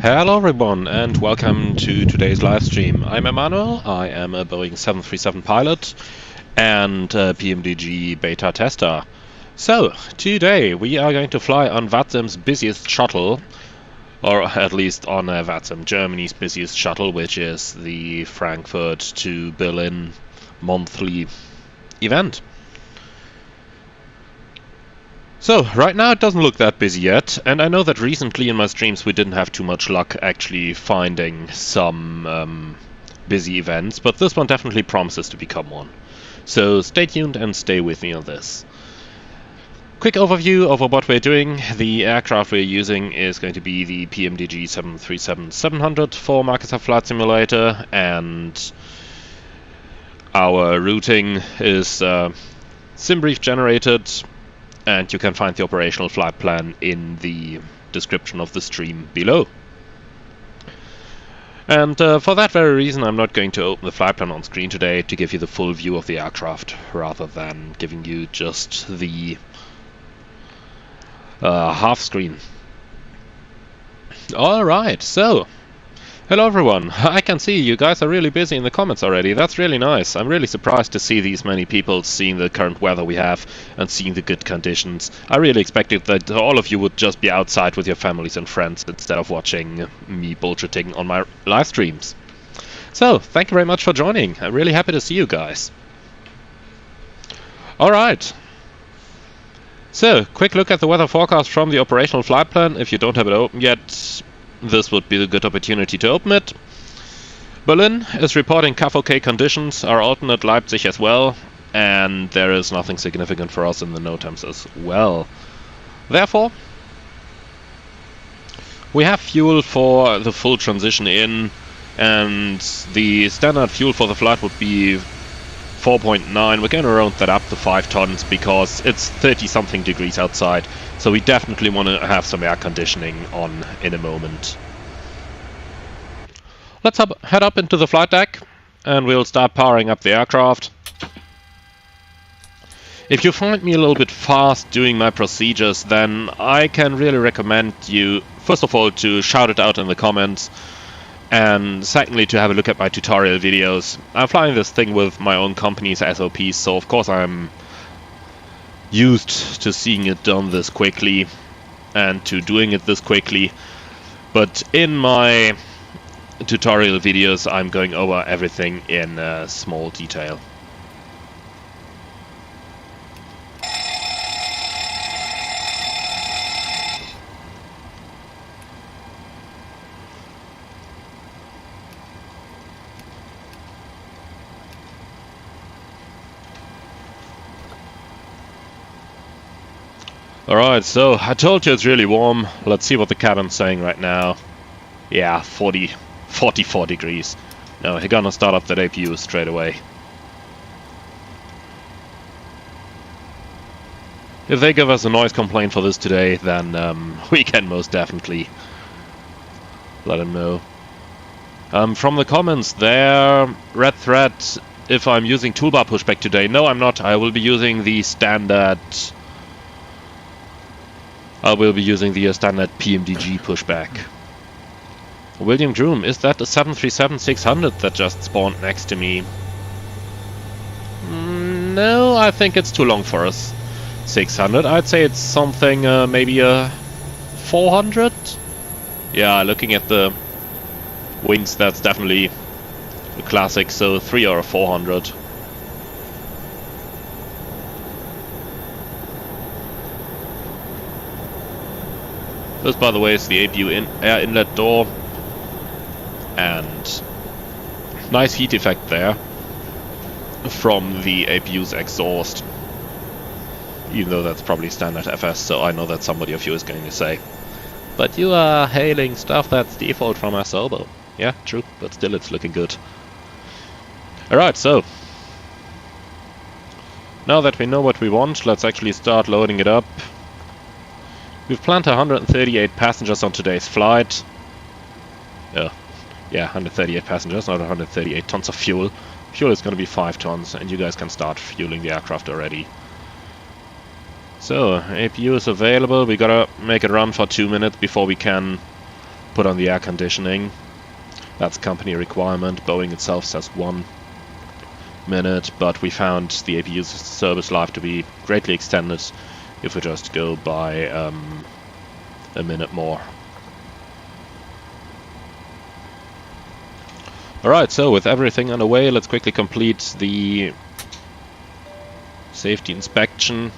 Hello everyone and welcome to today's live stream. I'm Emmanuel, I am a Boeing 737 pilot and a PMDG beta tester. So, today we are going to fly on VATSIM's busiest shuttle, or at least on VATSIM, Germany's busiest shuttle, which is the Frankfurt to Berlin monthly event. So, right now it doesn't look that busy yet, and I know that recently in my streams we didn't have too much luck actually finding some busy events, but this one definitely promises to become one. So stay tuned and stay with me on this. Quick overview over what we're doing. The aircraft we're using is going to be the PMDG 737-700 for Microsoft Flight Simulator, and our routing is SimBrief generated. And you can find the operational flight plan in the description of the stream below. And for that very reason I'm not going to open the flight plan on screen today to give you the full view of the aircraft, rather than giving you just the half screen. Alright, so hello everyone. I can see you guys are really busy in the comments already. That's really nice. I'm really surprised to see these many people seeing the current weather we have and seeing the good conditions. I really expected that all of you would just be outside with your families and friends instead of watching me bullshitting on my live streams. So, thank you very much for joining. I'm really happy to see you guys. Alright. So, quick look at the weather forecast from the operational flight plan. If you don't have it open yet, this would be a good opportunity to open it. Berlin is reporting CAF-OK conditions, our alternate Leipzig as well, and there is nothing significant for us in the NOTAMs as well. Therefore, we have fuel for the full transition in, and the standard fuel for the flight would be 4.9. We're going to round that up to 5 tons because it's 30-something degrees outside. So we definitely want to have some air conditioning on in a moment. Let's head up into the flight deck and we'll start powering up the aircraft. If you find me a little bit fast doing my procedures, then I can really recommend you, first of all, to shout it out in the comments, and secondly to have a look at my tutorial videos. I'm flying this thing with my own company's SOPs, so of course I'm used to seeing it done this quickly and to doing it this quickly, but in my tutorial videos I'm going over everything in small detail. Alright, so I told you it's really warm. Let's see what the cabin's saying right now. Yeah, 44 degrees. No, we're gonna start up that APU straight away. If they give us a noise complaint for this today, then we can most definitely let them know. From the comments there, Red Thread, if I'm using toolbar pushback today. No, I'm not. I will be using the standard... standard PMDG pushback. William Groom, is that the 737-600 that just spawned next to me? No, I think it's too long for us. 600, I'd say it's something, maybe a 400? Yeah, looking at the wings, that's definitely a classic, so 3 or a 400. This, by the way, is the APU air inlet door, and nice heat effect there from the APU's exhaust, even though that's probably standard FS, so I know that somebody of you is going to say, but you are hailing stuff that's default from Asobo. Yeah, true, but still it's looking good. Alright, so now that we know what we want, let's actually start loading it up. We've planned 138 passengers on today's flight. Yeah, 138 passengers, not 138 tons of fuel. Fuel is going to be 5 tons, and you guys can start fueling the aircraft already. So, APU is available. We gotta make it run for 2 minutes before we can put on the air conditioning. That's company requirement. Boeing itself says 1 minute, but we found the APU service life to be greatly extended if we just go by a minute more. Alright, so with everything underway, let's quickly complete the safety inspection.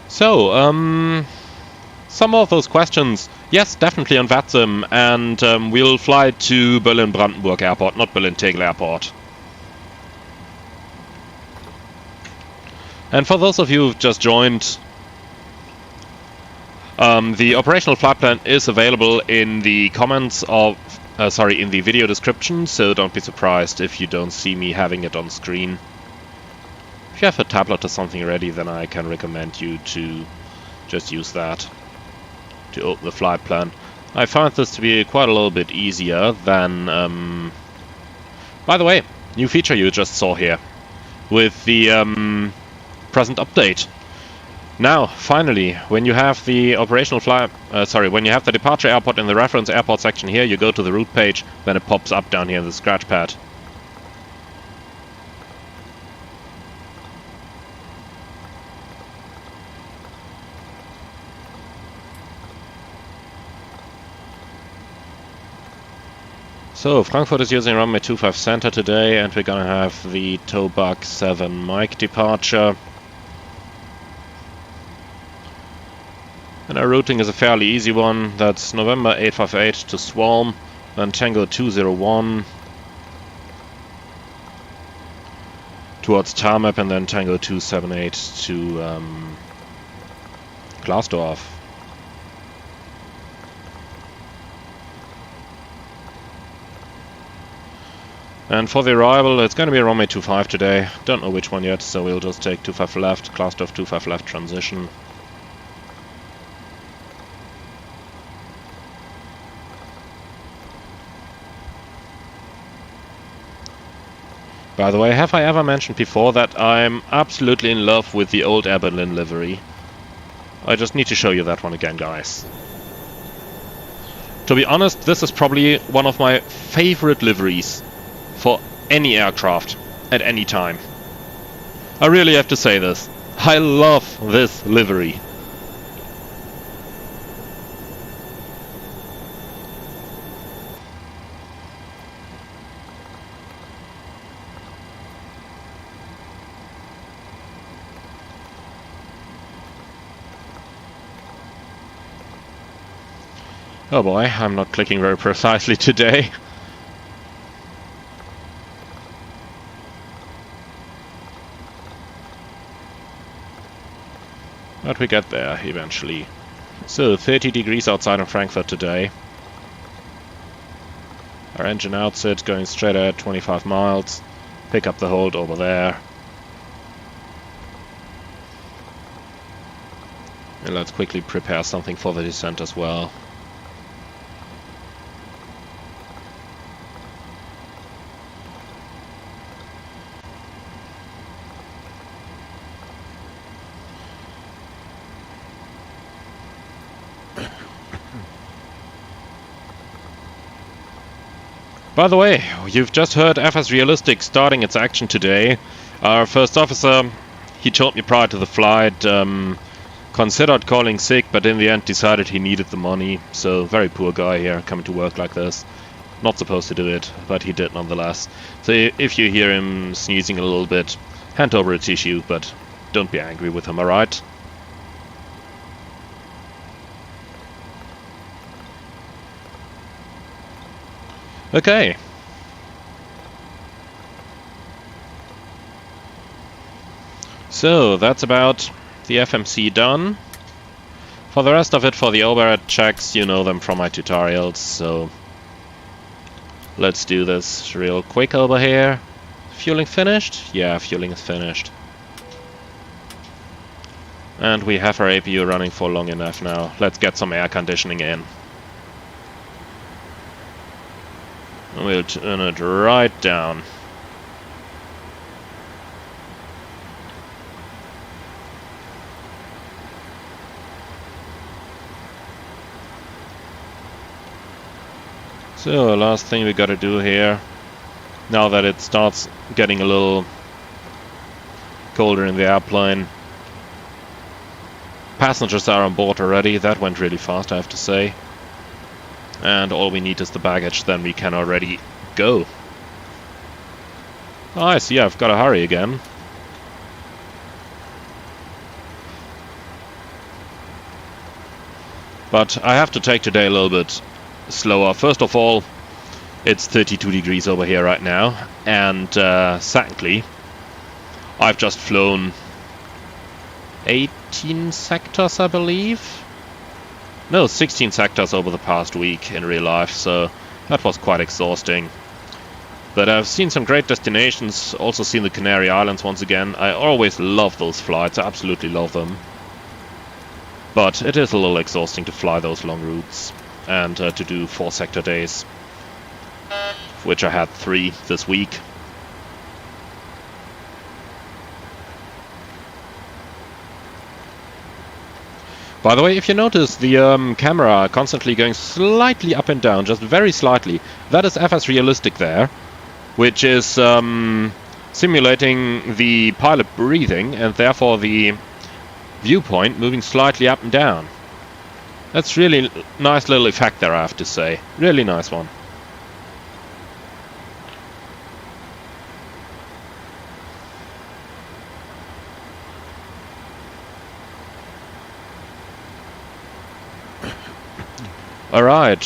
So, some of those questions, yes, definitely on VATSIM, and we'll fly to Berlin-Brandenburg Airport, not Berlin-Tegel Airport. And for those of you who've just joined, the operational flight plan is available in the comments of, in the video description, so don't be surprised if you don't see me having it on screen. If you have a tablet or something ready, then I can recommend you to just use that to open the flight plan. I found this to be quite a little bit easier than... By the way, new feature you just saw here with the present update. Now, finally, when you have the operational flight... when you have the departure airport in the reference airport section here, you go to the route page, then it pops up down here in the scratch pad. So, Frankfurt is using runway 25 center today, and we're gonna have the Tobak 7 Mike departure. And our routing is a fairly easy one. That's November 858 to Swarm, then Tango 201 towards Tarmap, and then Tango 278 to Glasdorf. And for the arrival, it's going to be a runway 25 today. Don't know which one yet, so we'll just take 25 left, Glasdorf 25 left transition. By the way, have I ever mentioned before that I'm absolutely in love with the old Air Berlin livery? I just need to show you that one again, guys. To be honest, this is probably one of my favorite liveries for any aircraft at any time. I really have to say this. I love this livery. Oh boy, I'm not clicking very precisely today. But we get there eventually. So, 30 degrees outside of Frankfurt today. Our engine outset going straight at 25 miles. Pick up the hold over there. And let's quickly prepare something for the descent as well. By the way, you've just heard FS Realistic starting its action today. Our first officer, he told me prior to the flight considered calling sick, but in the end decided he needed the money. So very poor guy here, coming to work like this. Not supposed to do it, but he did nonetheless. So if you hear him sneezing a little bit, hand over a tissue, but don't be angry with him, alright? Okay. So that's about the FMC done. For the rest of it, for the overhead checks, you know them from my tutorials, so let's do this real quick over here. Fueling finished? Yeah, fueling is finished. And we have our APU running for long enough now. Let's get some air conditioning in. And we'll turn it right down. So, last thing we gotta do here, now that it starts getting a little colder in the airplane. Passengers are on board already, that went really fast, I have to say. And all we need is the baggage, then we can already go. Oh, I see, I've gotta hurry again. But I have to take today a little bit slower. First of all, it's 32 degrees over here right now, and secondly, I've just flown 18 sectors, I believe? No, 16 sectors over the past week in real life, so that was quite exhausting. But I've seen some great destinations, also seen the Canary Islands once again. I always love those flights, I absolutely love them. But it is a little exhausting to fly those long routes and to do 4 sector days, which I had 3 this week. By the way, if you notice the camera constantly going slightly up and down, just very slightly, that is FS realistic there, which is simulating the pilot breathing and therefore the viewpoint moving slightly up and down. That's really nice little effect there, I have to say. Really nice one. Alright,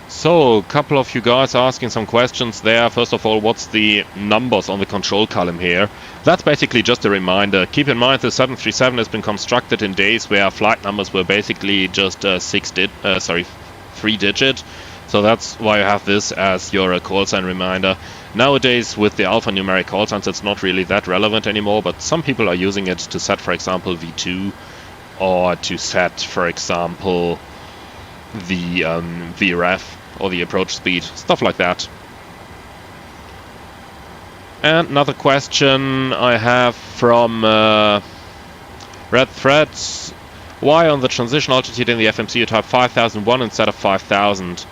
so a couple of you guys asking some questions there. First of all, what's the numbers on the control column here? That's basically just a reminder. Keep in mind the 737 has been constructed in days where flight numbers were basically just 3-digit. So that's why you have this as your call sign reminder. Nowadays, with the alphanumeric call signs, it's not really that relevant anymore, but some people are using it to set, for example, V2, or to set, for example, the VREF or the approach speed, stuff like that. And another question I have from Red Threads: why on the transition altitude in the FMC you type 5001 instead of 5000?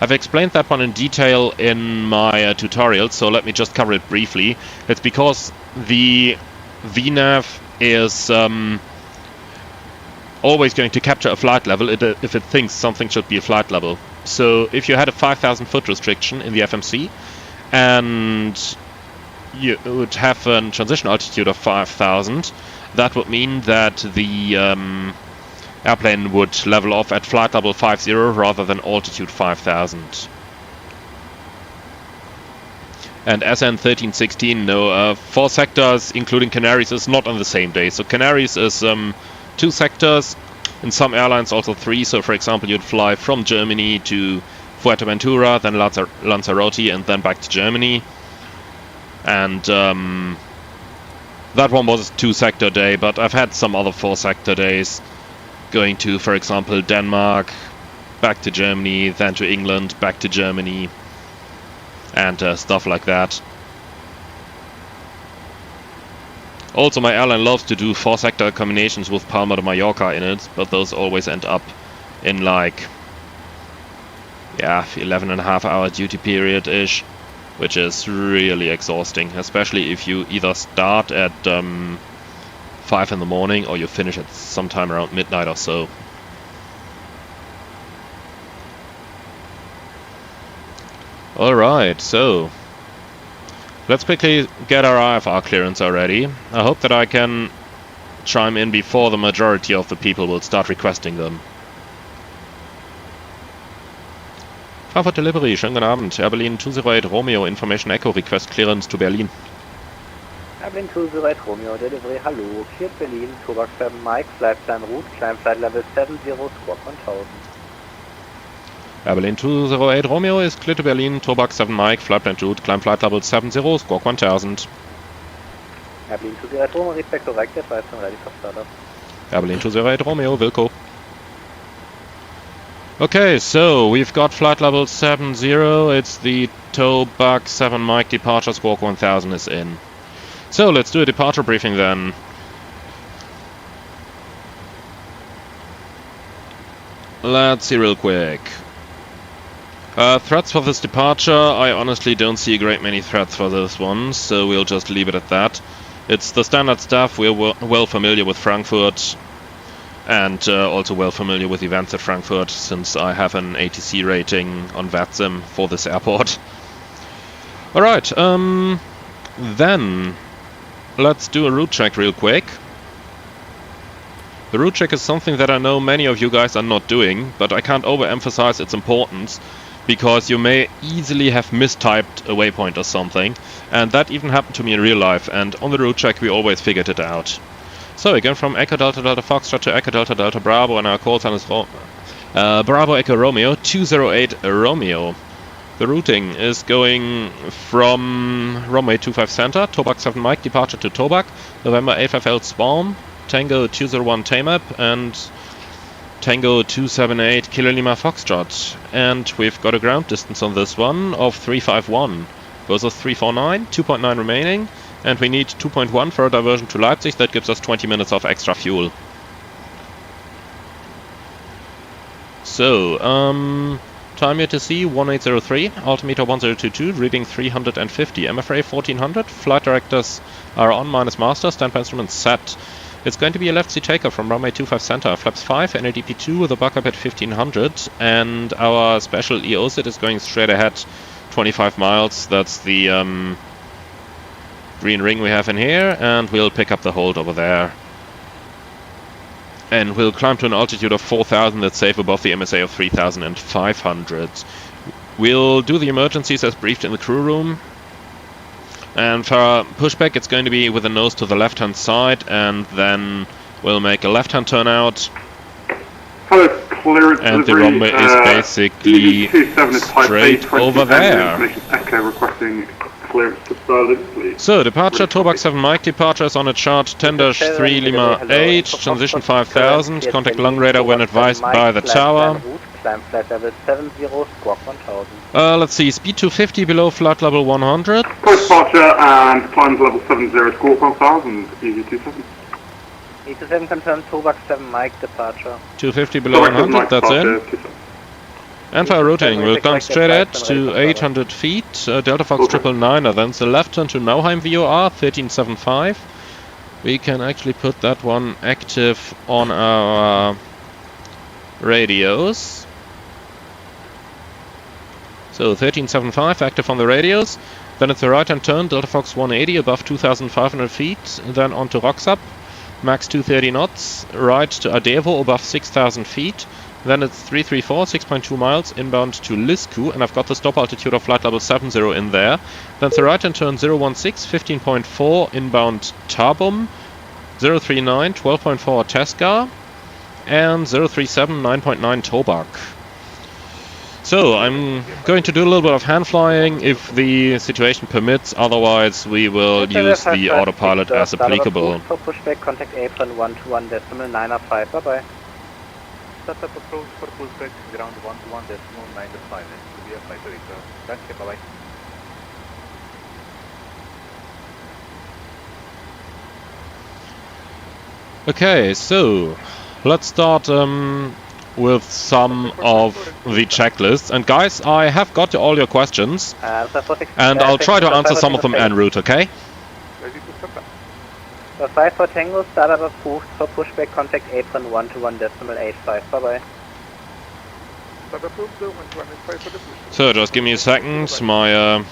I've explained that one in detail in my tutorial, so let me just cover it briefly. It's because the VNAV is always going to capture a flight level if it thinks something should be a flight level. So if you had a 5,000 foot restriction in the FMC and you would have a transition altitude of 5,000, that would mean that the airplane would level off at flight level 50 rather than altitude 5,000. And SN 1316, no, 4 sectors including Canaries is not on the same day. So Canaries is 2 sectors, in some airlines also 3, so for example you'd fly from Germany to Fuerteventura, then Lanzarote and then back to Germany. And that one was a 2 sector day, but I've had some other 4 sector days, going to, for example, Denmark, back to Germany, then to England, back to Germany, and stuff like that. Also, my airline loves to do 4 sector combinations with Palma de Mallorca in it, but those always end up in like, yeah, 11.5 hour duty period ish, which is really exhausting, especially if you either start at 5 in the morning, or you finish at sometime around midnight or so. Alright, so let's quickly get our IFR clearance already. I hope that I can chime in before the majority of the people will start requesting them. Frankfurt Delivery, schönen guten Abend. Air Berlin 208 Romeo, Information Echo, Request Clearance to Berlin. Air Berlin 208 Romeo, Delivery, hallo. Cleared Berlin, Tobac 7 Mike, flight plan route, climb flight level 70, squawk 1000. Air Berlin 208 Romeo is cleared to Berlin, Tobac 7 Mike, flight plan route, climb flight level 70, squawk 1000. Air Berlin 208 Romeo, respect correct, advice and ready for startup. Air Berlin 208 Romeo, Wilco. Okay, so we've got flight level 70, it's the Tobac 7 Mike departure, squawk 1000 is in. So let's do a departure briefing then. Let's see real quick. Threats for this departure, I honestly don't see a great many threats for this one, so we'll just leave it at that. It's the standard stuff, we're well familiar with Frankfurt, and also well familiar with events at Frankfurt, since I have an ATC rating on VATSIM for this airport. Alright, then let's do a route check real quick. The route check is something that I know many of you guys are not doing, but I can't overemphasize its importance, because you may easily have mistyped a waypoint or something, and that even happened to me in real life, and on the route check we always figured it out. So again, from Echo Delta Delta Foxtrot to Echo Delta Delta Bravo, and our call sign is Bravo Echo Romeo 208 Romeo. The routing is going from runway 25 center, Tobac 7 Mike departure to Tobac, November 8FL Swarm, Tango 201 TAMAP, and Tango 278 Kilo Lima Foxtrot. And we've got a ground distance on this one of 351. Goes of 349, 2.9 remaining, and we need 2.1 for a diversion to Leipzig. That gives us 20 minutes of extra fuel. So, time here to see 1803, altimeter 1022, reading 350, MFRA 1400, flight directors are on, minus master, standby instruments set. It's going to be a left sea takeoff from runway 25 center, flaps 5, NADP 2 with a backup at 1500, and our special EOSIT is going straight ahead 25 miles. That's the green ring we have in here, and we'll pick up the hold over there. And we'll climb to an altitude of 4,000 that's safe above the MSA of 3,500. We'll do the emergencies as briefed in the crew room. And for pushback, it's going to be with a nose to the left-hand side, and then we'll make a left-hand turnout. Hello, clearance and the runway is basically straight over there. Echo requesting clearance to Berlin, please. So, departure, Tobac 7 Mike departure is on a chart 10-3 Lima H, transition 5000, contact long radar when advised by the tower. Climb flight level 70, squawk 1000. Let's see, speed 250 below flight level 100. Post departure and climb level 70, squawk 1000, EV27. E27 confirmed, Tobac 7 Mike departure. 250 below 100, that's in. And for our routing, we'll climb straight ahead to 800 feet, Delta Fox 999, then the left turn to Nauheim VOR 1375. We can actually put that one active on our radios. So 1375 active on the radios, then it's a right hand turn, Delta Fox 180 above 2500 feet, then on to Roxup, max 230 knots, right to Adevo above 6000 feet, then it's 334, 6.2 miles inbound to Lisku, and I've got the stop altitude of flight level 70 in there. Then it's a right hand turn 016, 15.4 inbound Tabum, 039, 12.4 Tesca, and 037, 9.9 Tobac. So, I'm going to do a little bit of hand flying if the situation permits, otherwise we will use the autopilot as applicable. For pushback, contact Apron 121.905, bye bye. Startup approach for pushback, ground 121.905, it will be a flight to return. Thank you, bye bye. Okay, so let's start with some of the checklists. And guys, I have got all your questions, and I'll try to answer some of them en route, okay? 5 for Tango, startup approved for pushback, contact apron 121.85, bye bye. Start approved, 125 for the push. So just give me a second, my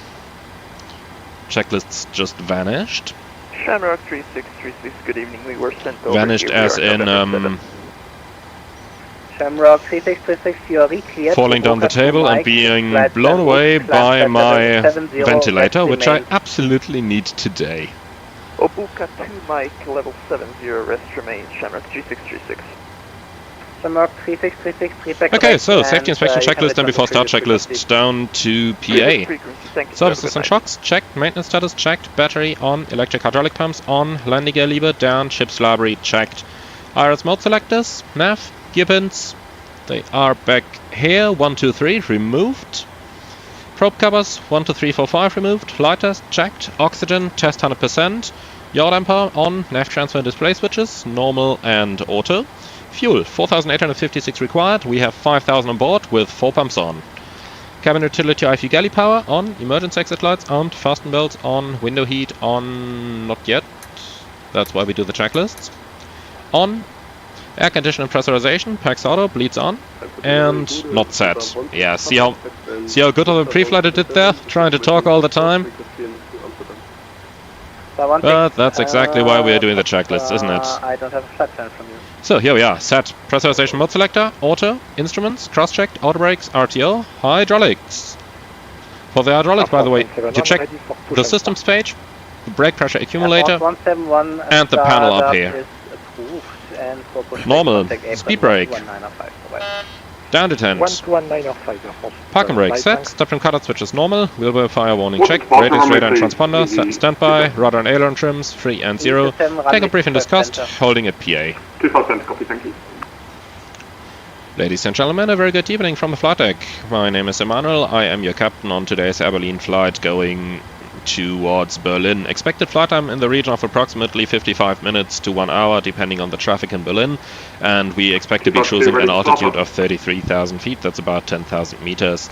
checklists just vanished. Shamrock 3636, good evening. We were sent over. Vanished here. We as are in November 7. Shamrock 3636, you are re-cleared. falling down the table and being blown away by my ventilator, which I absolutely need today. Obuka 2 Mike, level 70, rest remain. Shamrock 3636. Shamrock 3636, feedback. Okay, so safety inspection checklist and before start checklist down to PA. Services and shocks checked, maintenance status checked, battery on, electric hydraulic pumps on, landing gear lever down, ship's library checked. IRS mode selectors, nav, gear pins, they are back here, 1, 2, 3, removed. Probe covers, 1, 2, 3, 4, 5 removed, flight test checked, oxygen, test 100%, yaw damper on, nav transfer and display switches, normal and auto. Fuel, 4,856 required, we have 5,000 on board with 4 pumps on. Cabin utility IV galley power on, emergency exit lights on, fasten belts on, window heat on, not yet, that's why we do the checklists. On, air condition and pressurization, PAX auto, bleeds on, and not set. Yeah, see how good of a pre-flight it did there, trying to talk all the time? But that's exactly why we are doing the checklist, isn't it? I don't have a flight plan from you. So here we are, set. Pressurization mode selector, auto, instruments, cross-checked, auto brakes, RTO, hydraulics. For the hydraulics, by the way, you check the systems page, the brake pressure accumulator, and the panel up here. Normal, speed brake, down to 10. Parking brake set, stop and cutout switches normal, wheel well fire warning check, radius, radar and transponder, set and standby, rudder and aileron trims, 3 and 0, take a briefing discussed, holding at PA. 2%, copy, thank you. Ladies and gentlemen, a very good evening from the flight deck. My name is Emanuel, I am your captain on today's Air Berlin flight going towards Berlin. Expected flight time in the region of approximately 55 minutes to 1 hour, depending on the traffic in Berlin, and we expect to be cruising at an altitude of 33,000 feet, that's about 10,000 meters.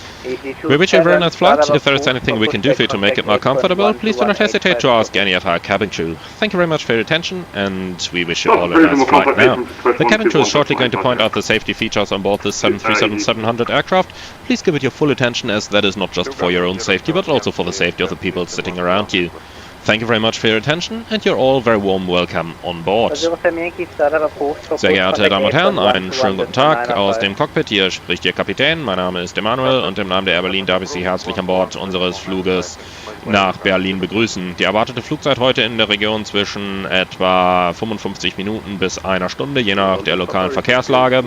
We wish you a very nice flight. If there is anything we can do for you to make it more comfortable, please do not hesitate to ask any of our cabin crew. Thank you very much for your attention, and we wish you all a nice flight now. The cabin crew is shortly going to point out the safety features on board this 737-700 aircraft. Please give it your full attention, as that is not just for your own safety, but also for the safety of the people sitting around you. Thank you very much for your attention, and you're all very warm welcome on board. Sehr geehrte Damen und Herren, einen schönen guten Tag aus dem Cockpit. Hier spricht Ihr Kapitän. Mein Name ist Emanuel und im Namen der Air Berlin darf ich Sie herzlich an Bord unseres Fluges nach Berlin begrüßen. Die erwartete Flugzeit heute in der Region zwischen etwa 55 Minuten bis einer Stunde, je nach der lokalen Verkehrslage.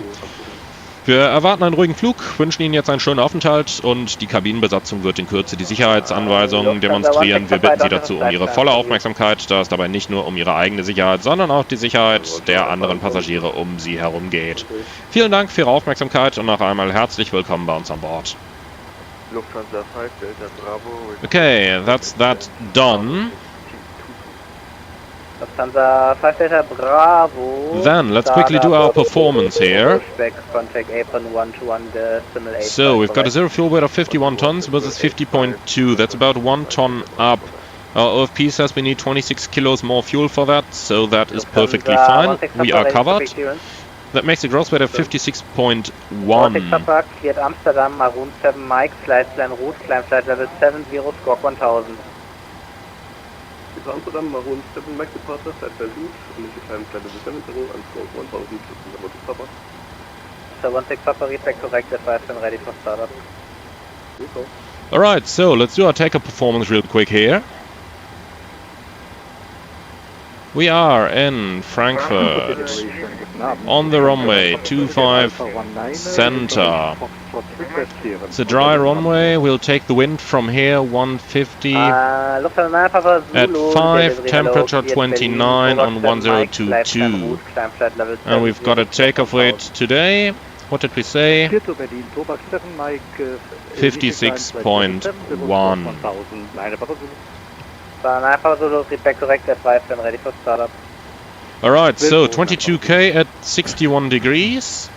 Wir erwarten einen ruhigen Flug, wünschen Ihnen jetzt einen schönen Aufenthalt und die Kabinenbesatzung wird in Kürze die Sicherheitsanweisungen demonstrieren. Wir bitten Sie dazu um Ihre volle Aufmerksamkeit, da es dabei nicht nur um Ihre eigene Sicherheit, sondern auch die Sicherheit der anderen Passagiere um Sie herum geht. Vielen Dank für Ihre Aufmerksamkeit und noch einmal herzlich willkommen bei uns an Bord. Okay, that's that done. Lufthansa 5 Delta Bravo. Then let's quickly do our performance here. So we've got a zero fuel weight of 51 tons versus 50.2. That's about 1 ton up. Our OFP says we need 26 kilos more fuel for that, so that is perfectly fine. We are covered. That makes a gross weight of 56.1. Cleared Amsterdam, Maroon 7 Mike, flight plan route, climb flight level 70, squawk 1000. Amsterdam, Maroon 7 Mike departure, flight by route, initial climb flight level 70 and squawk 1000, about to Papa. So 16 Papa, read back correct, advise when ready for startup. Alright, so let's do our takeoff performance real quick here. We are in Frankfurt, on the runway 25 center. It's a dry runway, we'll take the wind from here 150 at 5, temperature 29 on 1022. And we've got a takeoff weight today, what did we say? 56.1. Alright, so 22k at 61 degrees.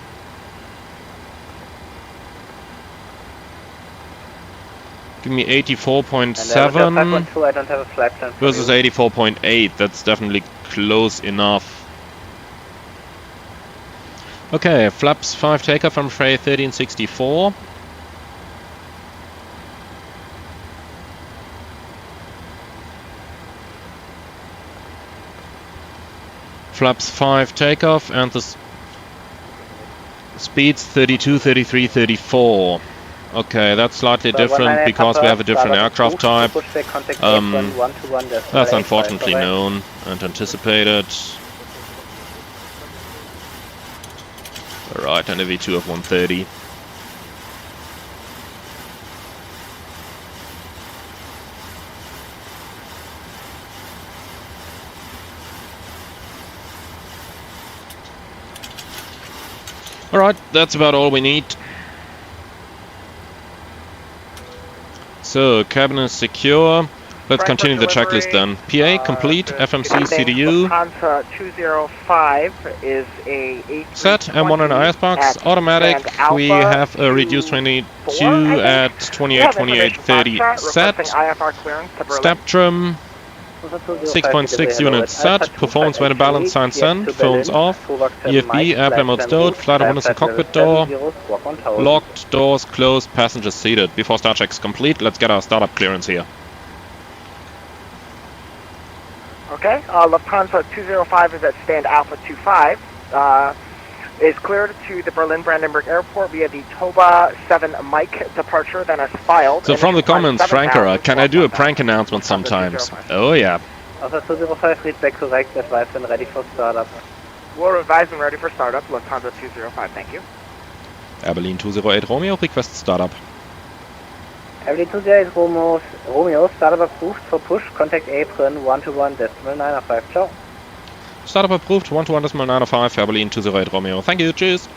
Give me 84.7 versus 84.8. That's definitely close enough. Okay, flaps 5 takeoff from Frey 1364. Flaps 5 takeoff and the speeds 32, 33, 34. Okay, that's slightly different because we have a different aircraft type. That's unfortunately known and anticipated. Alright, and a V2 of 130. Alright, that's about all we need. So, cabin is secure. Let's continue the checklist then. PA complete, FMC CDU. Lufthansa 205 is a Set, M1 and icebox, automatic. We have a reduced 22 at 28-28-30 set. Step trim, 6.6 units set. Performance when balance sign send. Phones off. EFB, airplane mode stowed. Flight attendants and cockpit door. Locked, doors closed, passengers seated. Before start checks complete, let's get our startup clearance here. Okay, Lufthansa 205 is at stand Alpha 25. Is cleared to the Berlin-Brandenburg Airport via the Toba 7 Mike departure, then as filed. So from the comments, Franker, can I do a prank announcement sometimes? Oh yeah. Also 205 feedback correct, advised and ready for startup. We're advised and ready for startup, Lufthansa 205, thank you. Air Berlin 208 Romeo, request startup. Air Berlin 208 Romeo, startup approved for push, contact apron 121.905, ciao. Startup approved, 121.905, Air Berlin 208 Romeo. Thank you, cheers.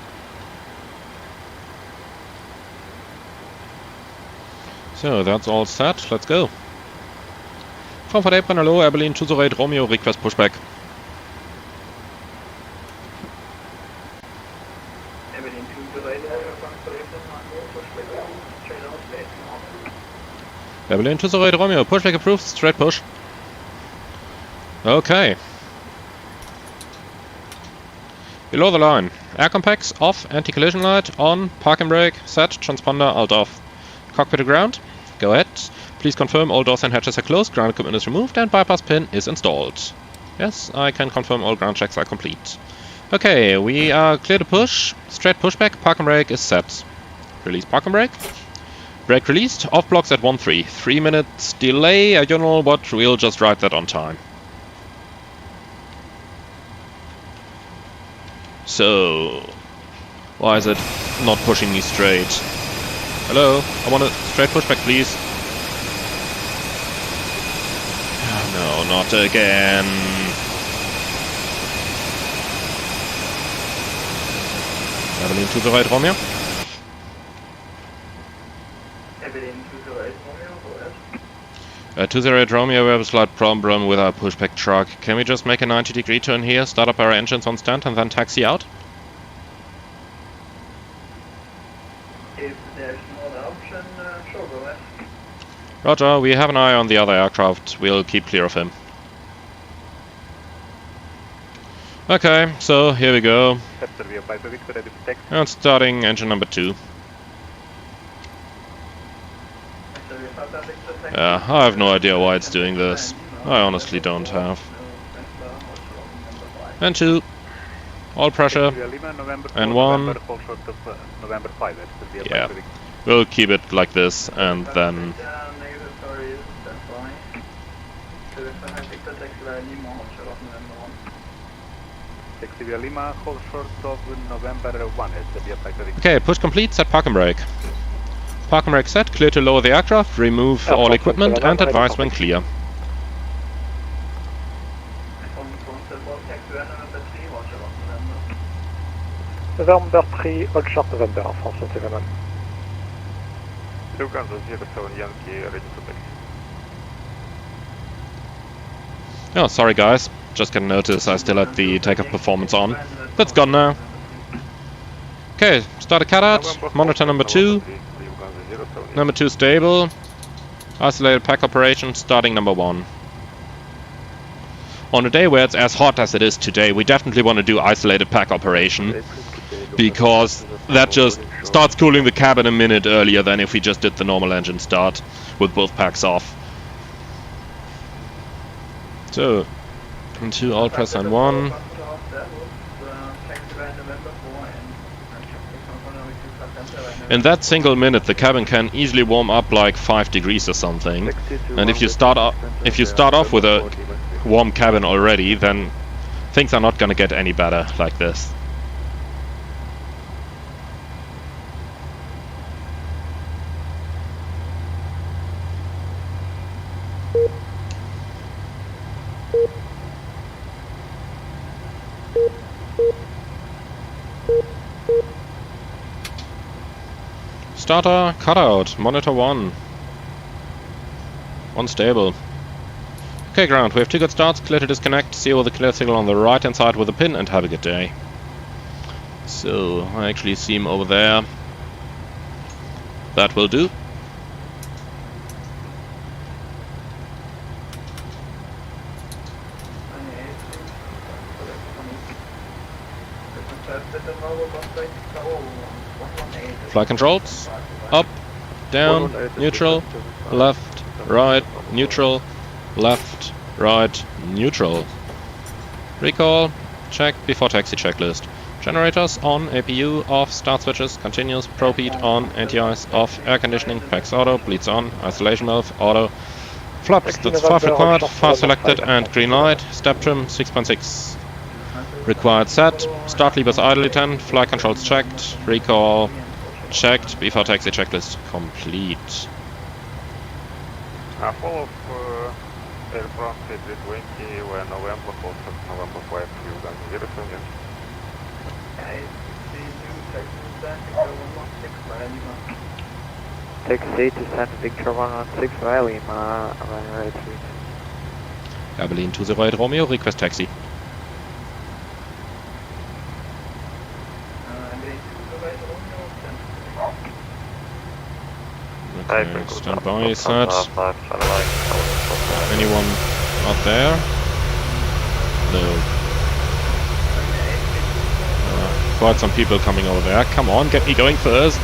So, that's all set, let's go. Frankfurt Apron, hello, Air Berlin 208 Romeo, request pushback. Air Berlin 208 Frankfurt Apron, pushback, straight out, late. Air Berlin 208 Romeo, pushback approved, straight push. Okay. Below the line. Air compacts off, anti-collision light on, parking brake set, transponder alt off. Cockpit to ground. Go ahead. Please confirm all doors and hatches are closed, ground equipment is removed and bypass pin is installed. Yes, I can confirm all ground checks are complete. Okay, we are clear to push. Straight pushback, parking brake is set. Release parking brake. Brake released, off blocks at 1-3. 3 minutes delay, I don't know what, we'll just ride that on time. So, why is it not pushing me straight? Hello, I want a straight pushback, please. No, not again. Air Berlin 208 Romeo. Air Berlin 208 Romeo, go ahead. 208 Romeo, we have a slight problem with our pushback truck. Can we just make a 90-degree turn here, start up our engines on stand and then taxi out? If there's no other option, sure, go ahead. Roger, we have an eye on the other aircraft. We'll keep clear of him. Okay, so here we go. And starting engine number 2. I have no idea why it's doing this. I honestly don't have. And 2. All pressure. And 1. Yeah. We'll keep it like this and then... Okay, push complete, set parking brake. Parking brake set, clear to lower the aircraft, remove all equipment and advise when clear. November 3, Old Short November, France 21. Oh, sorry guys, just got a notice I still had the takeoff performance on. That's gone now. Okay, start a cutout, monitor number 2. Number 2 stable. Isolated pack operation, starting number 1. On a day where it's as hot as it is today, we definitely want to do isolated pack operation, because that just starts cooling the cabin a minute earlier than if we just did the normal engine start with both packs off. So, into all press and 1. In that single minute, the cabin can easily warm up like 5 degrees or something. And if you start off with a warm cabin already, then things are not gonna get any better like this. Starter, cutout, monitor 1. 1 stable. Okay, ground, we have 2 good starts, clear to disconnect, see over the clear signal on the right hand side with a pin, and have a good day. So, I actually see him over there. That will do. Flight controls, up, down, neutral, left, right, neutral, left, right, neutral. Recall, check before taxi checklist. Generators on, APU off, start switches, continuous, probe heat on, anti-ice off, air conditioning, packs auto, bleeds on, isolation valve, auto. Flaps, that's 5 required, 5 selected and green light, step trim 6.6. Required set, start levers idly 10, flight controls checked, recall checked, before taxi checklist complete. Full of aircraft A320 where November 4th, November 5, you guys hear it again? Taxi to San Victor 116 via Lima, runway 3. Berlin 208 Romeo, request taxi. Okay, stand by, set. Anyone out there? No. Quite some people coming over there. Come on, get me going first.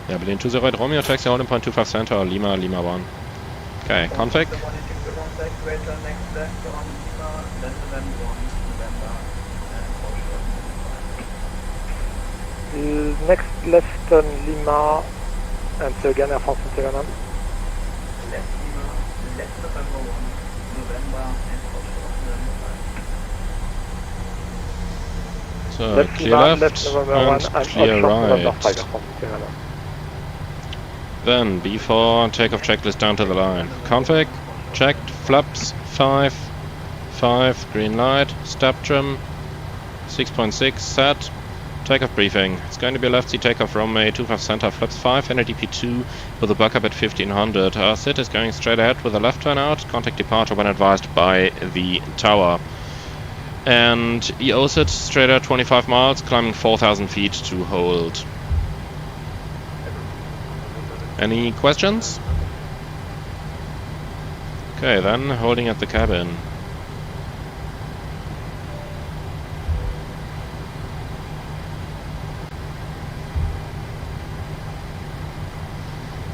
Yeah, Berlin 208 Romeo, taxi holding point 25 center, Lima, Lima 1. Okay, config. Next left on Lima, and so again Air France 7. So, clear left, and clear right. Then, B4, takeoff checklist down to the line. Config, checked, flaps, 5, 5, green light, step trim, 6.6, set, takeoff briefing. It's going to be left seat takeoff runway 25 center, flaps 5, NADP 2 with a backup at 1500. Our SID is going straight ahead with a left turn out, contact departure when advised by the tower. And EO SID straight at 25 miles, climbing 4,000 feet to hold. Any questions? Okay, then holding at the cabin.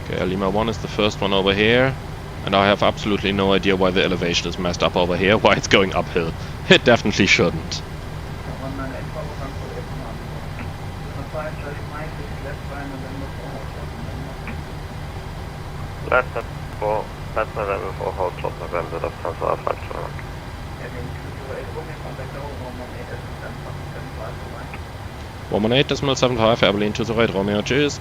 Okay, Lima 1 is the first one over here, and I have absolutely no idea why the elevation is messed up over here, why it's going uphill. It definitely shouldn't. Left at 4, left at level 4, hold short November, das kannst du falsch machen. 118.75, Berlin 208 Romeo, tschüss.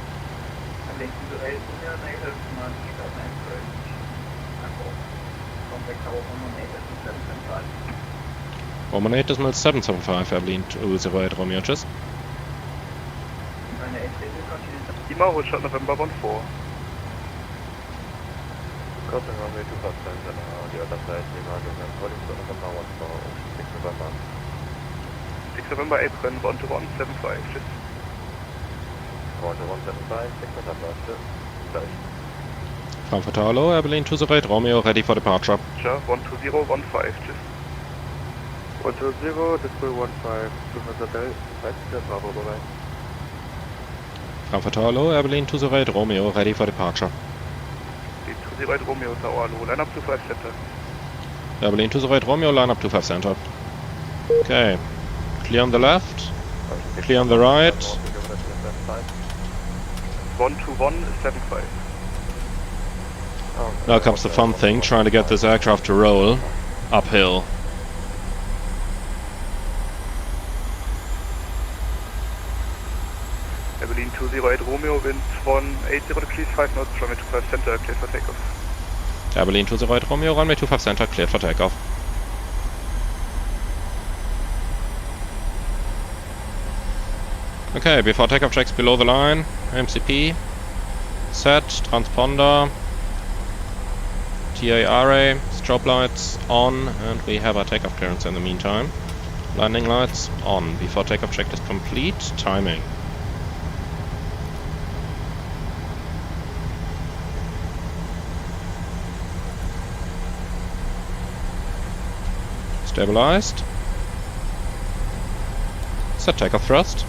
118.775, Berlin 208 Romeo, tschüss. Lima, hold short November 14. Crossing runway 25 cents and on the other side, Lima, holding short November 14, 6 November. 6 November apron, 12175, tschüss. 12175, 6 November, tschüss. Gleich. Frankfurt Hello, Air Berlin 208 Romeo, ready for departure. Sure, 12015, tschüss. 120, display 15, Lufthansa Delta, Bravo, bereit. Frankfurt Hello, Air Berlin 208 Romeo, ready for departure. Die 208 Romeo Tower, low, line up to 5 center. Air Berlin 208 Romeo, line up to 5 center. Okay. Clear on the left. Clear on the right. 12175. Now comes the fun thing, trying to get this aircraft to roll uphill. Air Berlin 208 Romeo, wind 180 degrees, 5 knots, runway 25 center, clear for takeoff. Air Berlin 208 Romeo, runway 25 center, cleared for takeoff. Okay, before takeoff checks below the line, MCP, set, transponder, TA array, strobe lights on, and we have our takeoff clearance in the meantime. Landing lights on. Before takeoff check is complete, timing. Stabilized. Set takeoff thrust.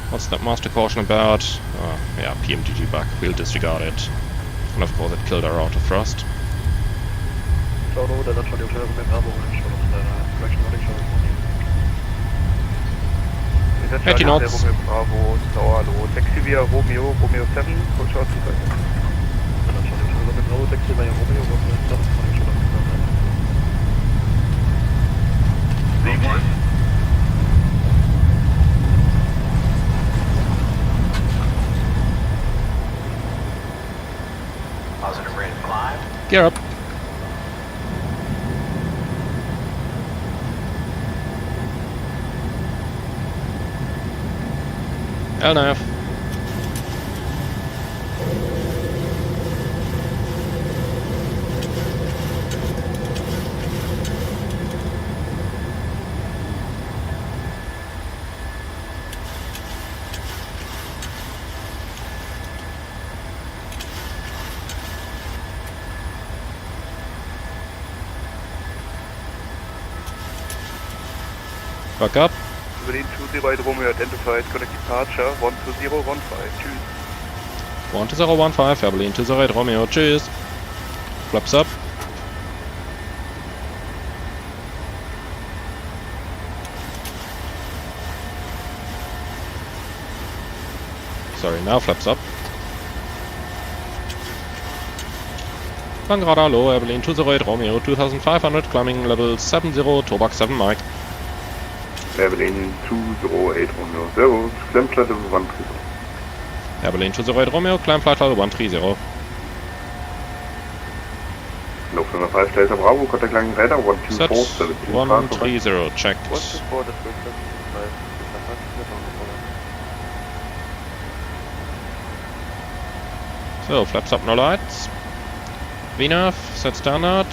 What's that master caution about? Oh, yeah, PMDG bug. We'll disregard it. And of course it killed our auto thrust. Is 80 knots. Romeo Bravo, Tower, low, taxi via Romeo, Romeo 7, pull short to 5. Positive rate of climb. Gear up. LNAV. Back up. Berlin 208 Romeo identified, connect departure, 12015, tschüss. 12015, Air Berlin 208 Romeo, tschüss. Flaps up. Sorry, now flaps up. Bangrada low, Air Berlin 208 Romeo, 2500, climbing level 70, Tobac 7 Mike. Air Berlin 208 Romeo, servus, climb flight level 130. Air Berlin 208 Romeo, climb flight level 130. Lufthansa 5 Delta Bravo, contact line radar Set 124, 130, checked. 124, display 5, So, flaps up, no lights. VNAV, set standard.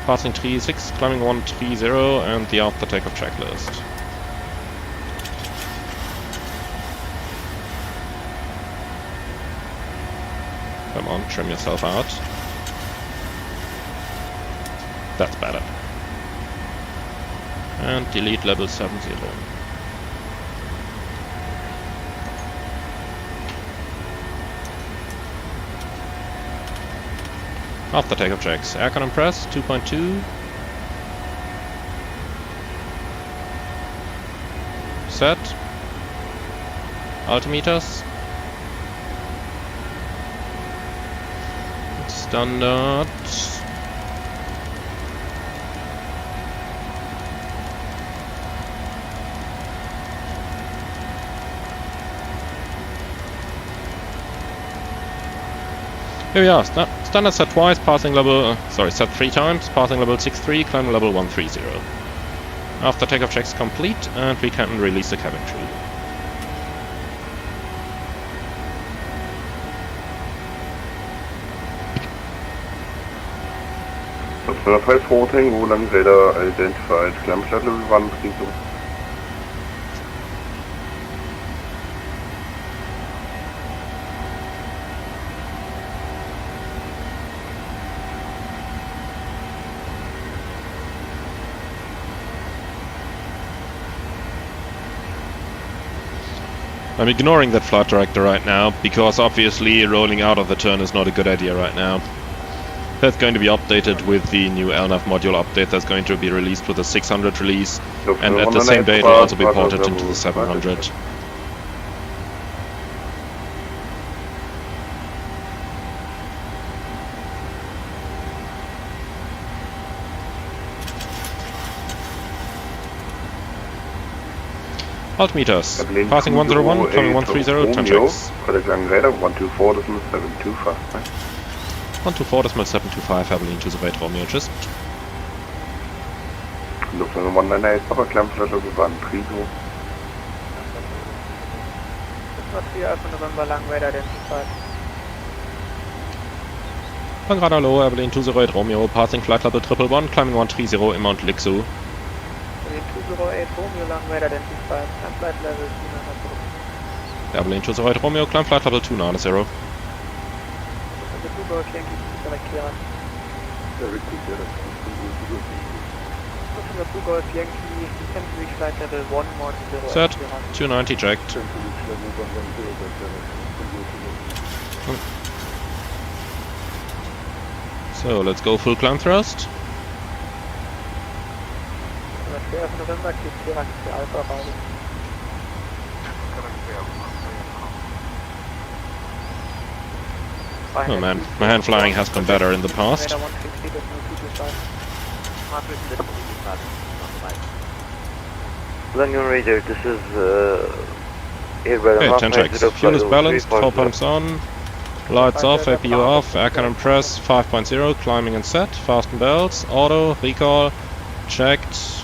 Passing 36, climbing 130, and the after takeoff checklist. Come on, trim yourself out. That's better. And delete level 70. After takeoff checks, aircon and press 2.2. Set. Altimeters. Standard. Here we are. Standard set twice, passing level, set 3 times, passing level 63, climbing level 130. After takeoff checks complete, and we can release the cabin crew. Lufthansa 5 holding, Roland radar identified, climb flight level 1, 30. I'm ignoring that flight director right now, because obviously rolling out of the turn is not a good idea right now. That's going to be updated with the new LNAV module update that's going to be released with the 600 release, and at the same day it'll also be ported into the 700. Altimeters, passing 101, coming 130, turn checks. Clang radar 124.725. 124.725, heavily into the right Romeo, just. Lufthansa 198, Papa climb flight level 1, 30. Alpha November long radar identified. Radar low, heavily into the right Romeo, passing flight level 111, climbing 130, Mount Lixu. 208 Romeo long radar identified, climb flight level 290. Heavily into the right Romeo, climb flight level 290. Golf Yankee, direct clearance. Lufthansa 2 Golf Yankee, descend to reach flight level 110. Set, 290 jacked. So let's go full climb thrust. Alpha November, keep clearance to Alpha arrival. Oh man, my hand flying has been better in the past. London Raider, this is Okay, 10 checks. Fuel is balanced, 4 pumps on, lights off, APU off, air cannon press 5.0, climbing and set, fasten belts, auto, recall, checked.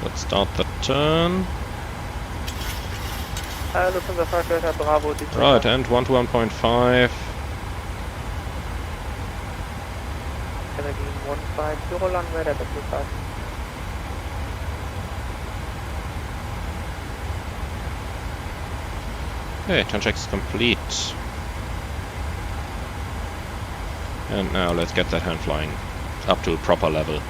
Let's start the turn. Lufthansa 5 Delta Bravo. Right, and 1 to 1.5. Canadian 150 long radar identified. Okay, turn checks complete. And now let's get that hand flying up to a proper level.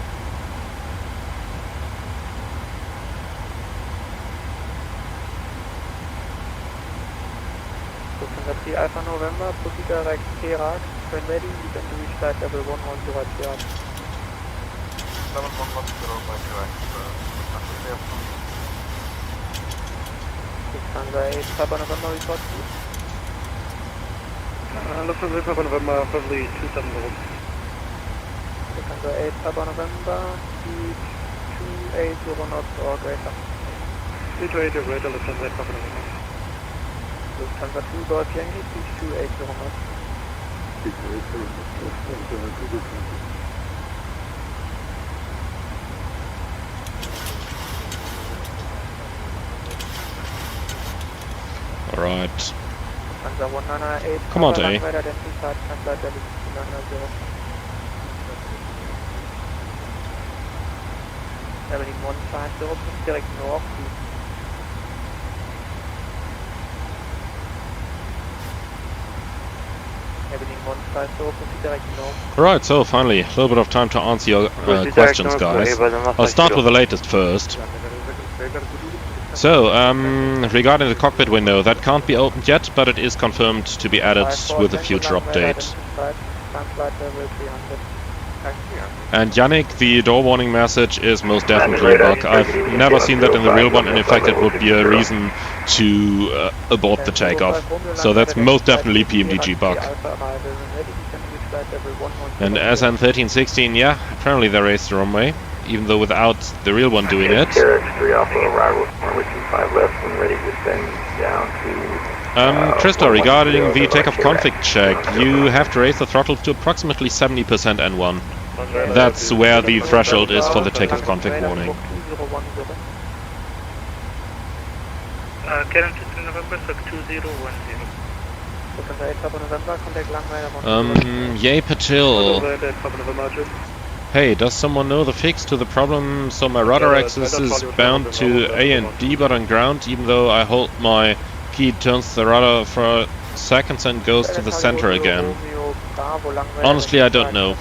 Alpha November, proceed direct Terak, when ready, you can reach flight level 110 at Terak. Level 110 by Terak, Lufthansa 8, Papa November, report please. Lufthansa Papa November, probably 270. Lufthansa 8, Papa November, speed 280 knots or greater. 280 greater, Lufthansa 8 Papa November. Lufthansa 2 Golf Yankee, speed 280 knots. Alright. Lufthansa 198, Come on, Papa A. Radar identified, climb flight level 290. Airline 150, proceed direct north, please. Alright, so finally, a little bit of time to answer your questions, guys. I'll start with the latest first. So, regarding the cockpit window, that can't be opened yet, but it is confirmed to be added with a future update. And Yannick, the door warning message is most definitely a bug. I've never seen that in the real one, and in fact it would be a reason to abort the takeoff. So that's most definitely PMDG bug. And SN1316, yeah, apparently they raised the runway, even though without the real one doing it. Trista, regarding the takeoff config check, you have to raise the throttle to approximately 70% N1. That's where the threshold is for the takeoff config warning. Current November, sub 2010. Yay Patil. Hey, does someone know the fix to the problem so my rudder axis is bound to A and D but on ground, even though I hold my key, turns the rudder for seconds and goes to the center again? Honestly, I don't know.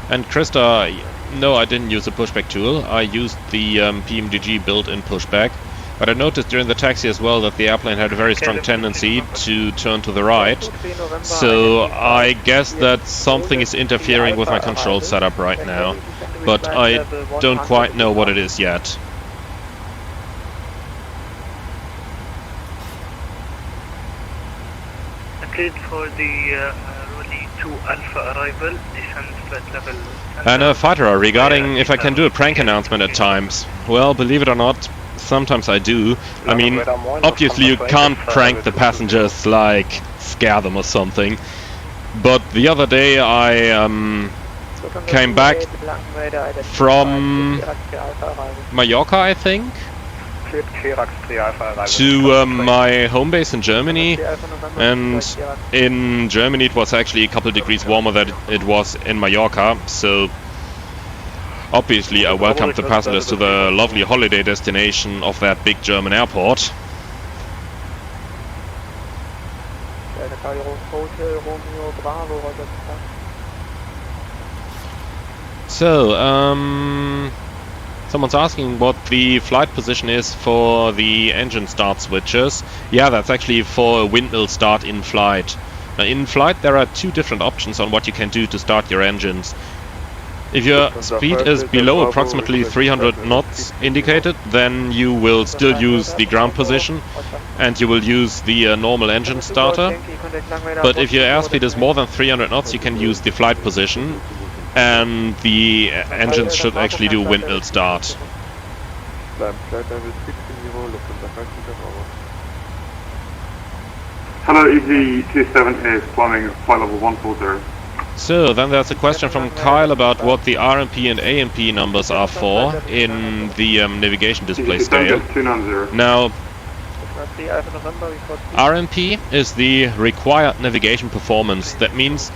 And Krista, no, I didn't use a pushback tool. I used the PMDG built-in pushback. But I noticed during the taxi as well that the airplane had a very strong tendency to turn to the right. So I guess that something is interfering with my control setup right now. But I don't quite know what it is yet. For the Rolly 2 Alpha arrival, descend flight level. And Fighter, regarding if I can do a prank announcement at times. Well, believe it or not, sometimes I do. I mean, obviously you can't prank the passengers, like scare them or something. But the other day I came back from Mallorca, I think, to my home base in Germany, and in Germany it was actually a couple degrees warmer than it was in Mallorca, so obviously I welcomed the passengers to the lovely holiday destination of that big German airport. So, someone's asking what the flight position is for the engine start switches. Yeah, that's actually for a windmill start in flight. Now, in flight there are two different options on what you can do to start your engines. If your speed is below approximately 300 knots indicated, then you will still use the ground position and you will use the normal engine starter. But if your airspeed is more than 300 knots, you can use the flight position, and the engines should actually do windmill start. Hello, EZ27 is climbing flight level 140. So, then there's a question from Kyle about what the RMP and AMP numbers are for in the navigation display scale. Now, RMP is the required navigation performance. That means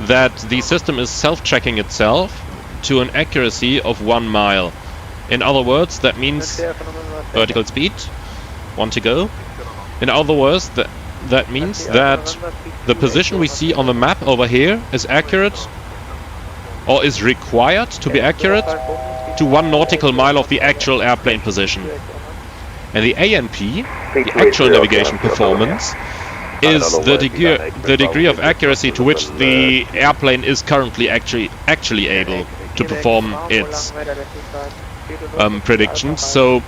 that the system is self-checking itself to an accuracy of 1 mile. In other words, that means vertical speed, 1 to go. In other words, that means that the position we see on the map over here is accurate, or is required to be accurate, to 1 nautical mile of the actual airplane position. And the ANP, the actual navigation performance, is the degree of accuracy to which the airplane is currently actually able to perform its predictions. So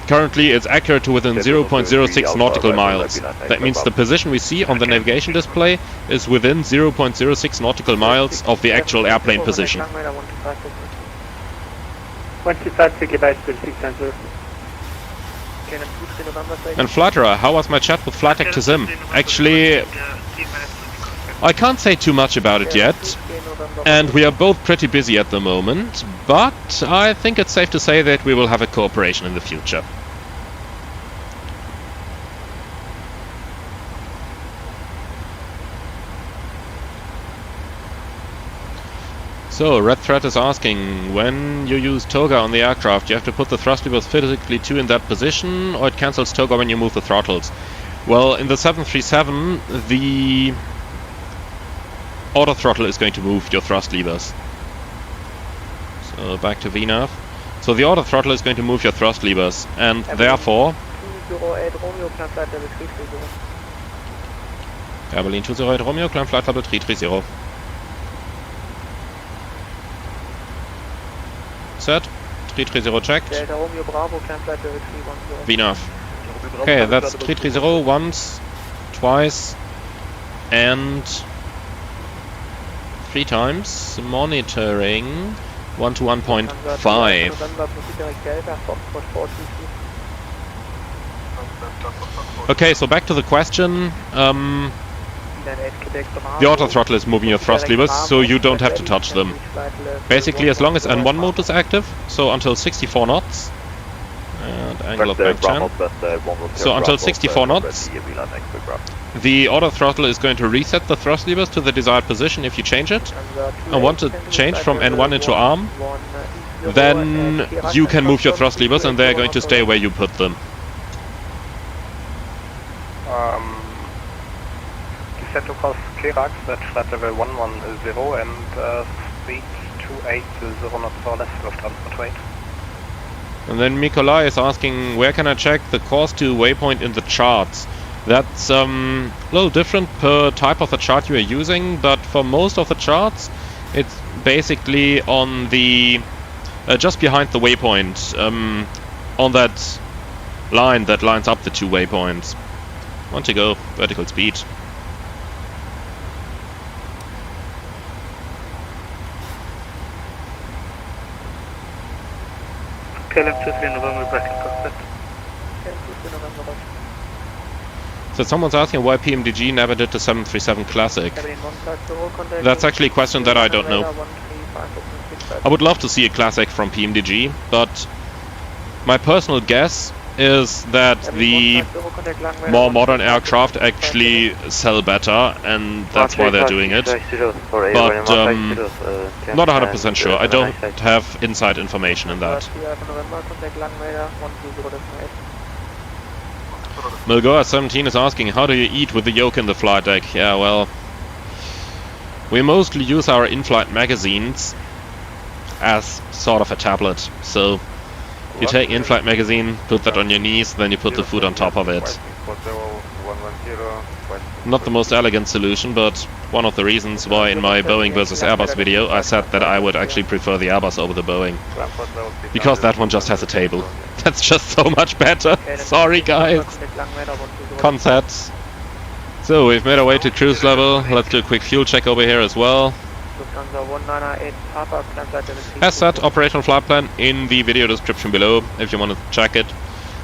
currently it's accurate to within 0.06 nautical miles. That means the position we see on the navigation display is within 0.06 nautical miles of the actual airplane position. And Flutterer, how was my chat with Flytech to Zim? Actually, I can't say too much about it yet, and we are both pretty busy at the moment, but I think it's safe to say that we will have a cooperation in the future. So, Red Thread is asking, when you use toga on the aircraft, you have to put the thrust levers physically in that position, or it cancels toga when you move the throttles? Well, in the 737, the auto throttle is going to move your thrust levers. So, back to VNAV. So, the auto throttle is going to move your thrust levers, and therefore... Berlin 208 Romeo, climb flight level 330. Set, 330 checked. VNAV. Okay, that's 330 once, twice, and 3 times. Monitoring 1 to 1.5. Okay, so back to the question. The auto throttle is moving your thrust levers, so you don't have to touch them. Basically, as long as N1 mode is active, so until 64 knots, and angle of bank chan. So until 64 knots, the auto throttle is going to reset the thrust levers to the desired position if you change it. And once it changed from N1 into arm, then you can move your thrust levers and they're going to stay where you put them. Descent to course Clearax at flight level 110 and speed 280 knots or less, Lufthansa 28. And then Nikolai is asking, where can I check the course to waypoint in the charts? That's a little different per type of the chart you are using, but for most of the charts, it's basically on the just behind the waypoint, on that line that lines up the two waypoints. On to go, vertical speed. KLM 23 November back in cockpit. So someone's asking why PMDG never did the 737 Classic. That's actually a question that I don't know. I would love to see a Classic from PMDG, but my personal guess is that the more modern aircraft actually sell better, and that's why they're doing it. But not 100% sure. I don't have inside information in that. Milgoa 17 is asking, how do you eat with the yoke in the flight deck? Yeah, well, we mostly use our in-flight magazines as sort of a tablet. So you take in-flight magazine, put that on your knees, then you put the food on top of it. Not the most elegant solution, but one of the reasons why in my Boeing versus Airbus video I said that I would actually prefer the Airbus over the Boeing. Because that one just has a table. That's just so much better. Sorry guys. Concepts. So we've made our way to cruise level. Let's do a quick fuel check over here as well. As said, operational flight plan in the video description below if you want to check it.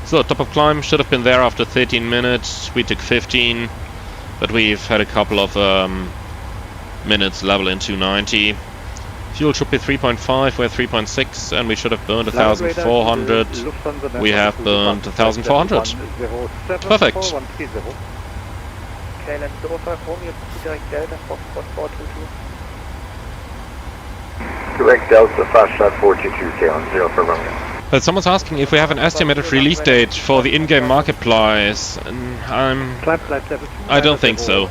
So top of climb should have been there after 13 minutes. We took 15, but we've had a couple of minutes level in 290. Fuel should be 3.5, we're 3.6, and we should have burned 1,400. We have burned 1,400. Perfect. Direct Delta, fast shot 422, KLM 0 for Romeo. Someone's asking if we have an estimated release date for the in-game marketplace. I don't think so.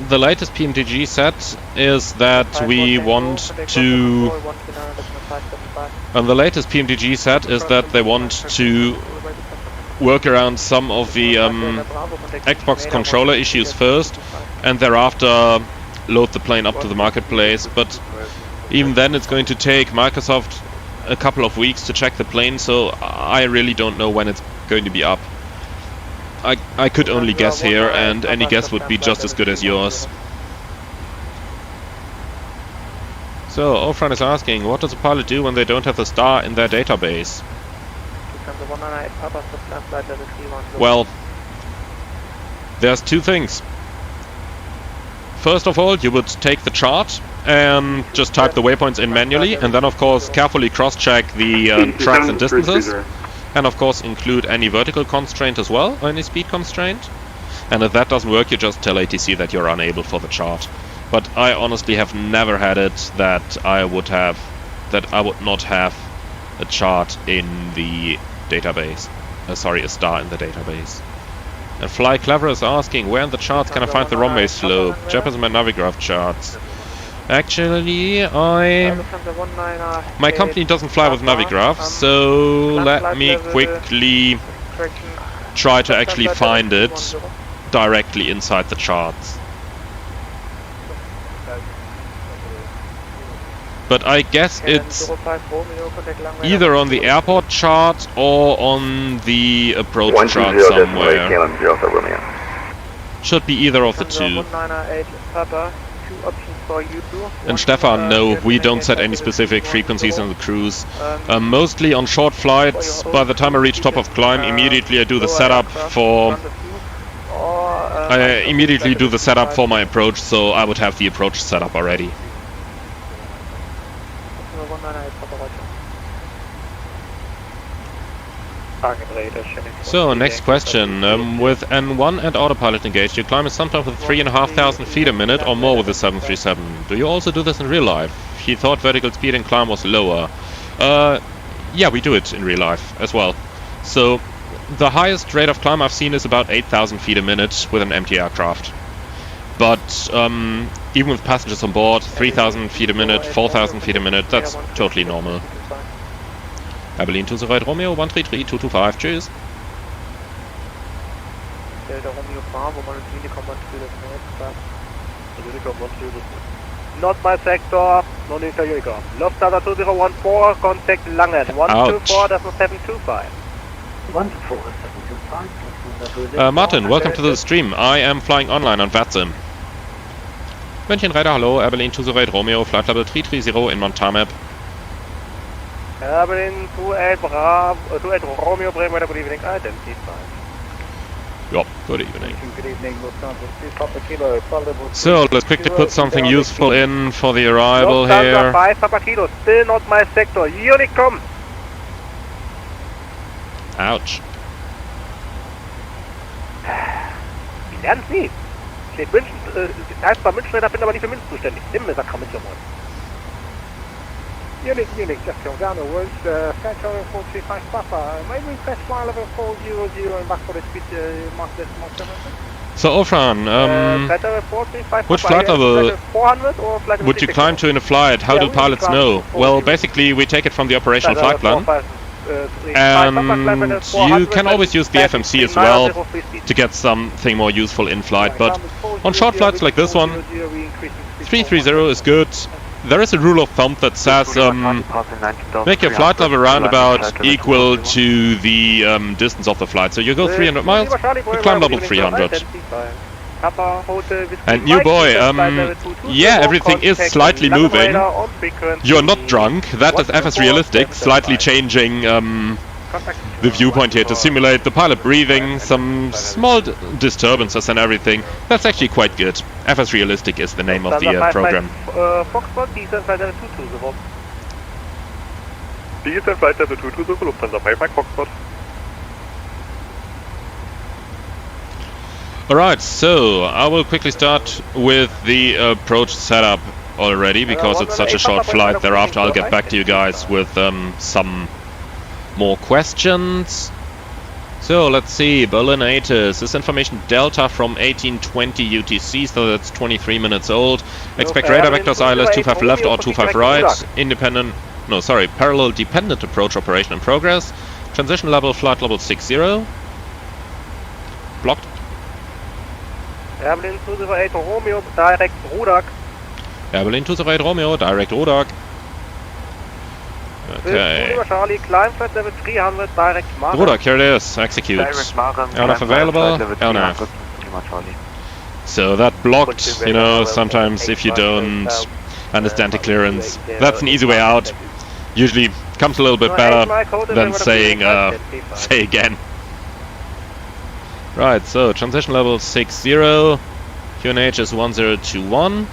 The latest PMDG set is that we want to... the latest PMDG set is that they want to work around some of the Xbox controller issues first, and thereafter load the plane up to the marketplace. But even then it's going to take Microsoft a couple of weeks to check the plane, so I really don't know when it's going to be up. I could only guess here, and any guess would be just as good as yours. So, Ofran is asking, what does a pilot do when they don't have the star in their database? Well, there's two things. First of all, you would take the chart and just type the waypoints in manually, and then of course carefully cross-check the tracks and distances. And of course include any vertical constraint as well, or any speed constraint. And if that doesn't work, you just tell ATC that you're unable for the chart. But I honestly have never had it that I would not have a chart in the database. Sorry, a star in the database. And Fly Clever is asking, where in the charts can I find the runway slope? Japanese my Navigraph charts. Actually, my company doesn't fly with Navigraph, so let me quickly try to actually find it directly inside the charts. But I guess it's either on the airport chart or on the approach chart somewhere. Should be either of the two. And Stefan, no, we don't set any specific frequencies on the cruise. Mostly on short flights, by the time I reach top of climb, immediately I do the setup for... I immediately do the setup for my approach, so I would have the approach set up already. Target radar, Shelling. So, next question. With N1 and autopilot engaged, you climb sometimes with 3,500 feet a minute or more with the 737. Do you also do this in real life? He thought vertical speed in climb was lower. Yeah, we do it in real life as well. So, the highest rate of climb I've seen is about 8,000 feet a minute with an empty aircraft. But even with passengers on board, 3,000 feet a minute, 4,000 feet a minute, that's totally normal. Berlin to the right, Romeo, 133, 225, tschüss. Delta Romeo Bravo, Unicom 1 Not my sector, no need for Unicom. Lufthansa 2014, contact Langen, 124.725. 124.725. Martin, welcome to the stream. I am flying online on VATSIM. München Radar, hello, Berlin to the right, Romeo, flight level 330 in Montamap. Berlin 28 Romeo, Bremen, good evening, identified. Yep, good evening. Good evening, Lufthansa 2 Papa Kilo, So, let's quickly put something useful in for the arrival here. 5 Papa Kilo, still not my sector, Unicom! Ouch. Wie lernen Sie? Steht München, heißt zwar München, bin aber nicht für München zuständig. Nimm mir Sachen mit, Junge. Unit, Shutdown, Ghana was Frankfurt and 435 Papa. May we press flight level 400 and back for the speed mark decimal 7? So, Ofran, which flight level 400 or flight would you climb to in a flight? How do pilots know? Well, basically, we take it from the operational flight plan. And you can always use the FMC as well to get something more useful in flight, but on short flights like this one, 330 is good. There is a rule of thumb that says make your flight level roundabout equal to the distance of the flight. So you go 300 miles, you climb level 300. And new boy, yeah, everything is slightly moving. You're not drunk, that is FS realistic, slightly changing the viewpoint here to simulate the pilot breathing, some small disturbances and everything. That's actually quite good. FS realistic is the name of the program. Foxtrot, diesel flight level 22 geworden. Diesel flight level 22 for Lufthansa 5 Mike Foxtrot. Alright, so I will quickly start with the approach setup already, because it's such a short flight. Thereafter I'll get back to you guys with some more questions. So let's see, Berlin ATIS, this information Delta from 1820 UTC, so that's 23 minutes old. Expect radar vectors ILS 25 left or 25 right. Parallel dependent approach operation in progress. Transition level, flight level 60. Blocked. Berlin 208 Romeo, direct Rudak. Berlin 208 Romeo, direct Rudak. Okay. Charlie, climb flight level 300, direct Mara. Rudak, here it is, execute. LNAV available, LNAV. So that blocked, you know, sometimes if you don't understand the clearance, that's an easy way out. Usually comes a little bit better than saying, say again. Right, so transition level 60, QNH is 1021.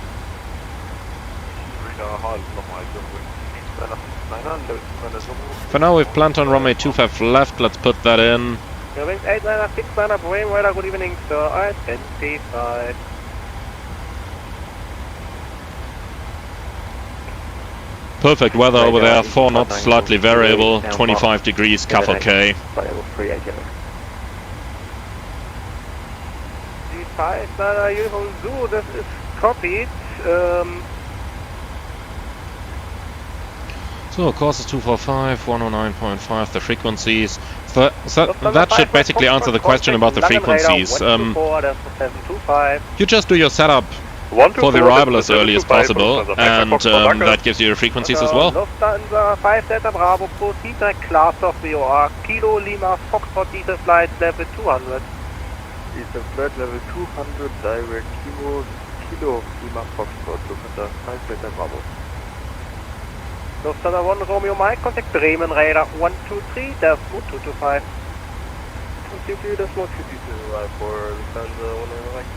For now we've planned on runway 25 left, let's put that in. Wings 8969, Brain Radar, good evening sir, identified. Perfect weather over there, 4 knots, slightly variable, 25 degrees, CAF OK. Uniform Zoo, this is copied. So course is 245, 109.5, the frequencies. So that should basically answer the question about the frequencies. You just do your setup for the arrival as early as possible, and that gives you your frequencies as well. Lufthansa 5 Delta Bravo, proceed direct class of VOR, Kilo Lima Foxtrot diesel flight level 200. Diesel flight level 200, direct Kilo Lima Foxtrot, Lufthansa 5 Delta Bravo. Lufthansa 1 Romeo Mike, contact Bremen Radar 123, that's 225. 223, that's 123 for Lufthansa 1 Romeo Mike.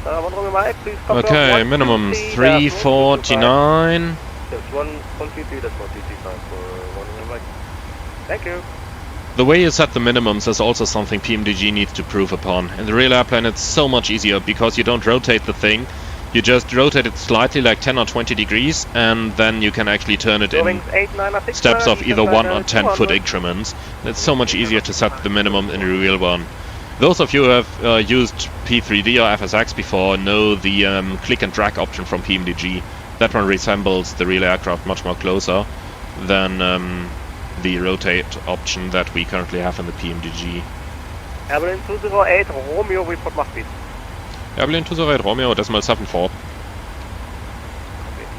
1 Romeo Mike, please come okay, minimum 349. That's 123, that's 125 for 1 Romeo Mike. Thank you. The way you set the minimums is also something PMDG needs to prove upon. In the real airplane it's so much easier because you don't rotate the thing. You just rotate it slightly, like 10 or 20 degrees, and then you can actually turn it in steps of either 1 or 10 foot increments. It's so much easier to set the minimum in a real one. Those of you who have used P3D or FSX before know the click and drag option from PMDG. That one resembles the real aircraft much more closer than the rotate option that we currently have in the PMDG. Airplane 208, Romeo, report Mach speed. Airplane 208, Romeo, decimal 74.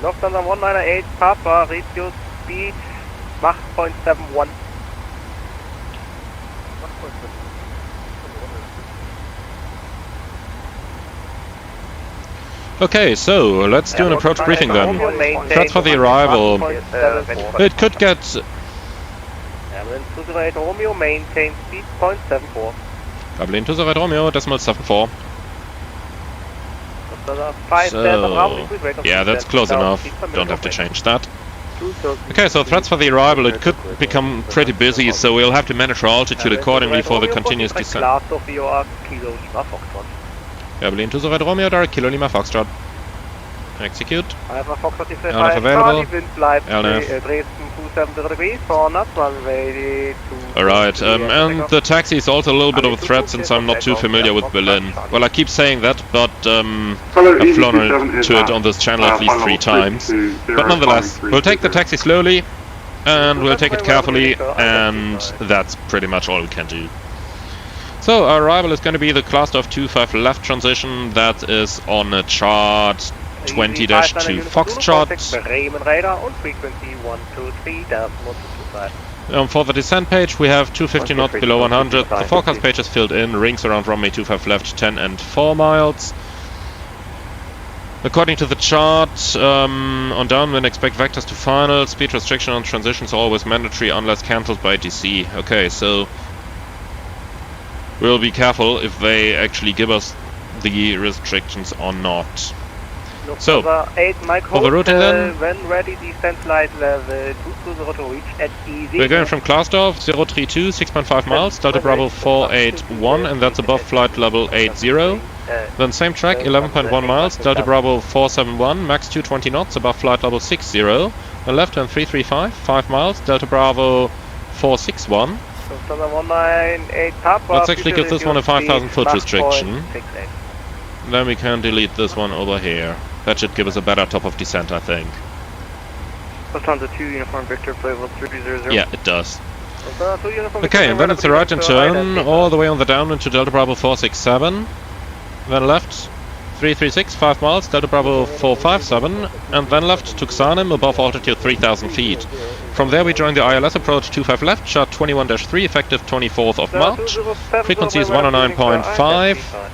Lufthansa 198, Papa, reduce speed, Mach 0.71. Okay, so let's do an approach briefing then. Threats for the arrival. It could get... Airplane 208, Romeo, maintain speed 0.74. Airplane 208, Romeo, decimal 74. So, yeah, that's close enough. Don't have to change that. Okay, so threats for the arrival. It could become pretty busy, so we'll have to manage our altitude accordingly for the continuous descent. Airplane 208 Romeo, direct Kilo Lima Foxtrot. Execute. LNF available. LNF. Alright, and the taxi is also a little bit of a threat since I'm not too familiar with Berlin. Well, I keep saying that, but I've flown to it on this channel at least 3 times. But nonetheless, we'll take the taxi slowly, and we'll take it carefully, and that's pretty much all we can do. So, our arrival is going to be the Cluster 25 left transition, that is on a chart 20-2 Foxtrot. For the descent page we have 250 knots below 100, the forecast page is filled in, rings around runway 25 left 10 and 4 miles. According to the chart, on downwind expect vectors to final, speed restriction on transitions always mandatory unless cancelled by DC. Okay, so we'll be careful if they actually give us the restrictions or not. So, for the routing then, when ready, descent flight level 220 to reach at easy. We're going from Klasdorf 032, 6.5 miles, Delta Bravo 481, and that's above flight level 80. Then same track, 11.1 miles, Delta Bravo 471, max 220 knots, above flight level 60. Then left turn 335, 5 miles, Delta Bravo 461. Let's actually give this one a 5,000 foot restriction. Then we can delete this one over here. That should give us a better top of descent, I think. Lufthansa 2 Uniform Victor, flight level 300. Yeah, it does. Okay, and then it's a right and turn all the way on the downwind to Delta Bravo 467. Then left 336, 5 miles, Delta Bravo 457. And then left to Xanem above altitude 3,000 feet. From there we join the ILS approach 25 left, chart 21-3, effective 24th of March. Frequency is 109.5.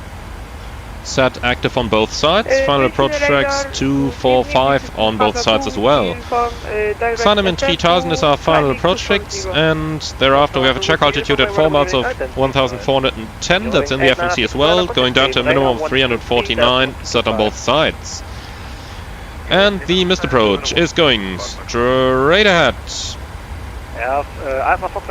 Set active on both sides. Final approach tracks 245 on both sides as well. Xanem in 3000 is our final approach fix, and thereafter we have a check altitude at 4 miles of 1410. That's in the FMC as well, going down to a minimum of 349, set on both sides. And the missed approach is going straight ahead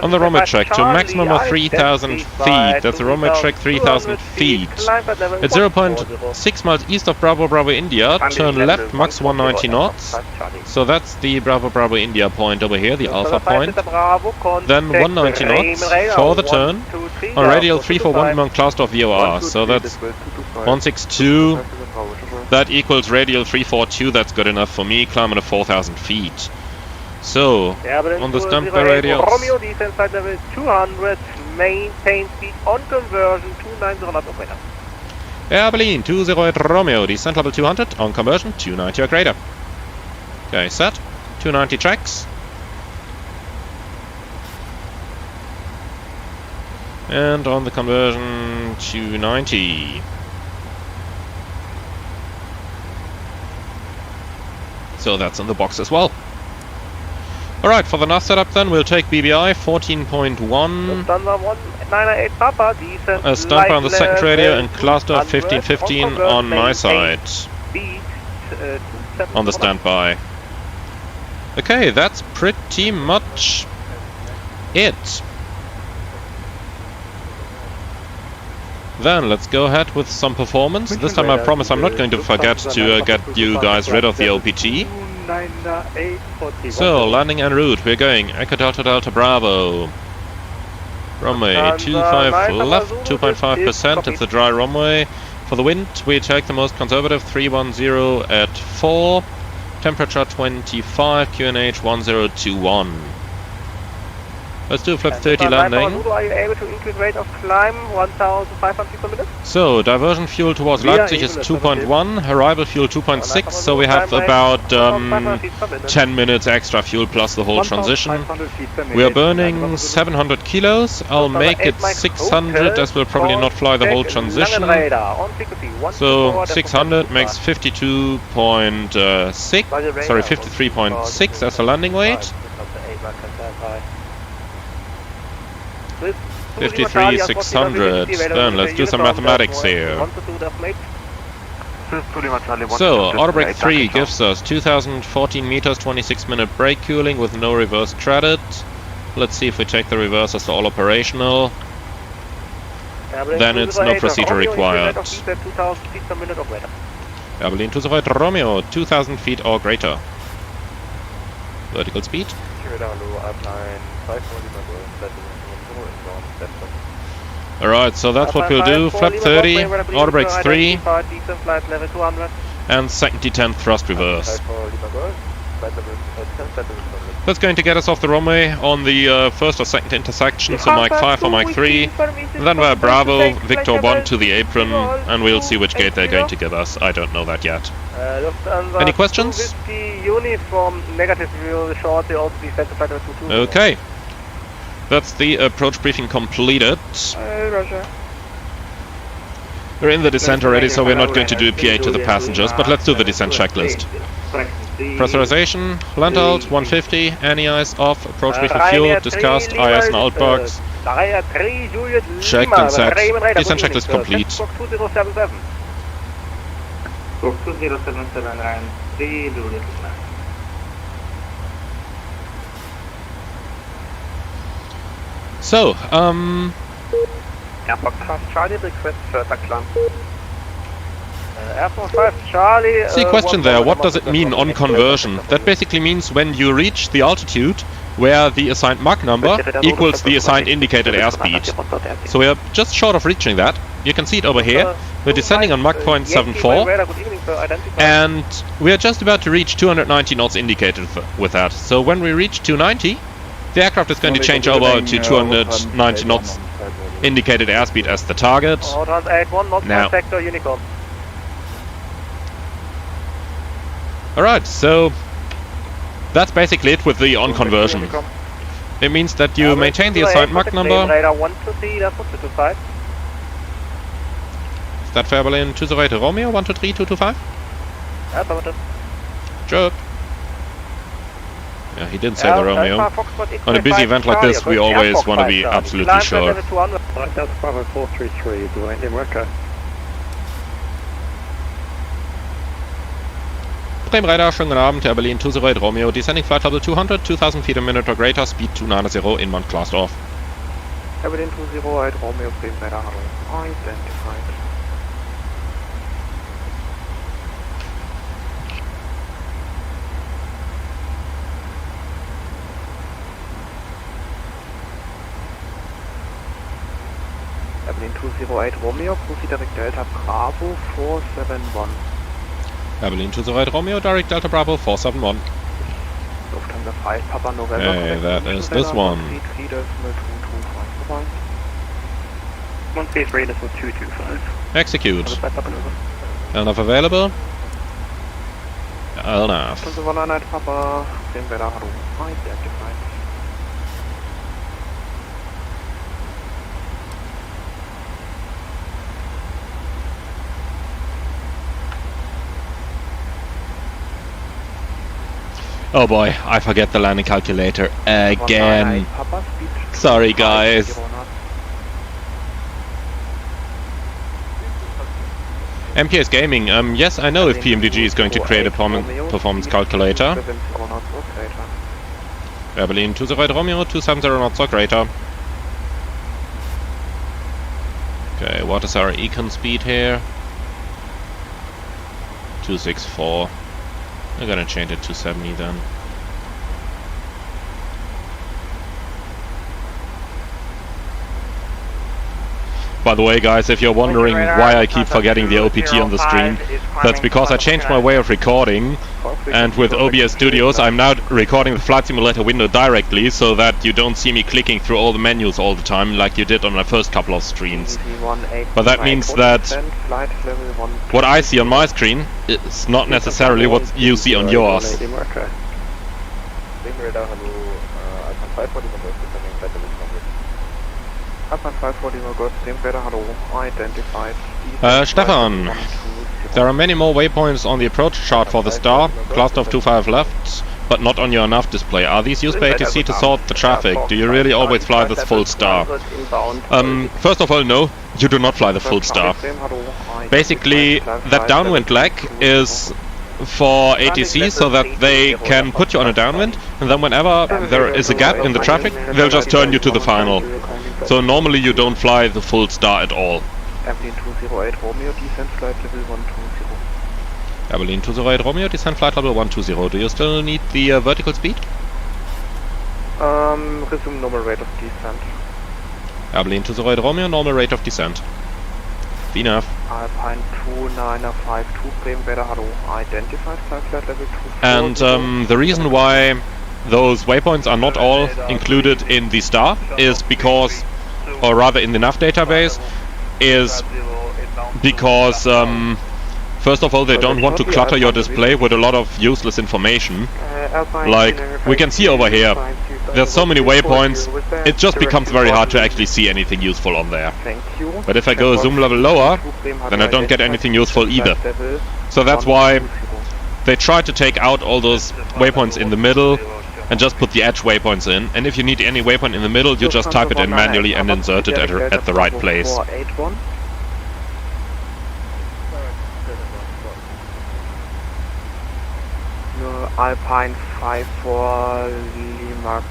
on the runway track to a maximum of 3,000 feet. That's a runway track 3,000 feet. At 0.6 miles east of Bravo Bravo India, turn left max 190 knots. So that's the Bravo Bravo India point over here, the alpha point. Then 190 knots for the turn on radial 341 among Klasdorf VOR. So that's 162. That equals radial 342. That's good enough for me. Climbing to 4,000 feet. So, on the standby radios. Romeo descent flight level 200, maintain speed on conversion 290 operator. Berlin 208 Romeo, descent level 200, on conversion 290 or greater. Okay, set. 290 tracks. And on the conversion 290. So that's in the box as well. Alright, for the NAS setup then, we'll take BBI 14.1. A standby on the second radio and cluster 1515 on my side. On the standby. Okay, that's pretty much it. Then let's go ahead with some performance. This time I promise I'm not going to forget to get you guys rid of the OPT. So, landing en route, we're going Echo Delta Delta Bravo. Runway 25 left, 2.5%, it's a dry runway. For the wind, we take the most conservative 310 at 4. Temperature 25, QNH 1021. Let's do a flip 30 landing. Are you able to increase rate of climb 1,500 per minute? So, diversion fuel towards Leipzig is 2.1, arrival fuel 2.6, so we have about 10 minutes extra fuel plus the whole transition. We are burning 700 kilos, I'll make it 600 as we'll probably not fly the whole transition. So, 600 makes 52.6, sorry 53.6 as a landing weight. 53,600. Then let's do some mathematics here. So, auto brake 3 gives us 2014 meters, 26-minute brake cooling with no reverse threaded. Let's see if we take the reversers all operational. Then it's no procedure required. Berlin to the right, Romeo, 2000 feet or greater. Vertical speed. Alright, so that's what we'll do. Flap 30, auto brakes 3, and second detent thrust reverse. That's going to get us off the runway on the first or second intersection, so Mike 5 or Mike 3. Then we're Bravo, Victor 1 to the apron, and we'll see which gate they're going to give us. I don't know that yet. Any questions? Okay. That's the approach briefing completed. We're in the descent already, so we're not going to do a PA to the passengers, but let's do the descent checklist. Pressurization, land alt, 150, anti-ice off, approach briefing fuel, discussed, IS and outbox, checked and set. Descent checklist complete. So, Airport 5 Charlie, request further climb. Airport 5 Charlie. see, question there, what does it mean on conversion? That basically means when you reach the altitude where the assigned Mach number equals the assigned indicated airspeed. So we are just short of reaching that. You can see it over here. We're descending on Mach 0.74, and we are just about to reach 290 knots indicated with that. So when we reach 290, the aircraft is going to change over to 290 knots indicated airspeed as the target. Now. Alright, so that's basically it with the on conversion. It means that you maintain the assigned Mach number. Is that fair, Berlin? To the right, Romeo, 123, 225? Sure. Yeah, he didn't say the Romeo. On a busy event like this, we always want to be absolutely sure. Radar, schönen guten Abend, Air Berlin to the right, Romeo, descending flight level 200, 2000 feet a minute or greater, speed 290, inbound classed off. Air Berlin 208, Romeo, radar, identified. Air Berlin 208, Romeo, proceed direct Delta Bravo 471. Air Berlin to the right, Romeo, direct Delta Bravo 471. Lufthansa 5, Papa November. Hey, that is this one. Execute. LNAV available. LNAV. Papa, radar, identified. Oh boy, I forget the landing calculator again. Sorry guys. MPS Gaming, yes, I know if PMDG is going to create a performance calculator. Air Berlin to the right, Romeo, 270 knots or greater. Okay, what is our econ speed here? 264. I'm gonna change it to 70 then. By the way, guys, if you're wondering why I keep forgetting the OPT on the stream, that's because I changed my way of recording, and with OBS Studios I'm now recording the flight simulator window directly, so that you don't see me clicking through all the menus all the time like you did on my first couple of streams. But that means that what I see on my screen is not necessarily what you see on yours. Stefan, there are many more waypoints on the approach chart for the star, cluster of 25 left, but not on your nav display. Are these used by ATC to sort the traffic? Do you really always fly this full star? First of all, no, you do not fly the full star. Basically, that downwind leg is for ATC so that they can put you on a downwind, and then whenever there is a gap in the traffic, they'll just turn you to the final. So normally you don't fly the full star at all. Airplane 208 Romeo, descent flight level 120. Airplane 208 Romeo, descent flight level 120. Do you still need the vertical speed? Resume normal rate of descent. Airplane 208 Romeo, normal rate of descent. VNAV. Alpine 2952, Bremen Radar, hello. Identified flight level 240. And the reason why those waypoints are not all included in the star is because, or rather in the nav database, is because first of all they don't want to clutter your display with a lot of useless information. Like we can see over here, there's so many waypoints, it just becomes very hard to actually see anything useful on there. But if I go a zoom level lower, then I don't get anything useful either. So that's why they try to take out all those waypoints in the middle and just put the edge waypoints in. And if you need any waypoint in the middle, you just type it in manually and insert it at the right place. Alpine 54 Lima.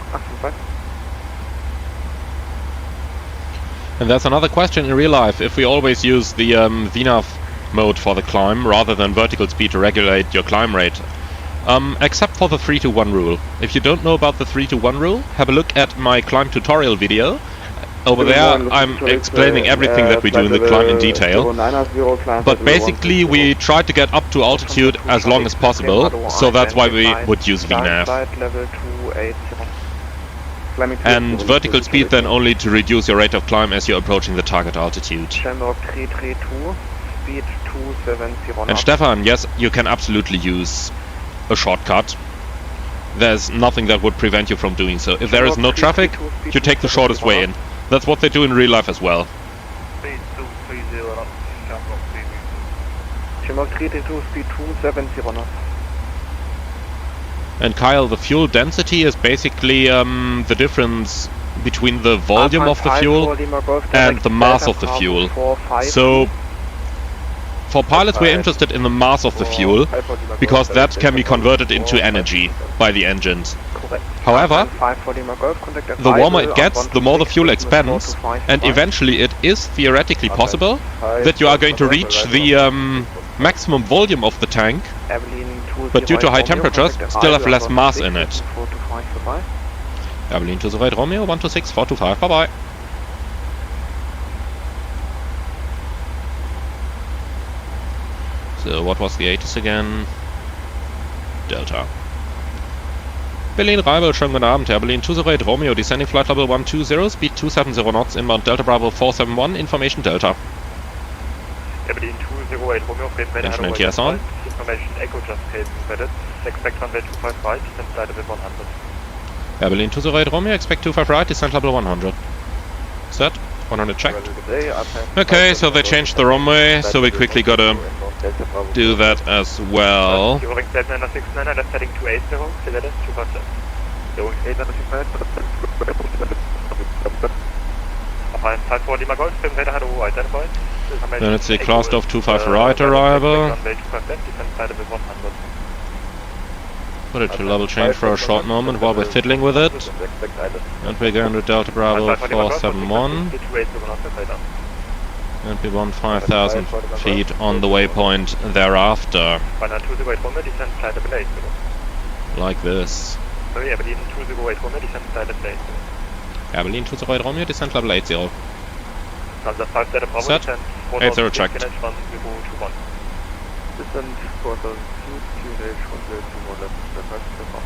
And that's another question in real life. If we always use the VNAV mode for the climb rather than vertical speed to regulate your climb rate. Except for the 3-to-1 rule. If you don't know about the 3-to-1 rule, have a look at my climb tutorial video. Over there I'm explaining everything that we do in the climb in detail. But basically we try to get up to altitude as long as possible, so that's why we would use VNAV. And vertical speed then only to reduce your rate of climb as you're approaching the target altitude. And Stefan, yes, you can absolutely use a shortcut. There's nothing that would prevent you from doing so. If there is no traffic, you take the shortest way in. That's what they do in real life as well. And Kyle, the fuel density is basically the difference between the volume of the fuel and the mass of the fuel. So for pilots we're interested in the mass of the fuel, because that can be converted into energy by the engines. However, the warmer it gets, the more the fuel expands, and eventually it is theoretically possible that you are going to reach the maximum volume of the tank, but due to high temperatures, still have less mass in it. Airplane 208 Romeo, 126, 425, bye bye. So what was the ATIS again? Delta. Berlin Rival, schönen guten Abend, Herr Berlin 208 Romeo, descending flight level 120, speed 270 knots, inbound Delta Bravo 471, information Delta. Berlin 208 Romeo, Instrument TS on. Information Echo just came embedded, expect runway 25 right, descent flight level 100. Berlin 208 Romeo, expect 25 right, descent level 100. Set, 100 checked. Okay, so they changed the runway, so we quickly gotta do that as well. During 7969, left heading 280, clear this, 257. During 8969, Alpine 54 Lima Golf, Bremen Radar, hello, identified. Then it's the class of 25 right arrival. Put it to level change for a short moment while we're fiddling with it. And we're going to Delta Bravo 471. And we want 5,000 feet on the waypoint thereafter. Final 208 Romeo, descend flight level 8, bitte. Like this. Sorry, Berlin 208 Romeo, descend flight level 8, bitte. Berlin 208 Romeo, descent level 80. Panzer 5 Delta Bravo, Set. descend 80 checked. QNH 1021. Descent 4000 feet, QNH 1021, left, step back, step up.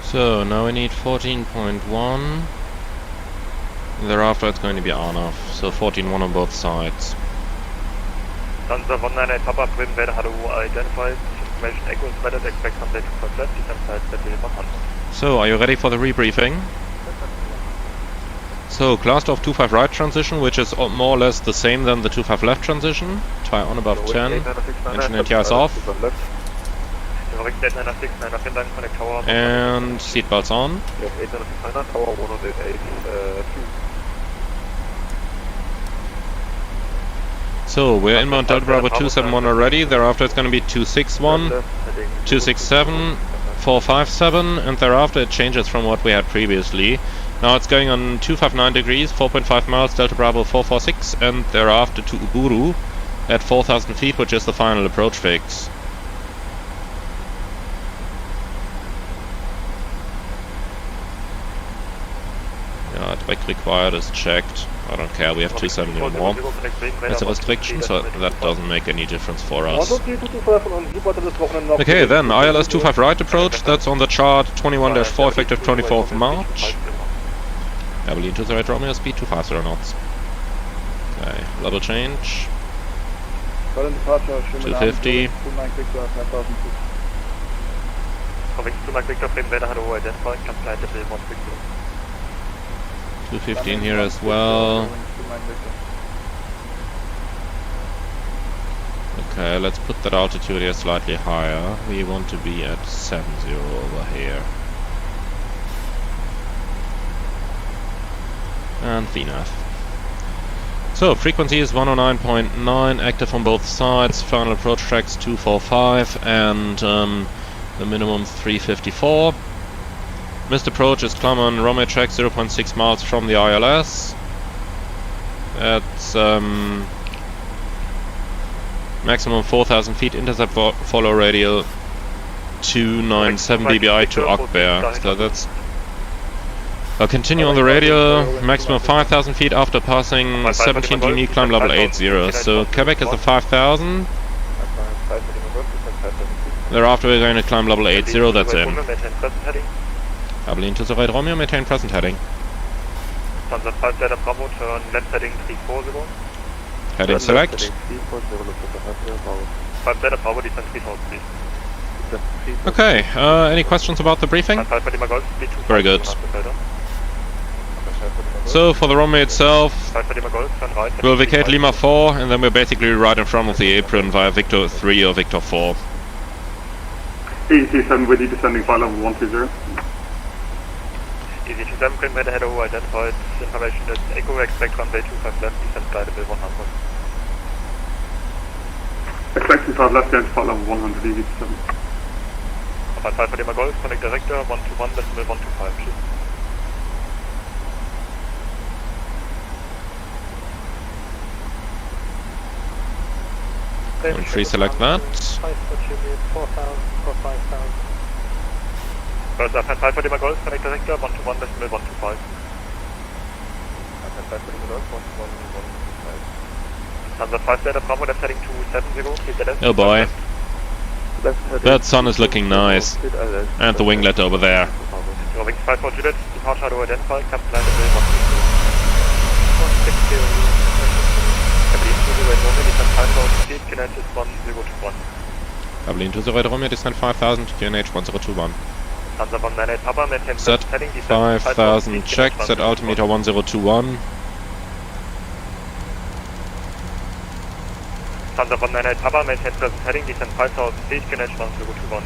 So now we need 14.1. Thereafter it's going to be on-off, so 14.1 on both sides. Panzer 198 Papa, Bremen, Weather, hello, identified. Information Echo is valid, expect from data for left, descend flight level 100. So, are you ready for the rebriefing? So, class off 25 right transition, which is more or less the same than the 25 left transition. Tire on above 10. Engine ATIs off. And seatbelts on. So, we're inbound Delta Bravo 271 already. Thereafter it's going to be 261, 267, 457, and thereafter it changes from what we had previously. Now it's going on 259 degrees, 4.5 miles, Delta Bravo 446, and thereafter to Uburu at 4,000 feet, which is the final approach fix. Yeah, track required is checked. I don't care, we have 270 or more as a restriction, so that doesn't make any difference for us. Okay, then ILS 25 right approach, that's on the chart 21-4 effective 24th March. Berlin to the right Romeo, speed 250 knots. Okay, level change. 250. 215 here as well. Okay, let's put that altitude here slightly higher. We want to be at 70 over here. And VNAV. So, frequency is 109.9, active on both sides, final approach tracks 245, and the minimum 354. Missed approach is Klammern Romeo track 0.6 miles from the ILS. That's maximum 4,000 feet, intercept follow radial 297 dBi to Ogbear. So that's... I'll continue on the radial, maximum 5,000 feet after passing 17 unique climb level 80. So Quebec is the 5,000. Thereafter we're going to climb level 80, that's in. Berlin to the right Romeo, maintain present heading. Panzer 5 Delta Bravo, turn left heading 34 0. Heading select. 5 Delta Bravo, descend 3000 feet. Okay, any questions about the briefing? Very good. So, for the runway itself, we'll vacate Lima 4, and then we're basically right in front of the apron via Victor 3 or Victor 4. 87 with you descending flight level 120. Easy 27, Green Weather, hello, identified information is Echo, expect runway 25 left, descend flight level 100. Expecting flight left, down to flight level 100, easy 7. 5 for Lima Golf, connect director, 121, decimal 125, please. And pre-select that. 5 for Juliet, 4,000 for 5,000. First up, 5 for Lima Golf, connect director, 121, decimal 125. 5 for Lima Golf, 121, 125. Panzer 5 Delta Bravo, left heading 270, keep the left. Oh boy. That sun is looking nice. And the winglet over there. Wings 5 for Juliet, departure to identify, captain line level 160. Berlin to the right Romeo, descent 5,000, QNH 1021. Set 5,000 checked, set altimeter 1021. Lufthansa 198 Papa, maintain present heading, descend 5000 feet, QNH 1021.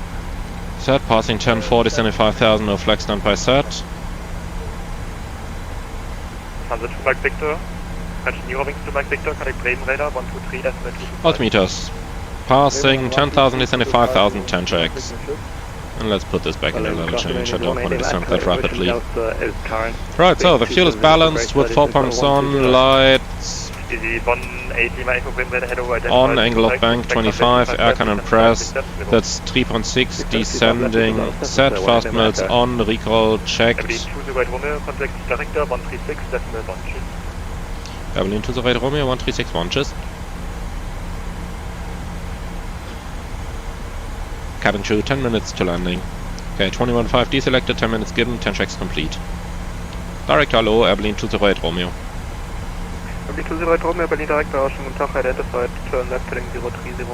Set, passing 10-4, descending 5000, no flag, standby set. Lufthansa 2 Mike Victor, continue wings to Mike Victor, connect Bremen radar, 123, decimal 225. Altimeters. Passing 10,000, descending 5,000, 10 checks. And let's put this back in a level change, I don't want to descend that rapidly. Right, so the fuel is balanced with 4 pumps on, lights Easy 180 Mike Echo Bremen radar, head over identified. on, angle of bank 25, air cannon press, that's 3.6, descending, set, fast melts on, recall checked. Abilene 2 the right Romeo, contact director, 136, decimal 1, cheers. Abilene to the right Romeo, 136 1, Cabin crew, 10 minutes to landing. Okay, 21.5 deselected, 10 minutes given, 10 checks complete. Director low, Abilene to the right Romeo. Abilene 2 the right Romeo, Berlin director, Ocean, guten Tag, identified, turn left heading 030.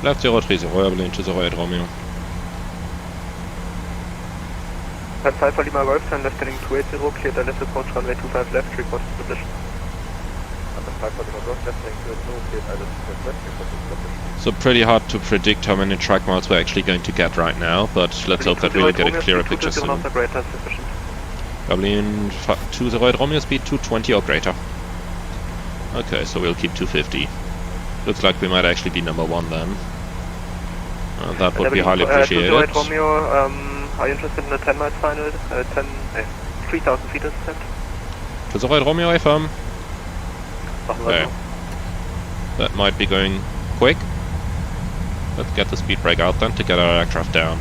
Left 030, Abilene to the right Romeo. 5 for Lima Golf, turn left heading 280, cleared LS approach runway 25 left, report to position. 5 for Lima Golf, left heading 280, cleared LS approach left, report to position. So pretty hard to predict how many track miles we're actually going to get right now, but let's hope that we'll get a clearer picture soon. Abilene 2 the right Romeo, speed 220 or greater. Okay, so we'll keep 250. Looks like we might actually be number 1 then. That would be highly appreciated. 2 the right Romeo, are you interested in the 10 miles final? 3,000 feet is set. To the right Romeo, affirm. Machen wir Okay. That might be going quick. Let's get the speed brake out then to get our aircraft down.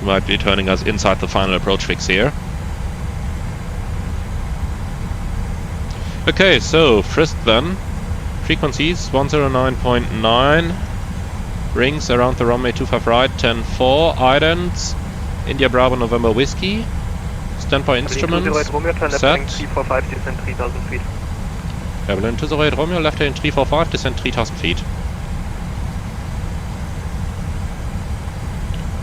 Might be turning us inside the final approach fix here. Okay, so frisk then. Frequencies 109.9. Rings around the runway 25 right, 10-4. Addons. India Bravo November Whiskey. Standby instruments. Set. 345, descend 3,000 feet. Abilene to the right Romeo, left heading 345, descend 3,000 feet.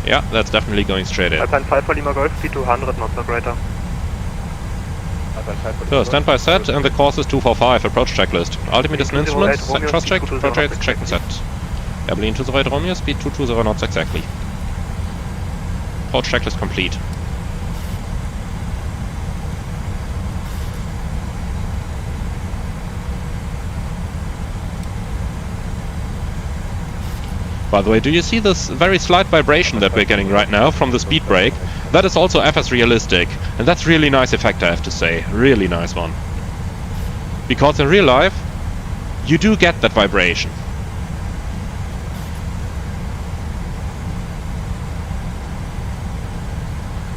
Yeah, that's definitely going straight in. Alpine 5 for Lima Golf, speed 200 knots or greater. So, standby set, and the course is 245, approach checklist. Altimeters and instruments, set, cross check, projects, check and set. Abilene to the right Romeo, speed 220 knots exactly. Approach checklist complete. By the way, do you see this very slight vibration that we're getting right now from the speed brake? That is also FS realistic, and that's really nice effect, I have to say. Really nice one. Because in real life, you do get that vibration.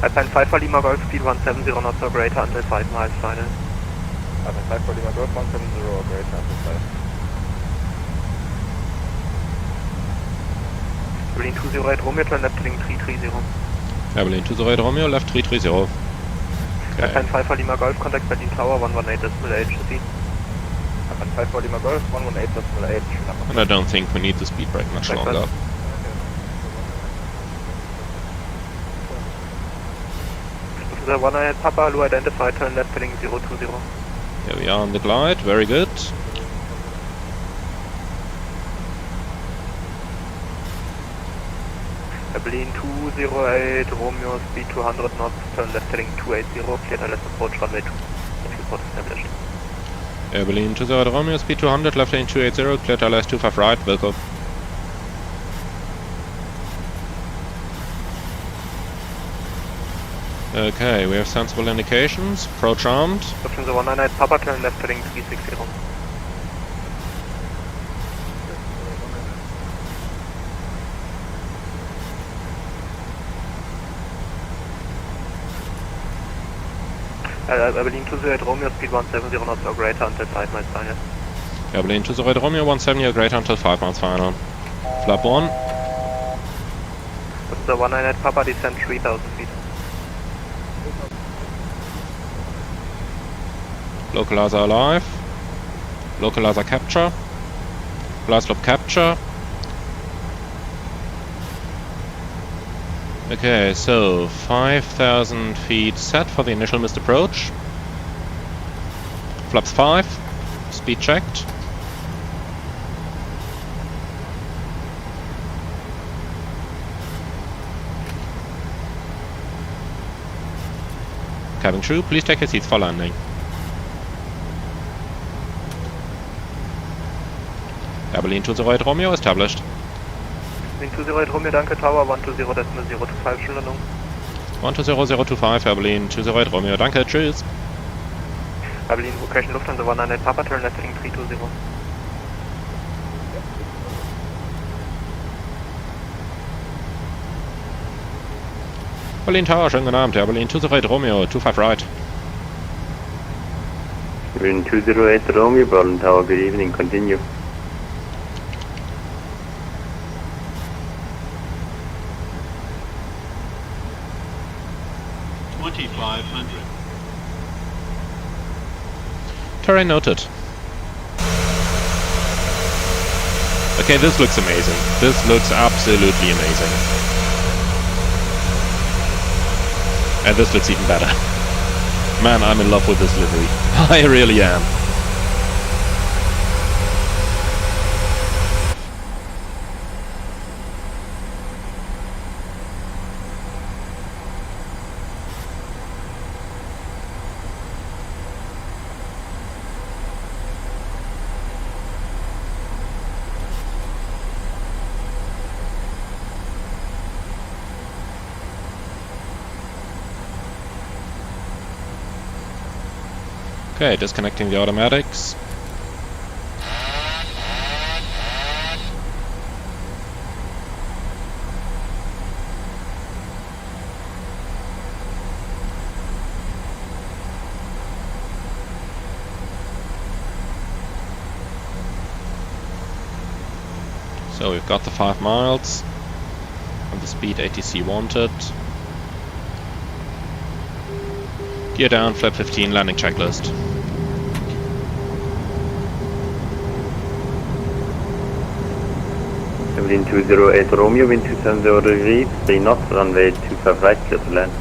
Alpine 5 for Lima Golf, speed 170 knots or greater until 5 miles final. Alpine 5 for Lima Golf, 170 or greater until 5. Abilene 2 the right Romeo, turn left heading 330. Abilene to the right Romeo, left 330. Okay. Alpine 5 for Lima Golf, contact Berlin Tower, 118.8, should Alpine 5 for Lima Golf, 118.8. And I don't think we need the speed brake much longer. The 198 Papa, Lu identified, turn left heading 020. Here we are on the glide, very good. Abilene 208, Romeo, speed 200 knots, turn left heading 280, cleared LS approach runway 2. Report established. Abilene to the right Romeo, speed 200, left heading 280, cleared LS 25 right, Wilco. Okay, we have sensible indications, approach armed. Lufthansa 198 Papa, turn left heading 360. Abilene 208 Romeo, speed 170 knots or greater until 5 miles final. Abilene to the right Romeo, 170 or greater until 5 miles final. Flap 1. Lufthansa 198 Papa, descend 3,000 feet. Localizer alive. Localizer capture. Glide slope capture. Okay, so 5,000 feet set for the initial missed approach. Flaps 5. Speed checked. Cabin crew, please take your seats for landing. Air Berlin 208 Romeo established. Berlin 208 Romeo, danke, Tower 120.025, Landung. 120025, Air Berlin 208 Romeo, danke, tschüss. Air Berlin, Vocation Lufthansa 198 Papa, turn left heading 320. Berlin Tower, schönen guten Abend, Air Berlin 208 Romeo, 25 right. Berlin 208 Romeo, Berlin Tower, good evening, continue. Terrain noted. Okay, this looks amazing. This looks absolutely amazing. And this looks even better. Man, I'm in love with this livery. I really am. Okay, disconnecting the automatics. So we've got the 5 miles and the speed ATC wanted. Gear down, flap 15, landing checklist. Berlin 208 Romeo, wind 270 degrees, 3 knots, runway 25 right, clear to land.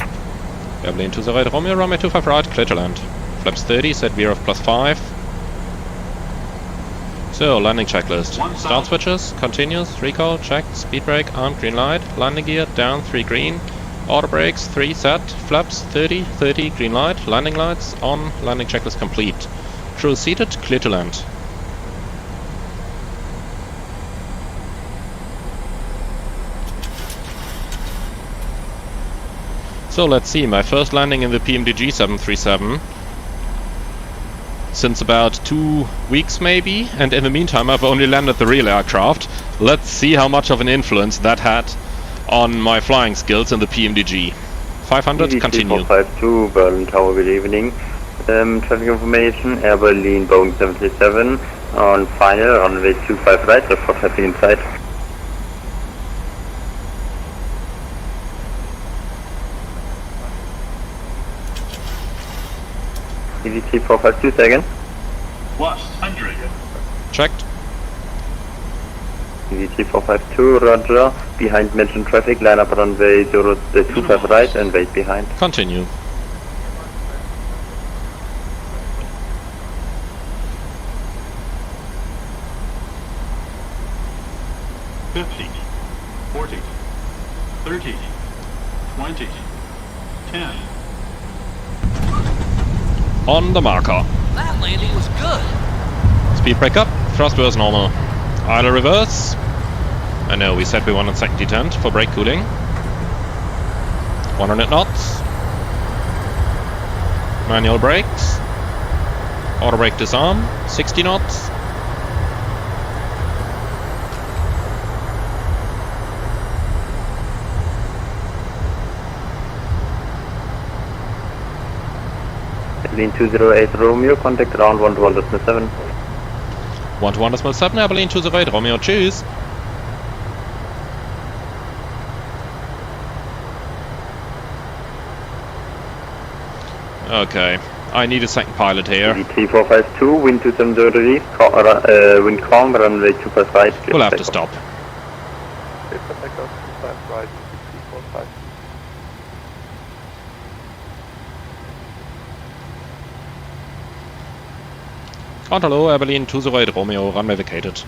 Air Berlin 208 Romeo, runway 25 right, clear to land. Flaps 30, set veer of +5. So, landing checklist. Start switches, continuous, recall, checked, speed brake, armed, green light, landing gear, down, 3 green, auto brakes, 3 set, flaps 30, 30, green light, landing lights, on, landing checklist complete. Crew seated, clear to land. So let's see, my first landing in the PMDG 737 since about 2 weeks maybe, and in the meantime I've only landed the real aircraft. Let's see how much of an influence that had on my flying skills in the PMDG. 500, continue. 452 Berlin Tower, good evening. Traffic information, Air Berlin Boeing 737 on final, runway 25 right, report traffic inside. EVT 452, second. What? 100. Checked. EVT 452, roger. Behind mentioned traffic, line up runway 25 right and wait behind. Continue. $50, $40, $30, $20, $10. On the marker. That landing was good. Speed brake up, thrust was normal. Idle reverse. I know, we said we wanted second detent for brake cooling. 100 knots. Manual brakes. Auto brake disarm. 60 knots. Berlin 208 Romeo, contact round 121.7. 121.7, Air Berlin 208 Romeo, tschüss. Okay, I need a second pilot here. EVT 452, wind 270 degrees, wind calm, runway 25 right. We'll have to stop. Right, 345. Hello, Air Berlin 208 Romeo, runway vacated.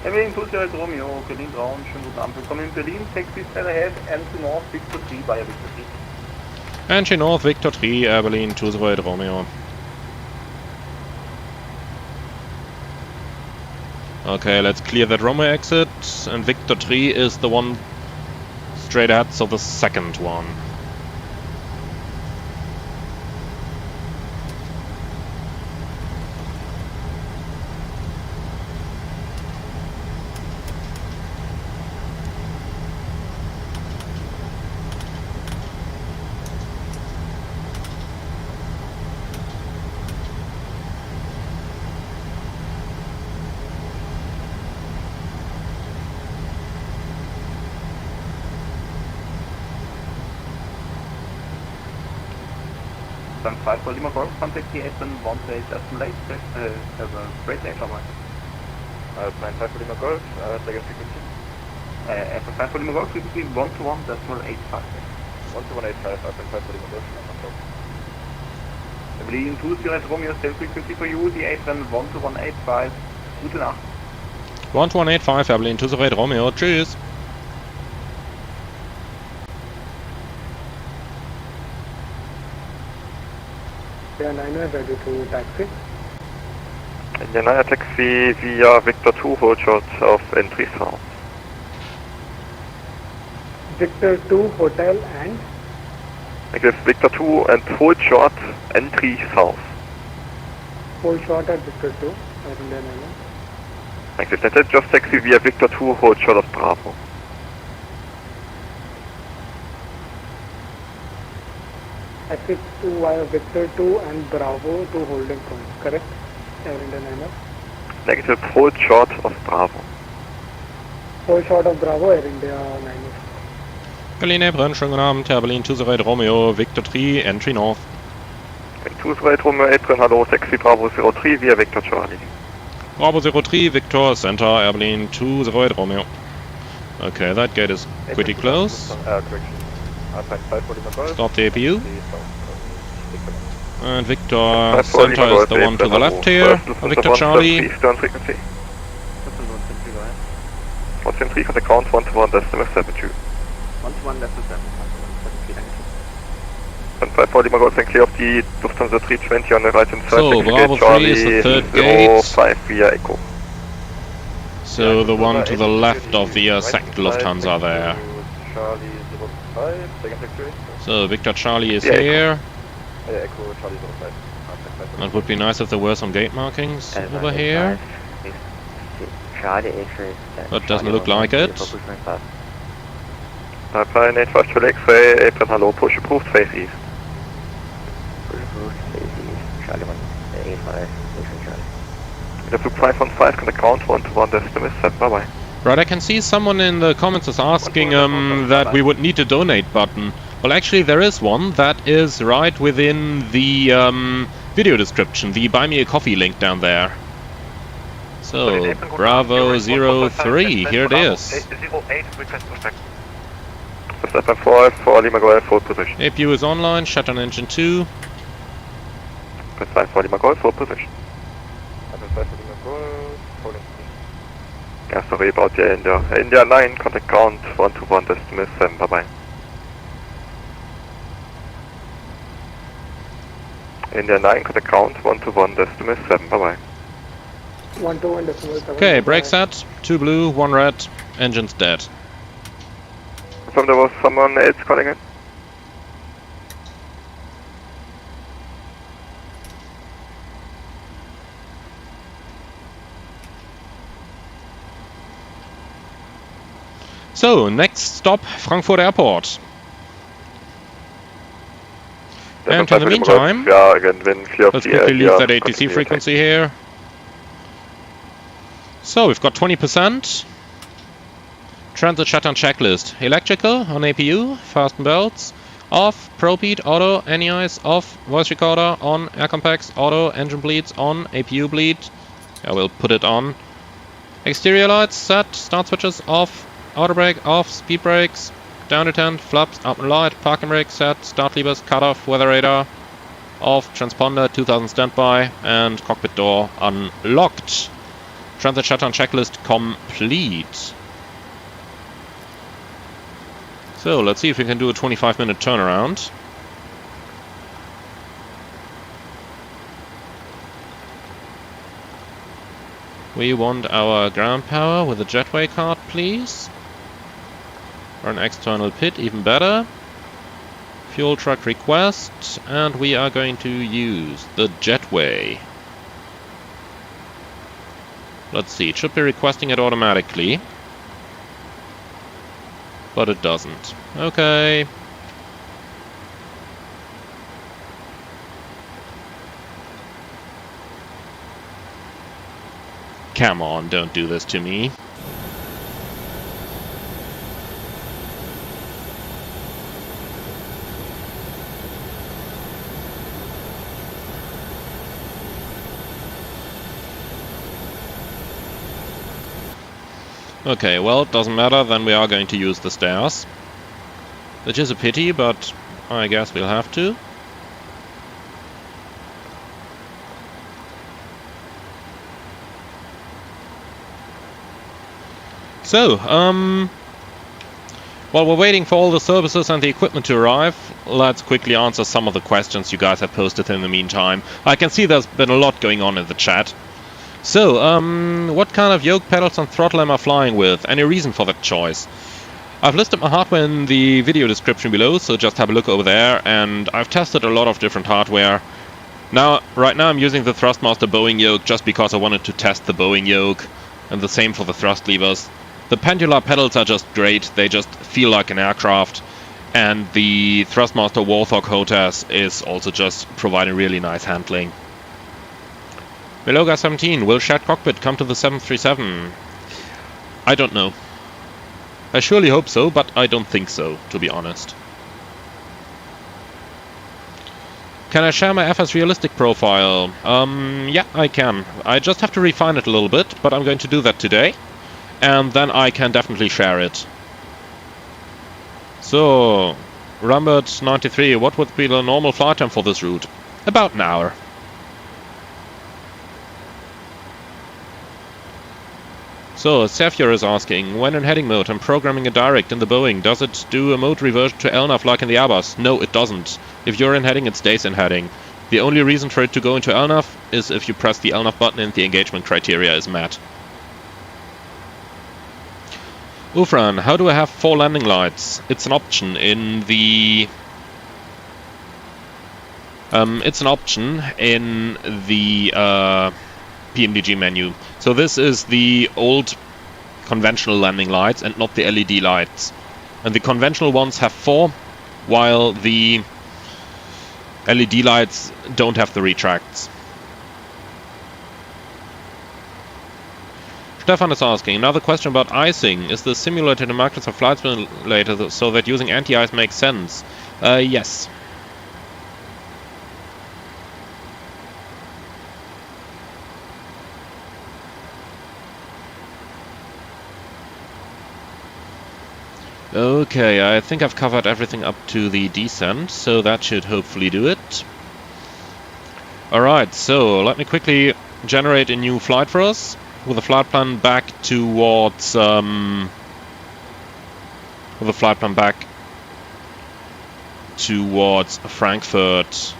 Air Berlin 208 Romeo, Berlin Ground, schönen guten Abend. Willkommen in Berlin, taxi straight ahead and to north, Victor 3 via Victor 3. Entry North, Victor 3, Air Berlin 208 Romeo. Okay, let's clear that Romeo exit, and Victor 3 is the one straight ahead, so the second one. Dann 5 for Lima Golf, contact the apron 128 decimal 8, have a straight extra line. Plan 5 for Lima Golf, second frequency. Apron 5 for Lima Golf, frequency 121 decimal 85. 12185, Plan 5 for Lima Golf, I believe 208 Romeo, same frequency for you, the apron 12185, gute Nacht. 12185, Air Berlin 208 Romeo, tschüss. India 9 ready to taxi. India 9 taxi via Victor 2, hold short of entry south. Victor 2 hotel and? It is Victor 2 and hold short, entry south. Hold short at Victor 2, India 9. Thank you. Just taxi via Victor 2, hold short of Bravo. Exit to via Victor 2 and Bravo to holding point, correct? Air India 9. Negative, hold short of Bravo. Hold short of Bravo, Air India 9. Berlin Apron, schönen guten Abend, Air Berlin 208 Romeo, Victor 3, entry north. 208 Romeo Apron, hello, taxi Bravo 03 via Victor Charlie. Bravo 03, Victor, center, Air Berlin 208 Romeo. Okay, that gate is pretty close. Stop the APU. And Victor center is the one to the left here. Victor Charlie. What's in 3 for the count 1 to 1 decimal 72. 1 to 1 decimal 7. And 540 Golf and clear of the Lufthansa 320 on the right hand side. So Bravo 3 is the third gate. 05 via Echo. So the one to the left of the second Lufthansa there. Charlie 05, second sector. So Victor Charlie is here. Echo Charlie 05. It would be nice if there were some gate markings over here. But doesn't look like it. Plan 85 to X-ray, apron hello, push approved, face east. Charlie 185, Charlie. The flight 515 can count 1 to 1 decimal 7, bye bye. Right, I can see someone in the comments is asking that we would need a donate button. Well, actually there is one that is right within the video description, the Buy Me a Coffee link down there. So, Bravo 03, here it is. 08, request pushback. FM4 for Lima Golf, full position. APU is online, Shutdown engine 2. FM5 for Lima Golf, full position. FM5 for Lima Golf, holding. Yeah, sorry about the India. India 9, contact count 1 to 1 decimal 7, bye bye. India 9, contact count 1 to 1 decimal 7, bye bye. 1 to 1 decimal 7. Okay, brake set, 2 blue, 1 red, engine's dead. Confirm there was someone else calling in? So, next stop, Frankfurt Airport. And in the meantime, let's quickly leave that ATC frequency here. So, we've got 20%. Transit shutdown checklist. Electrical on APU, fasten belts, off, ProPeat, auto, NEIs, off, voice recorder, on, air compacts, auto, engine bleeds, on, APU bleed. Yeah, we'll put it on. Exterior lights set, start switches off, auto brake off, speed brakes, down to 10, flaps, up and light, parking brake set, start levers, cut off, weather radar, off, transponder 2000 standby, and cockpit door unlocked. Transit shutdown checklist complete. So let's see if we can do a 25-minute turnaround. We want our ground power with a jetway card, please. Or an external pit, even better. Fuel truck request, and we are going to use the jetway. Let's see, it should be requesting it automatically. But it doesn't. Okay. Come on, don't do this to me. Okay, well, it doesn't matter, then we are going to use the stairs. Which is a pity, but I guess we'll have to. So, while we're waiting for all the services and the equipment to arrive, let's quickly answer some of the questions you guys have posted in the meantime. I can see there's been a lot going on in the chat. So, what kind of yoke, pedals and throttle am I flying with? Any reason for that choice? I've listed my hardware in the video description below, so just have a look over there, and I've tested a lot of different hardware. Right now I'm using the Thrustmaster Boeing yoke just because I wanted to test the Boeing yoke, and the same for the thrust levers. The pendular pedals are just great, they just feel like an aircraft, and the Thrustmaster Warthog HOTAS is also just providing really nice handling. Beloga 17, will shared cockpit come to the 737? I don't know. I surely hope so, but I don't think so, to be honest. Can I share my FS realistic profile? Yeah, I can. I just have to refine it a little bit, but I'm going to do that today. And then I can definitely share it. So, Rambert 93, what would be the normal flight time for this route? About an hour. So, Safier is asking, when in heading mode and programming a direct in the Boeing, does it do a mode reversion to LNAV like in the Airbus? No, it doesn't. If you're in heading, it stays in heading. The only reason for it to go into LNAV is if you press the LNAV button and the engagement criteria is met. Ufran, how do I have 4 landing lights? It's an option in the... PMDG menu. So this is the old conventional landing lights and not the LED lights. And the conventional ones have 4, while the LED lights don't have the retracts. Stefan is asking, another question about icing. Is the simulated in Microsoft Flight Simulator so that using anti-ice makes sense? Yes. Okay, I think I've covered everything up to the descent, so that should hopefully do it. Alright, so let me quickly generate a new flight for us, with a flight plan back towards... Frankfurt.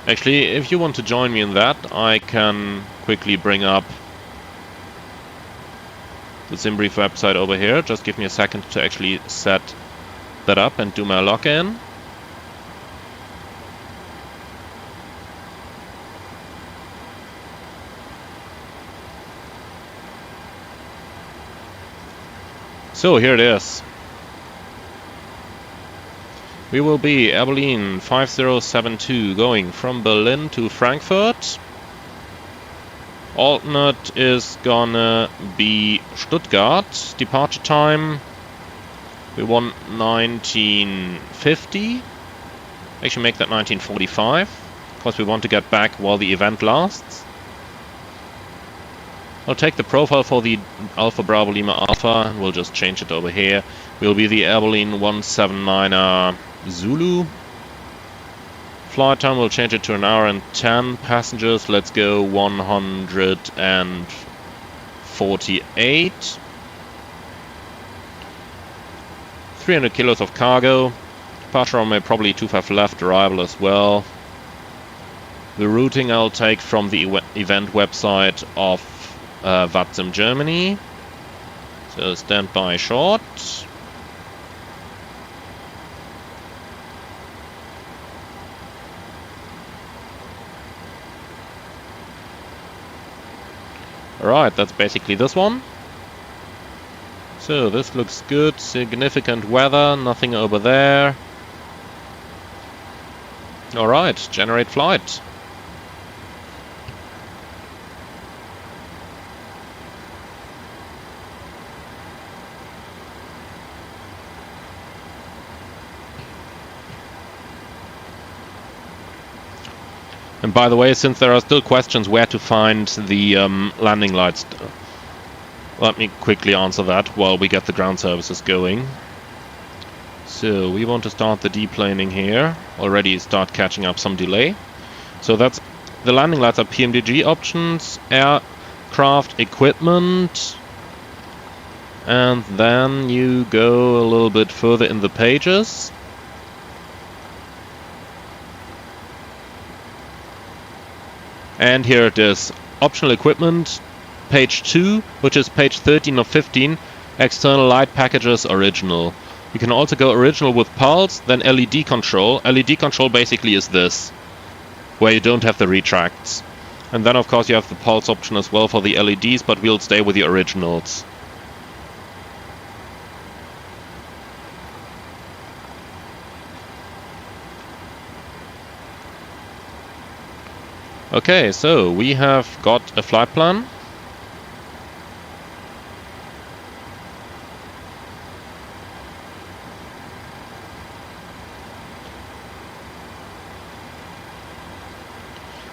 Actually, if you want to join me in that, I can quickly bring up the SimBrief website over here. Just give me a second to actually set that up and do my login. So here it is. We will be Berlin 5072 going from Berlin to Frankfurt. Alternate is gonna be Stuttgart. Departure time, we want 1950. Actually make that 1945, because we want to get back while the event lasts. I'll take the profile for the Alpha Bravo Lima Alpha and we'll just change it over here. We'll be the Air Berlin 179er Zulu. Flight time, we'll change it to an hour and 10 passengers. Let's go 148. 300 kilos of cargo. Patron may probably 25 left arrival as well. The routing I'll take from the event website of VATSIM Germany. So stand by short. Alright, that's basically this one. So this looks good, significant weather, nothing over there. Alright, generate flight. And by the way, since there are still questions where to find the landing lights, let me quickly answer that while we get the ground services going. So we want to start the deplaning here. Already start catching up some delay. So that's the landing lights are PMDG options, aircraft equipment, and then you go a little bit further in the pages. And here it is, optional equipment, page 2, which is page 13 of 15, external light packages original. You can also go original with pulse, then LED control. LED control basically is this, where you don't have the retracts. And then of course you have the pulse option as well for the LEDs, but we'll stay with the originals. Okay, so we have got a flight plan.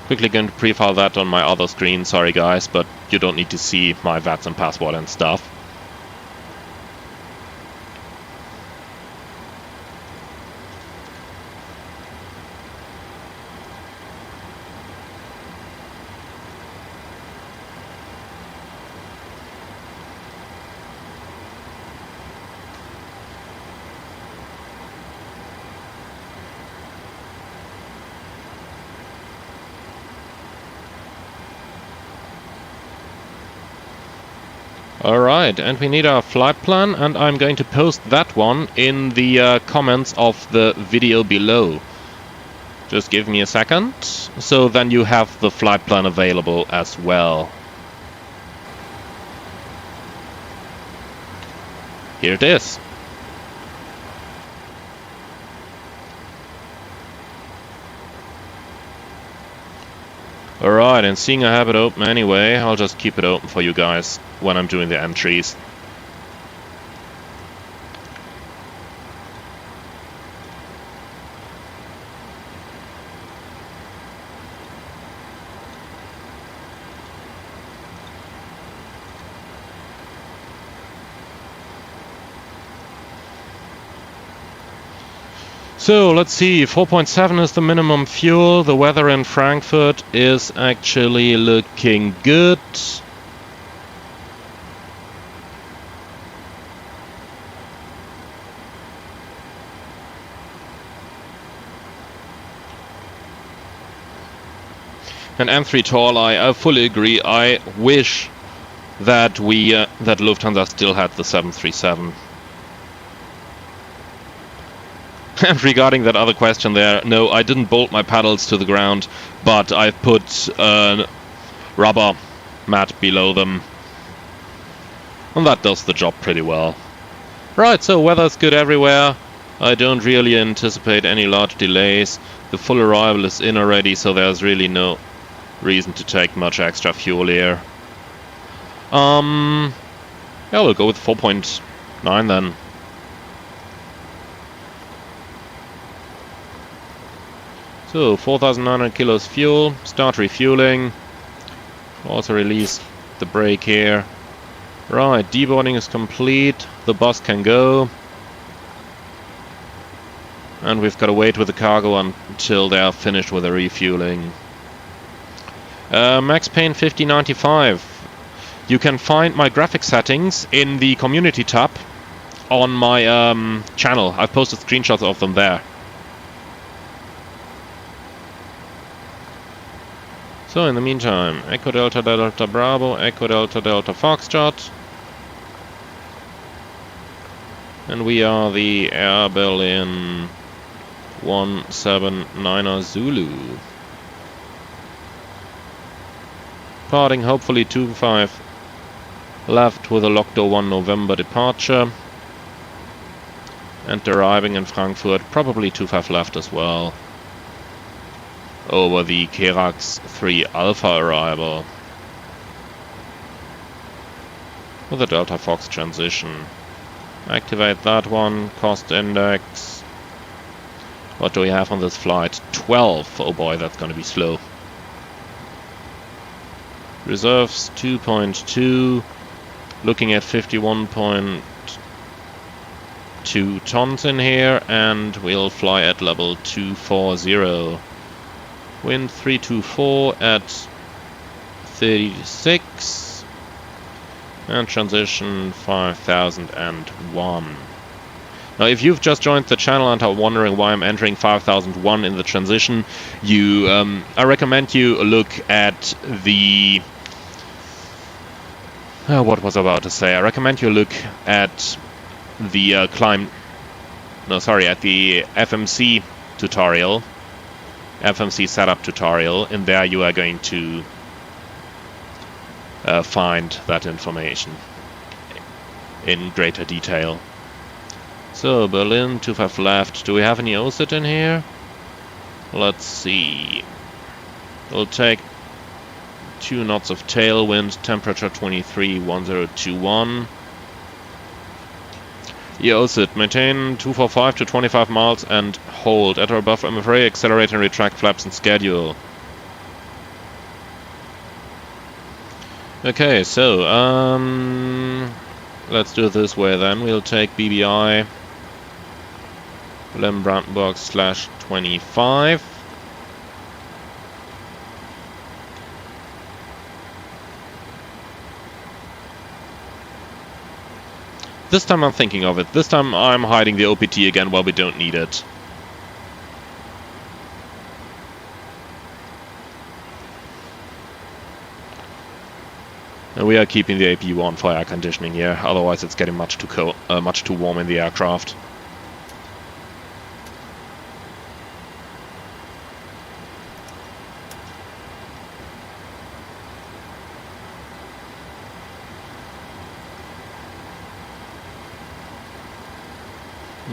Quickly going to pre-file that on my other screen, sorry guys, but you don't need to see my VATSIM password and stuff. Alright, and we need our flight plan, and I'm going to post that one in the comments of the video below. Just give me a second, so then you have the flight plan available as well. Here it is. Alright, and seeing I have it open anyway, I'll just keep it open for you guys when I'm doing the entries. So let's see, 4.7 is the minimum fuel. The weather in Frankfurt is actually looking good. And M3 Torlai, I fully agree. I wish that that Lufthansa still had the 737. And regarding that other question there, no, I didn't bolt my paddles to the ground, but I've put a rubber mat below them. And that does the job pretty well. Right, so weather's good everywhere. I don't really anticipate any large delays. The full arrival is in already, so there's really no reason to take much extra fuel here. Yeah, we'll go with 4.9 then. So 4,900 kilos fuel, start refueling. Also release the brake here. Right, deboarding is complete, the bus can go. And we've got to wait with the cargo until they are finished with the refueling. Max Payne 5095. You can find my graphic settings in the community tab on my channel. I've posted screenshots of them there. So in the meantime, Echo Delta Delta Bravo, Echo Delta Delta Foxtrot. And we are the Air Berlin 179er Zulu. Parting hopefully 25 left with a locked door 1 November departure. And arriving in Frankfurt, probably 25 left as well. Over the Kerax 3 Alpha arrival. With a Delta Fox transition. Activate that one, cost index. What do we have on this flight? 12. Oh boy, that's gonna be slow. Reserves 2.2. Looking at 51.2 tons in here, and we'll fly at level 240. Wind 324 at 36. And transition 5001. Now, if you've just joined the channel and are wondering why I'm entering 5001 in the transition, I recommend you look at the... what was I about to say? I recommend you look at the at the FMC tutorial, FMC setup tutorial. In there you are going to find that information in greater detail. So, Berlin, 25 left. Do we have any OSIT in here? Let's see. We'll take 2 knots of tailwind, temperature 23, 1021. Yeah, OSIT, maintain 245 to 25 miles and hold. At or above, I'm afraid, accelerate and retract flaps and schedule. Okay, so, let's do it this way then. We'll take BBI, Berlin Brandenburg /25. This time I'm thinking of it. This time I'm hiding the OPT again while we don't need it. And we are keeping the APU on for air conditioning here, otherwise it's getting much too warm in the aircraft.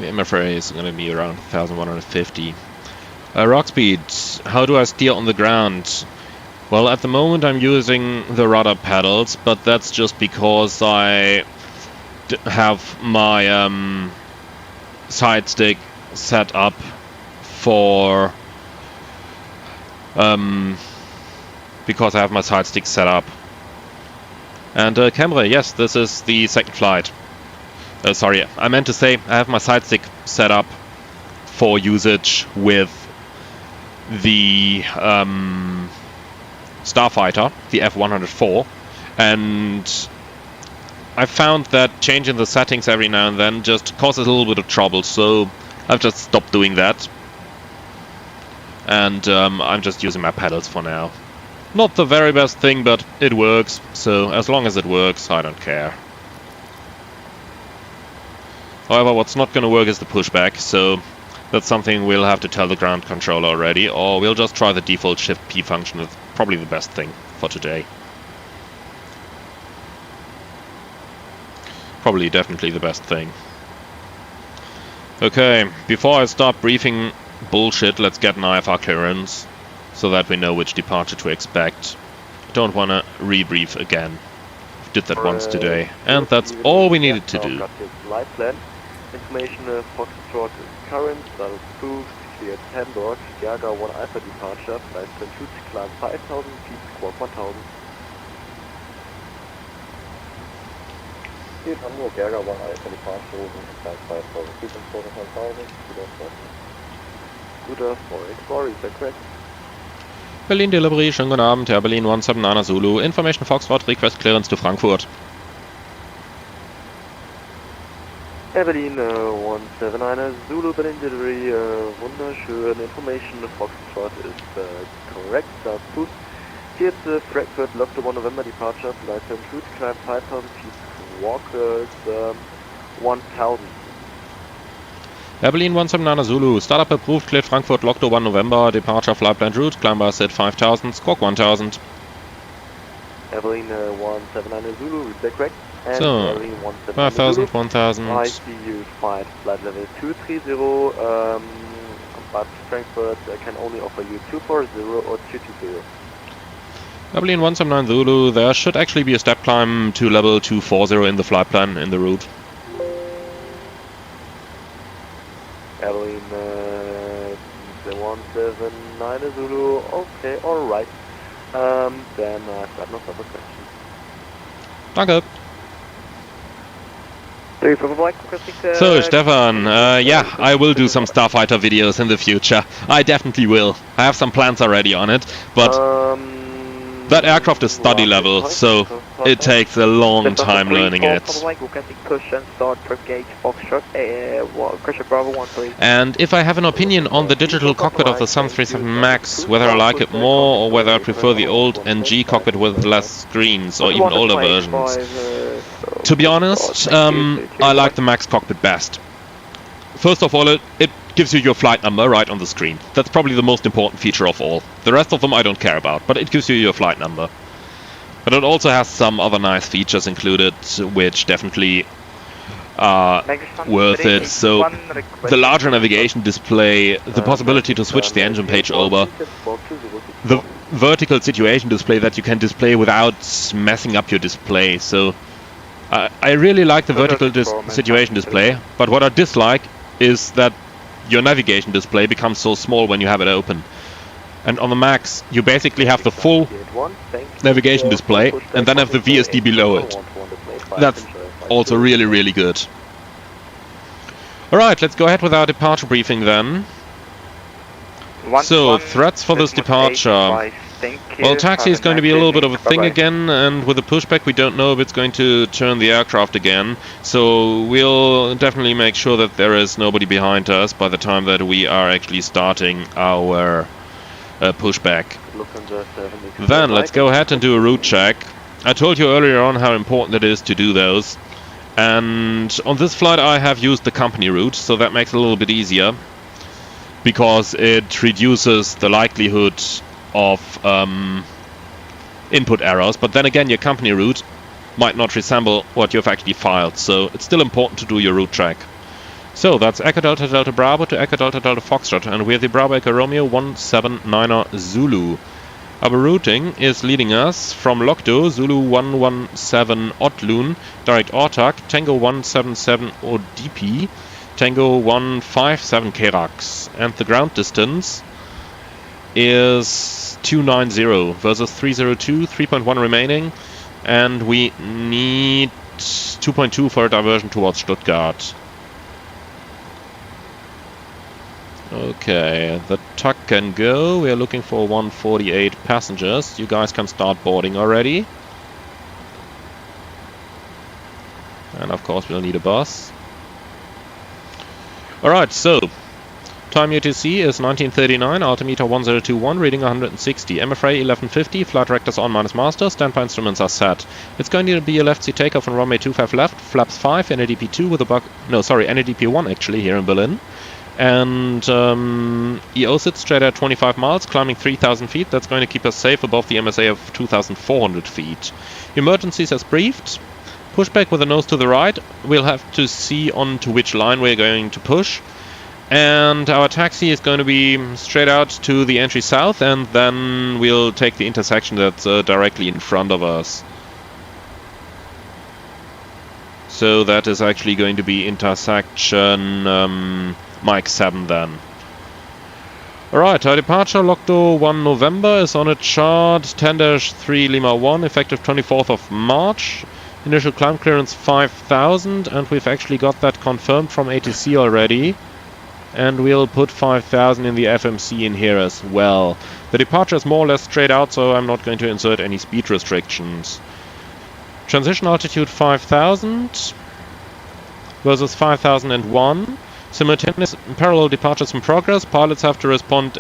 The MFRA is going to be around 1150. Rock speed, how do I steer on the ground? Well, at the moment I'm using the rudder pedals, but that's just because I have my side stick set up for... because I have my side stick set up. And camera, yes, this is the second flight. Sorry, I meant to say I have my side stick set up for usage with the Starfighter, the F-104, and I found that changing the settings every now and then just causes a little bit of trouble, so I've just stopped doing that. And I'm just using my pedals for now. Not the very best thing, but it works, so as long as it works, I don't care. However, what's not going to work is the pushback, so that's something we'll have to tell the ground controller already, or we'll just try the default Shift P function. It's probably the best thing for today. Probably definitely the best thing. Okay, before I start briefing bullshit, let's get an IFR clearance, so that we know which departure to expect. Don't want to rebrief again. Did that once today, and that's all we needed to do. Information Foxtrot is current, status approved, cleared Hamburg, Jager 1 Alpha departure, flight 22 to climb 5000 feet, squawk 1000. Cleared Hamburg, Jager 1 Alpha departure, climb 5000 feet, squawk 1000. Guter Morning Story, is that correct? Berlin Delivery, schönen guten Abend, Herr Berlin 179er Zulu, Information Foxtrot, Request Clearance to Frankfurt. Berlin 179er Zulu, Berlin Delivery, wunderschön. Information Foxtrot is correct, approved. Vierte Frankfurt, Lockdown 1 November departure, flight 72 to climb 5,000 feet, walkers 1,000. Berlin 179 Zulu, startup approved, cleared Frankfurt, Lockdown 1 November, departure flight planned route, climb bus at 5,000, squawk 1,000. Berlin 179 Zulu, reset correct. And So, Berlin 179 5,000, Zulu. 1,000. I see you find flight level 230, but Frankfurt can only offer you 240 or 220. Berlin 179 Zulu, there should actually be a step climb to level 240 in the flight plan in the route. Berlin 179 Zulu, okay, alright. Then I've got no further questions. Danke. So, Stefan, yeah, I will do some Starfighter videos in the future. I definitely will. I have some plans already on it, but that aircraft is study level, so it takes a long time learning it. And if I have an opinion on the digital cockpit of the 737 MAX, whether I like it more or whether I prefer the old NG cockpit with less screens or even older versions, to be honest, I like the MAX cockpit best. First of all, it gives you your flight number right on the screen. That's probably the most important feature of all. The rest of them I don't care about, but it gives you your flight number. But it also has some other nice features included, which definitely are worth it. So, the larger navigation display, the possibility to switch the engine page over, the vertical situation display that you can display without messing up your display. So, I really like the vertical situation display, but what I dislike is that your navigation display becomes so small when you have it open. And on the MAX, you basically have the full navigation display and then have the VSD below it. That's also really, really good. Alright, let's go ahead with our departure briefing then. So, threats for this departure. Well, taxi is going to be a little bit of a thing again, and with the pushback we don't know if it's going to turn the aircraft again, so we'll definitely make sure that there is nobody behind us by the time that we are actually starting our pushback. Then let's go ahead and do a route check. I told you earlier on how important it is to do those, and on this flight I have used the company route, so that makes it a little bit easier, because it reduces the likelihood of input errors, but then again your company route might not resemble what you've actually filed, so it's still important to do your route check. So that's Echo Delta Delta Bravo to Echo Delta Delta Foxtrot, and we're the Bravo Echo Romeo 179er Zulu. Our routing is leading us from Lokdo, Zulu 117 Otlun, direct Ortak, Tango 177 ODP, Tango 157 Kerax, and the ground distance is 290 versus 302, 3.1 remaining, and we need 2.2 for a diversion towards Stuttgart. Okay, the tuck can go. We are looking for 148 passengers. You guys can start boarding already. And of course we'll need a bus. Alright, so time UTC is 1939, altimeter 1021, reading 160. MFRA 1150, flight directors on minus master, standby instruments are set. It's going to be a left seat takeoff on runway 25 left, flaps 5, NADP 2 with a NADP 1 actually here in Berlin. And EO sits straight at 25 miles, climbing 3,000 feet. That's going to keep us safe above the MSA of 2,400 feet. Emergencies as briefed. Pushback with a nose to the right. We'll have to see on to which line we're going to push. And our taxi is going to be straight out to the entry south, and then we'll take the intersection that's directly in front of us. So that is actually going to be intersection Mike 7 then. Alright, our departure Lokdo 1 November is on a chart 10-3 Lima 1, effective 24th of March. Initial climb clearance 5,000, and we've actually got that confirmed from ATC already. And we'll put 5,000 in the FMC in here as well. The departure is more or less straight out, so I'm not going to insert any speed restrictions. Transition altitude 5,000 versus 5,001. Simultaneous parallel departures in progress. Pilots have to respond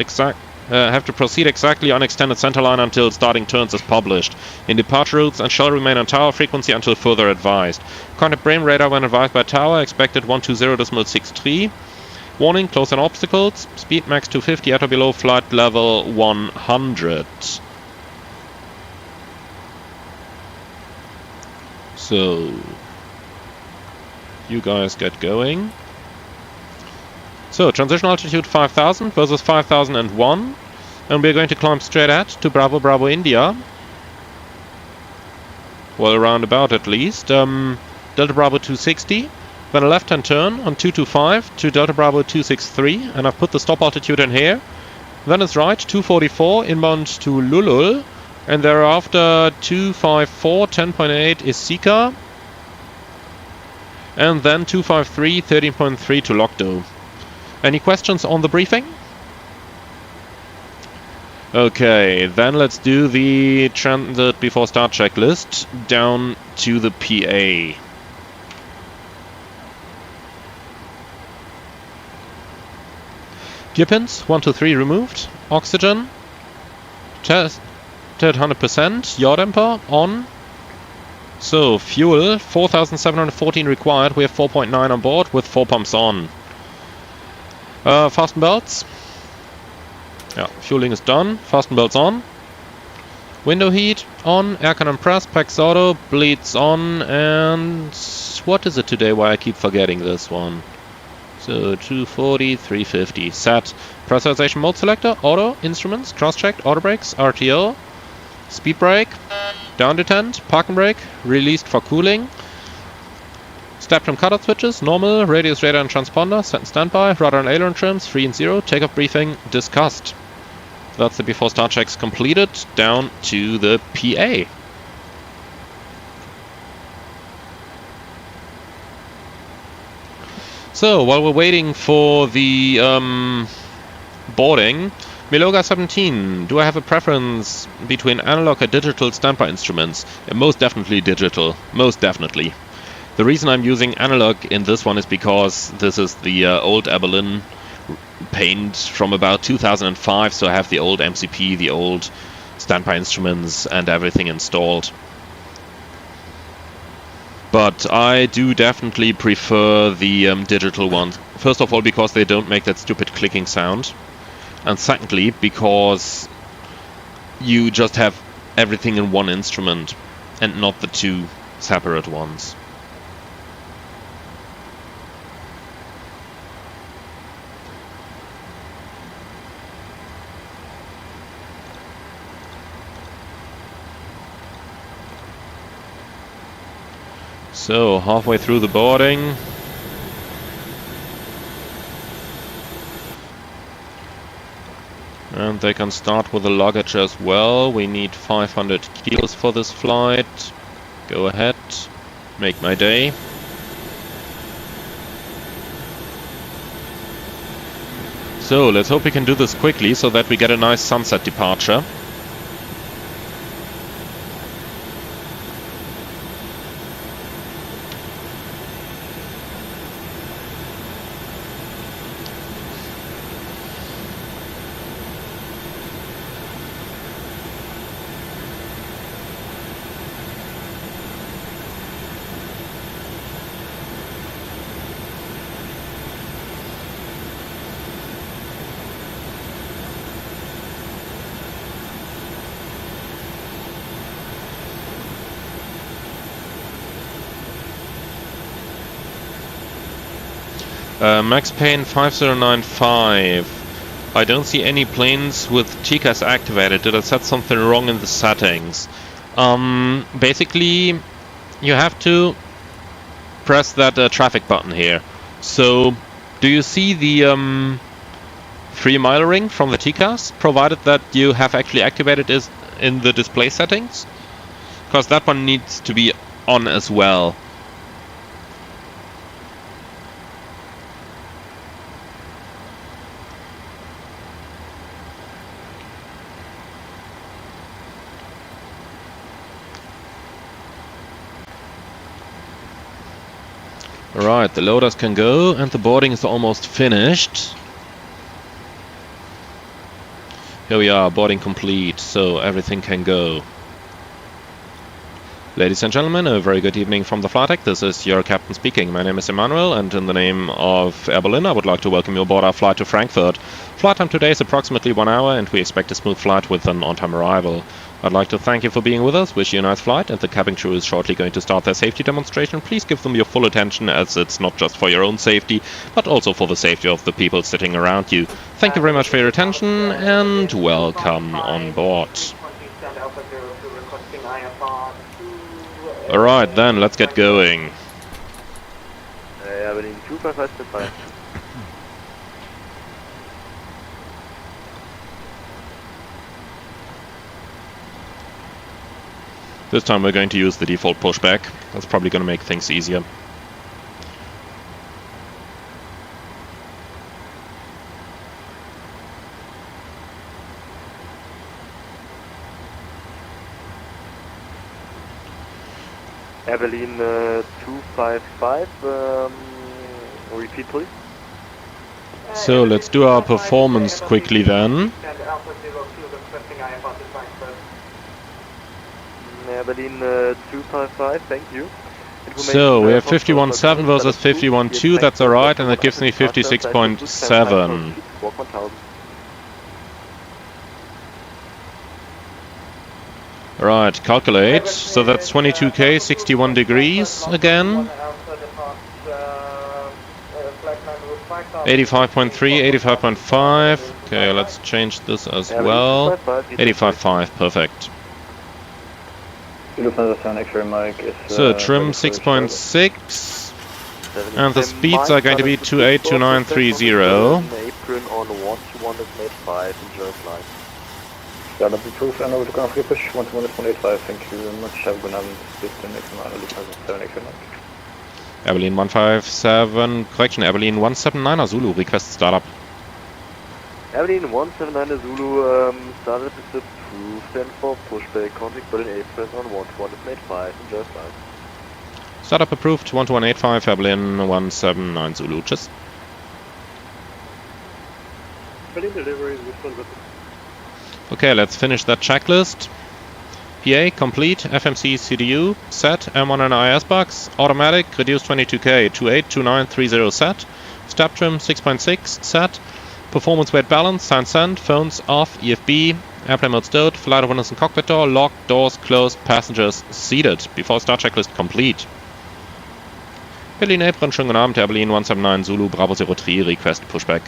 have to proceed exactly on extended centerline until starting turns is published. In departure routes and shall remain on tower frequency until further advised. Contact Brain radar when advised by tower, expected 120.63. Warning, close on obstacles. Speed max 250 at or below flight level 100. So, you guys get going. So, transition altitude 5000 versus 5001. And we're going to climb straight at to Bravo Bravo India. Well, roundabout at least. Delta Bravo 260. Then a left-hand turn on 225 to Delta Bravo 263. And I've put the stop altitude in here. Then it's right, 244 inbound to Lulul. And thereafter 254, 10.8 is Sika. And then 253, 13.3 to Lokdo. Any questions on the briefing? Okay, then let's do the transit before start checklist down to the PA. Gear pins 1 to 3 removed. Oxygen tested 100%. Yaw damper on. So fuel 4,714 required. We have 4.9 on board with 4 pumps on. Fasten belts. Yeah, fueling is done. Fasten belts on. Window heat on. Air cannon press. PAX auto. Bleeds on. And what is it today? Why I keep forgetting this one. So 240, 350. Set. Pressurization mode selector. Auto. Instruments. Cross-checked. Auto brakes. RTO. Speed brake. Down detent. Parking brake. Released for cooling. Step trim cutout switches, normal, radius radar and transponder, set and standby, rudder and aileron trims, 3 and 0, takeoff briefing discussed. That's the before start checks completed, down to the PA. So, while we're waiting for the boarding, Miloga 17, do I have a preference between analog or digital standby instruments? Most definitely digital, most definitely. The reason I'm using analog in this one is because this is the old Berlin paint from about 2005, so I have the old MCP, the old standby instruments and everything installed. But I do definitely prefer the digital ones. First of all, because they don't make that stupid clicking sound. And secondly, because you just have everything in one instrument and not the two separate ones. So, halfway through the boarding. And they can start with the luggage as well. We need 500 kilos for this flight. Go ahead. Make my day. So, let's hope we can do this quickly so that we get a nice sunset departure. Max Payne 5095. I don't see any planes with TCAS activated. Did I set something wrong in the settings? Basically, you have to press that traffic button here. So, do you see the 3 mile ring from the TCAS? Provided that you have actually activated it in the display settings? Because that one needs to be on as well. Alright, the loaders can go and the boarding is almost finished. Here we are, boarding complete, so everything can go. Ladies and gentlemen, a very good evening from the flight deck. This is your captain speaking. My name is Emmanuel, and in the name of Air Berlin, I would like to welcome you aboard our flight to Frankfurt. Flight time today is approximately 1 hour, and we expect a smooth flight with an on-time arrival. I'd like to thank you for being with us, wish you a nice flight, and the cabin crew is shortly going to start their safety demonstration. Please give them your full attention, as it's not just for your own safety, but also for the safety of the people sitting around you. Thank you very much for your attention, and welcome on board. Alright then, let's get going. Air Berlin 255 standby. This time we're going to use the default pushback. That's probably going to make things easier. Air Berlin 255, repeat please. So let's do our performance quickly then. Air Berlin 255, thank you. So we have 51.7 versus 51.2, that's alright, and that gives me 56.7. Right, calculate. So that's 22k, 61 degrees again. 85.3, 85.5. Okay, let's change this as well. 85.5, perfect. So trim 6.6. And the speeds are going to be 282930. Apron on 121 is made 5, enjoy flight. Yeah, that's approved, and over to ground free push 121.85. Thank you very much. Have a good night. Speak to next man, 7 extra night. Air Berlin 157, correction, Air Berlin 179er Zulu, request startup. Air Berlin 179er Zulu, startup is approved, and for pushback, contact Berlin apron on 121 is made 5, enjoy flight. Startup approved, 12185, Air Berlin 179 Zulu, tschüss. Berlin delivery, respond with. Okay, let's finish that checklist. PA, complete, FMC, CDU, set, M1 and IS box, automatic, reduce 22k, 282930 set, step trim 6.6, set, performance weight balance, sign send, phones off, EFB, airplane mode stowed, flight of windows and cockpit door, locked, doors closed, passengers seated. Before start checklist complete. Berlin apron, schönen guten Abend, Air Berlin 179 Zulu, Bravo 03, request pushback.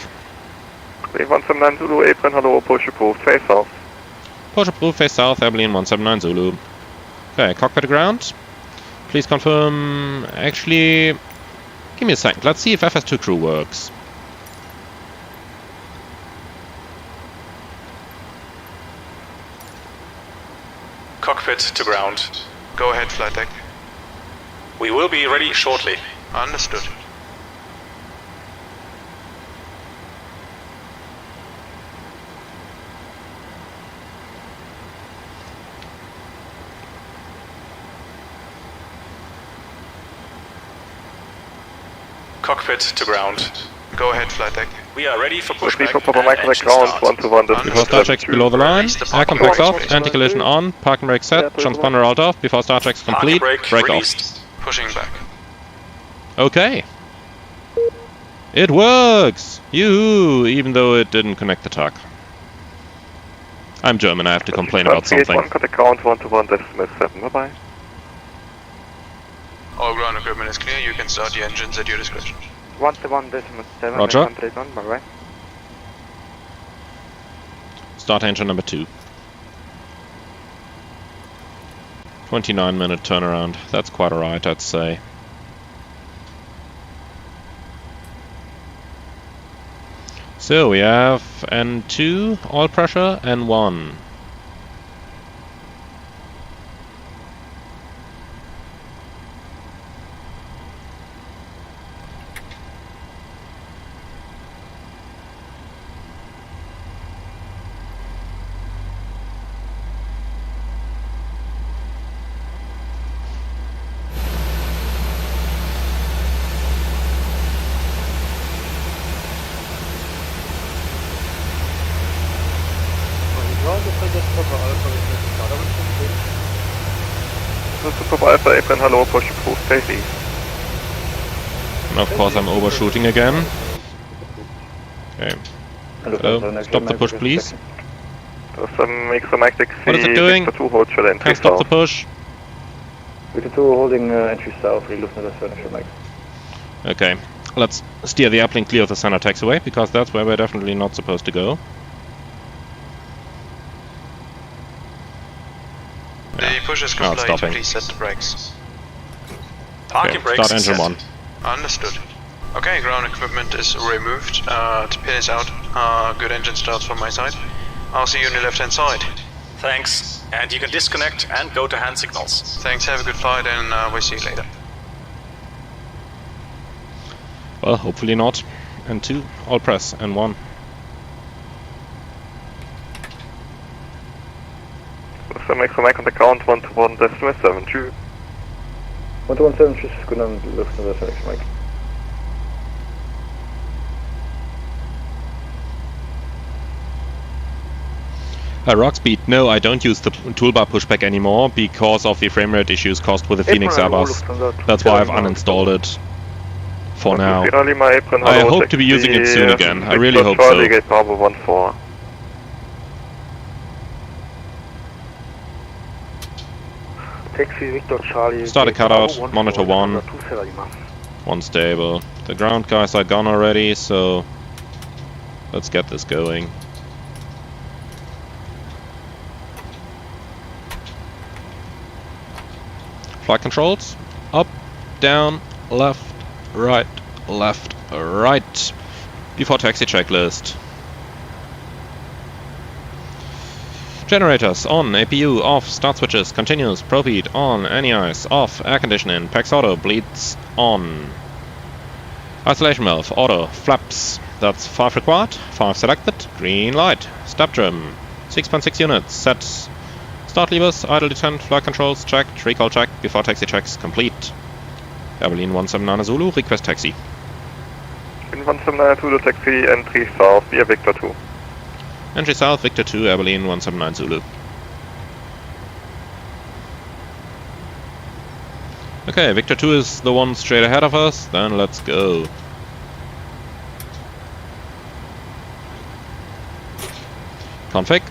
179 Zulu, apron, hello, push approved, face south. Push approved, face south, Air Berlin 179 Zulu. Okay, cockpit to ground. Please confirm, actually, give me a second, let's see if FS2 crew works. Cockpit to ground. Go ahead, flight deck. We will be ready shortly. Understood. Cockpit to ground. Go ahead, flight deck. We are ready for pushback. For Papa Mike at ground, 121. Before start checks below the line, air complex off, anti-collision on, parking brake set, transponder rolled off. Before start checks complete, brake off. Pushing back. Okay. It works! Yoo-hoo! Even though it didn't connect the tug. I'm German, I have to complain about something. Cut the ground, 121.7, bye-bye. All ground equipment is clear, you can start the engines at your discretion. 121.7, Roger. bye-bye. Start engine number 2. 29-minute turnaround. That's quite alright, I'd say. So we have N2, oil pressure, N1. This is Papa Alpha Apron, hello, push approved, stay easy. And of course I'm overshooting again. Okay. Hello, stop the push please. What is it doing? Can't stop the push. Victor 2 holding entry south, Lufthansa. Okay, let's steer the airplane clear of the center taxiway, because that's where we're definitely not supposed to go. The push is complete, please set the brakes. Okay, Parking brakes start engine 1. Understood. Okay, ground equipment is removed, the pin is out, good engine starts from my side. I'll see you on the left hand side. Thanks, and you can disconnect and go to hand signals. Thanks, have a good flight and we'll see you later. Well, hopefully not. And 2, all press, and 1. So make some contact count 121.72. 117, is good on Lufthansa, Mike. Rock speed, no, I don't use the toolbar pushback anymore because of the frame rate issues caused with the Phoenix Airbus. That's why I've uninstalled it for now. I hope to be using it soon again, I really hope so. Start a cutout, monitor 1. 1 stable. The ground guys are gone already, so let's get this going. Flight controls, up, down, left, right, before taxi checklist. Generators on, APU off, start switches, continuous, ProPeat on, anti-ice off, air conditioning, PAX auto, bleeds on. Isolation valve, auto, flaps, that's 5 required, 5 selected, green light, step trim, 6.6 units, set. Start levers, idle detent, flight controls checked, recall check, before taxi checks complete. Air Berlin 179 Zulu, request taxi. In 179 Zulu taxi, entry south via Victor 2. Entry south, Victor 2, Air Berlin 179 Zulu. Okay, Victor 2 is the one straight ahead of us, then let's go. Config.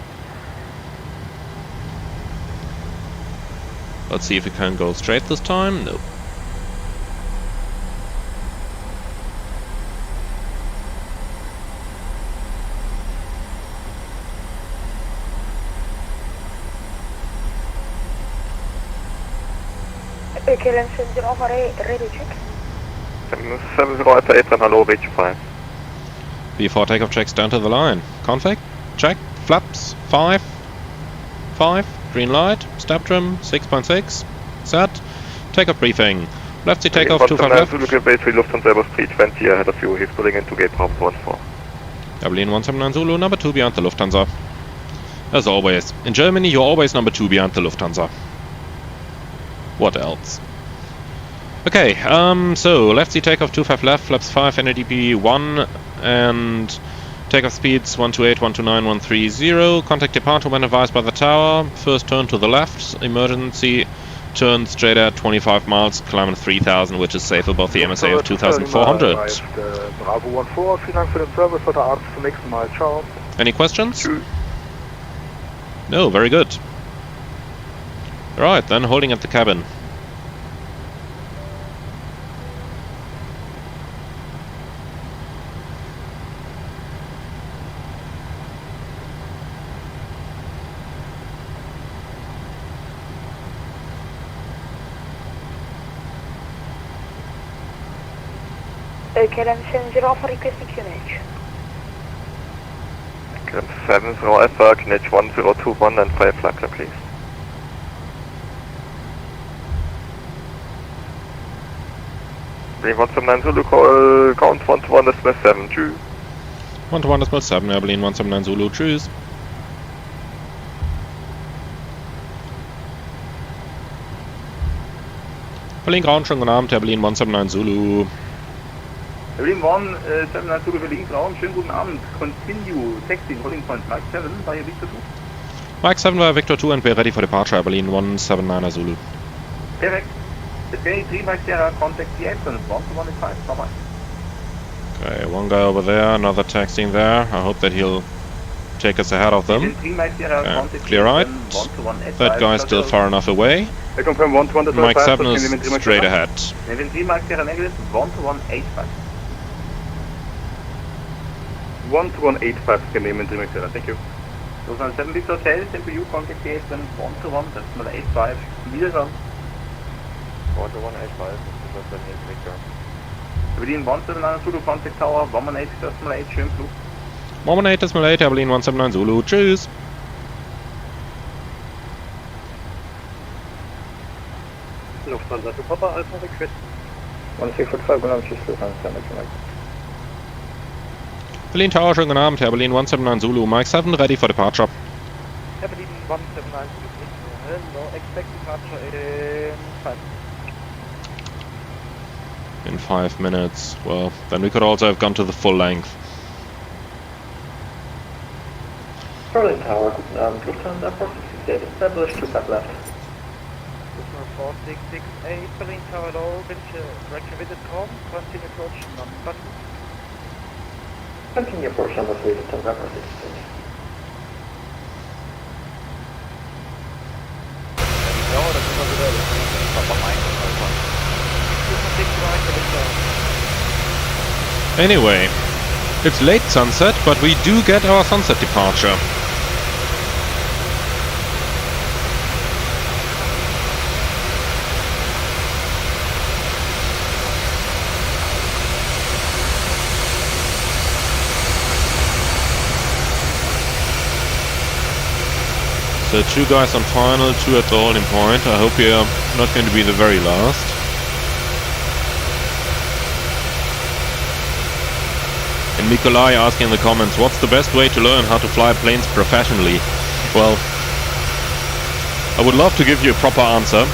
Let's see if we can go straight this time. Nope. Okay, then send it over radio check. 70 Apron, hello, reach 5. Before takeoff checks down to the line. Config, check, flaps, 5, green light, step trim, 6.6, set, takeoff briefing. Left seat takeoff, 25 left. Lufthansa Airbus 320 ahead of you, he's pulling into gate Bravo 14. Air Berlin 179 Zulu, number 2 behind the Lufthansa. As always, in Germany you're always number 2 behind the Lufthansa. What else? Okay, so left seat takeoff 25 left, flaps 5, NADP 1, and takeoff speeds 128, 129, 130. Contact departure when advised by the tower. First turn to the left, emergency turn straight at 25 miles, climbing 3000, which is safe above the MSA of 2400. Bravo 14, vielen Dank für den Service, heute Abend zum nächsten Mal, ciao. Any questions? No, very good. Right, then holding at the cabin. Okay, then send it off for requesting QNH. Okay, 70 Alpha, QNH 1021 and 5 flag clear, please. Berlin 179 Zulu, call count 121.7, tschüss. 121.7, Air Berlin 179 Zulu, tschüss. Berlin Ground, schönen guten Abend, Air Berlin 179 Zulu. Berlin 179 Zulu, Berlin Ground, schönen guten Abend. Continue, taxi, holding point, Mike 7, bei Victor 2. Mike 7 via Victor 2 and we're ready for departure, Berlin 179er Zulu. Perfect. The 23 Mike Sierra, contact the addons, 12185, bye-bye. Okay, one guy over there, another taxiing there. I hope that he'll take us ahead of them. Okay, clear right. That guy's still far enough away. I confirm 121. Mike 7 is straight ahead. 23 Mike Sierra negative, 12185. 12185, can name and Mike Sierra, thank you. 7 Victor Hotel, CPU, contact the addons, 121.85, wiederschauen. 12185, das ist dann hier Victor. Berlin 179 Zulu, contact tower, 118.8, schönen Flug. 118.8, Berlin 179 Zulu, tschüss. Lufthansa to Papa Alpha request. 1645, guten Abend, tschüss, Lufthansa, Berlin Tower, schönen guten Abend, Herr Berlin 179 Zulu, Mike 7 ready for departure. Herr Berlin 179 Zulu, hello, expect departure in 5. In 5 minutes. Well, then we could also have gone to the full length. Berlin Tower, guten Abend, Lufthansa 4668, established, 25 left. Lufthansa 4668, Berlin Tower, low, retrofitted com, continue approach number button. Continue approach number 3, Lufthansa 4668. Ja, das ist immer wieder das Papa Mike. Anyway, it's late sunset, but we do get our sunset departure. So 2 guys on final, 2 at the holding point. I hope we are not going to be the very last. And Nikolai asking in the comments, what's the best way to learn how to fly planes professionally? Well, I would love to give you a proper answer,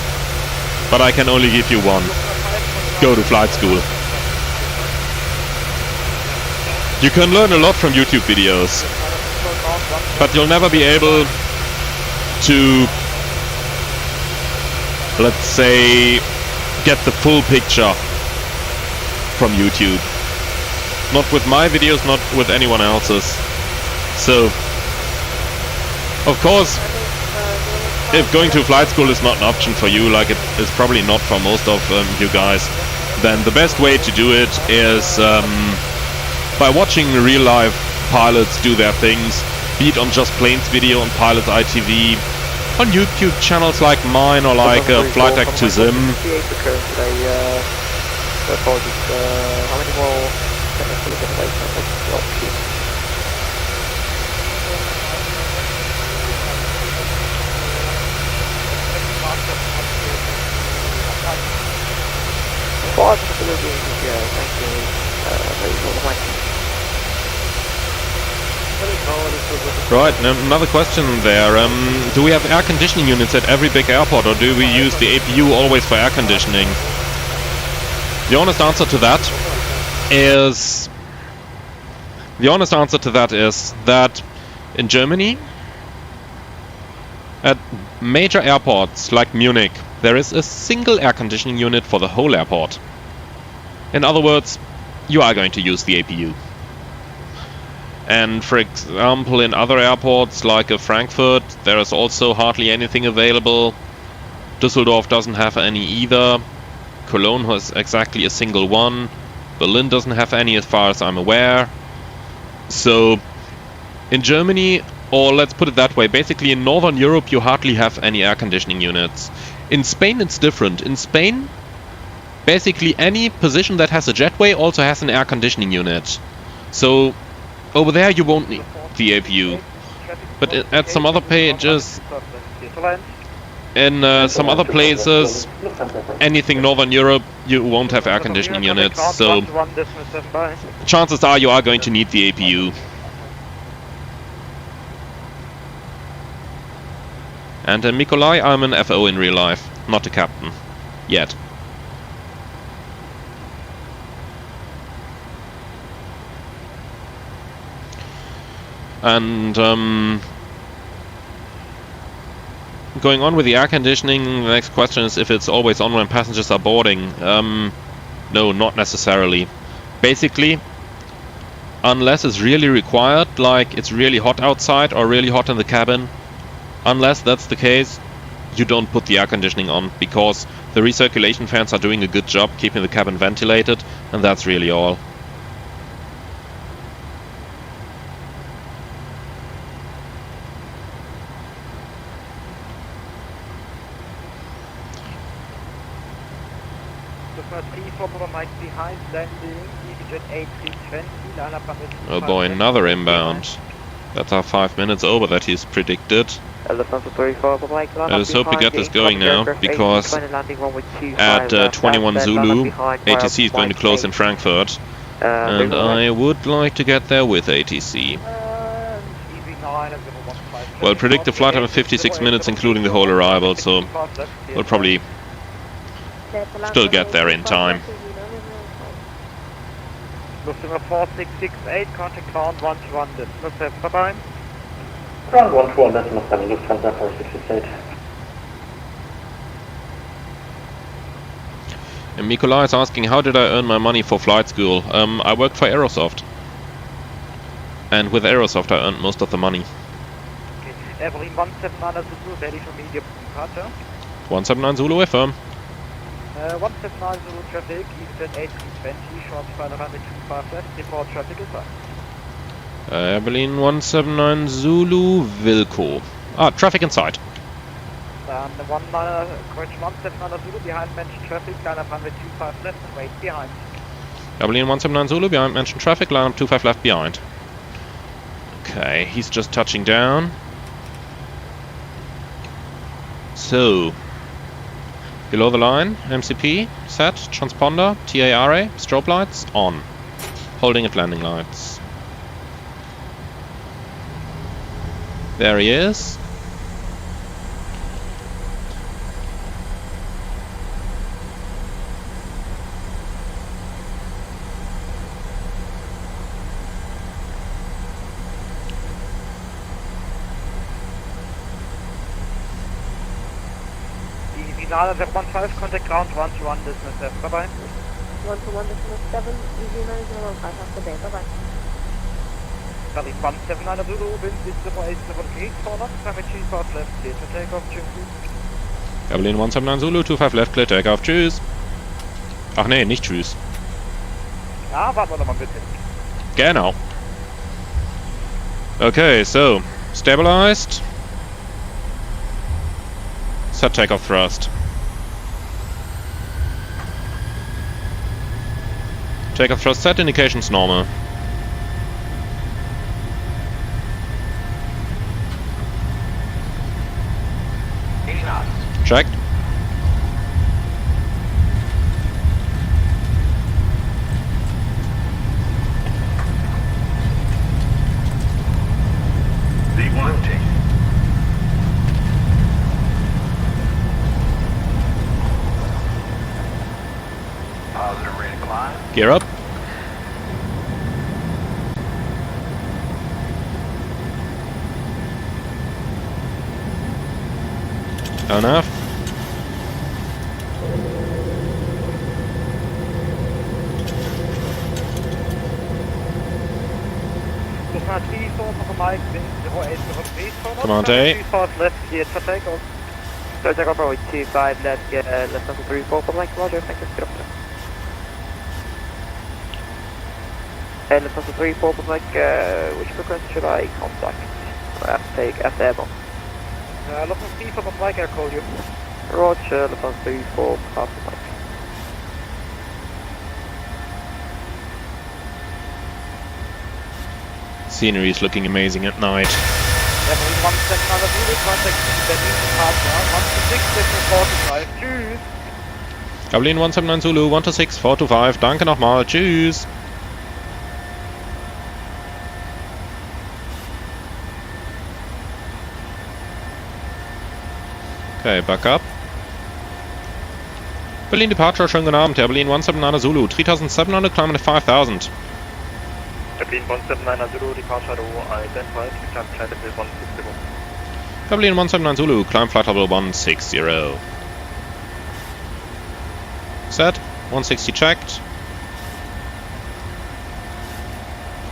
but I can only give you one. Go to flight school. You can learn a lot from YouTube videos, but you'll never be able to, let's say, get the full picture from YouTube. Not with my videos, not with anyone else's. So, of course, if going to flight school is not an option for you, like it is probably not for most of you guys, then the best way to do it is by watching real-life pilots do their things, be it on Just Planes video, on Pilots ITV, on YouTube channels like mine or like Flight Act to Zim. How many more technically get away from it? Right, another question there. Do we have air conditioning units at every big airport, or do we use the APU always for air conditioning? The honest answer to that is that in Germany, at major airports like Munich, there is a single air conditioning unit for the whole airport. In other words, you are going to use the APU. And for example, in other airports like Frankfurt, there is also hardly anything available. Düsseldorf doesn't have any either. Cologne has exactly a single one. Berlin doesn't have any as far as I'm aware. So in Germany, or let's put it that way, basically in Northern Europe you hardly have any air conditioning units. In Spain it's different. In Spain, basically any position that has a jetway also has an air conditioning unit. So over there you won't need the APU. But at some other pages, in some other places, anything Northern Europe, you won't have air conditioning units. So chances are you are going to need the APU. And Mikolai, I'm an FO in real life, not a captain. Yet. And going on with the air conditioning, the next question is if it's always on when passengers are boarding. No, not necessarily. Basically, unless it's really required, like it's really hot outside or really hot in the cabin, unless that's the case, you don't put the air conditioning on, because the recirculation fans are doing a good job keeping the cabin ventilated, and that's really all. Behind landing, EasyJet A320, line up on Oh boy, another inbound. That's our 5 minutes over that he's predicted. I just hope we get this going now, because at 21 Zulu, ATC is going to close in Frankfurt, and I would like to get there with ATC. Well, predicted flight time of 56 minutes including the whole arrival, so we'll probably still get there in time. Lufthansa 4668, contact ground 121, Lufthansa, bye-bye. Ground 121, Lufthansa 4668. And Nikolai is asking, how did I earn my money for flight school? I worked for Aerosoft. And with Aerosoft I earned most of the money. Okay, Berlin 179 Zulu, ready for media departure. 179 Zulu, affirm. 179 Zulu traffic, EasyJet A320, short final runway 25 left, report traffic is up. Berlin 179 Zulu, Wilco. Ah, traffic inside. The 179 Zulu behind mentioned traffic, line up runway 25 left and wait behind. Berlin 179 Zulu, behind mentioned traffic, line up 25 left behind. Okay, he's just touching down. So, below the line, MCP, set, transponder, TARA, strobe lights, on. Holding at landing lights. There he is. Finale 15, contact ground 121, business 7, bye-bye. 121, business 7, easy 9015, after day, bye-bye. Berlin 179 Zulu, wind is 0873, forward, climate 25 left, clear to takeoff, tschüss. Berlin 179 Zulu, 25 left, clear takeoff, tschüss. Ach nee, nicht tschüss. Ja, warten wir noch mal ein bisschen. Genau. Okay, so, stabilized. Set takeoff thrust. Takeoff thrust set, indications normal. Checked. Gear up. Enough. Command A. Left, clear to takeoff. So takeoff, 25 left, left number 34, like Roger, thank you. Left number 34, like, which frequency should I contact? After airborne. Left number 34, like, I'll call you. Roger, left number 34, after Mike. Scenery is looking amazing at night. Berlin 179 Zulu, 126, 425, danke nochmal, tschüss. Okay, back up. Berlin departure, schönen guten Abend, Berlin 179 Zulu, 3700, climbing to 5000. Berlin 179 Zulu, departure to identified, return flight level 160. Berlin 179 Zulu, climb flight level 160. Set, 160 checked.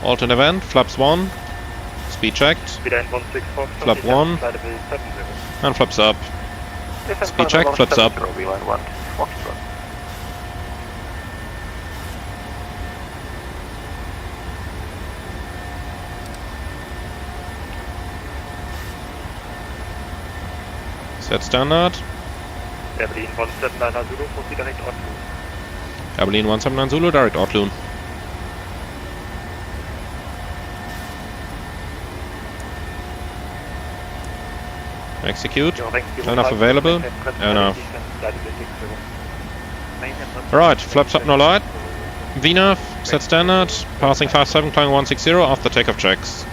Alternate event, flaps 1. Speed checked. Flap 1. And flaps up. Speed checked, flaps up. Set standard. Berlin 179 Zulu, proceed direct Ortloon. Berlin 179 Zulu, direct Ortloon. Execute. Enough available. Enough. Alright, flaps up no light. VNAV, set standard. Passing 57, climbing 160 after takeoff checks.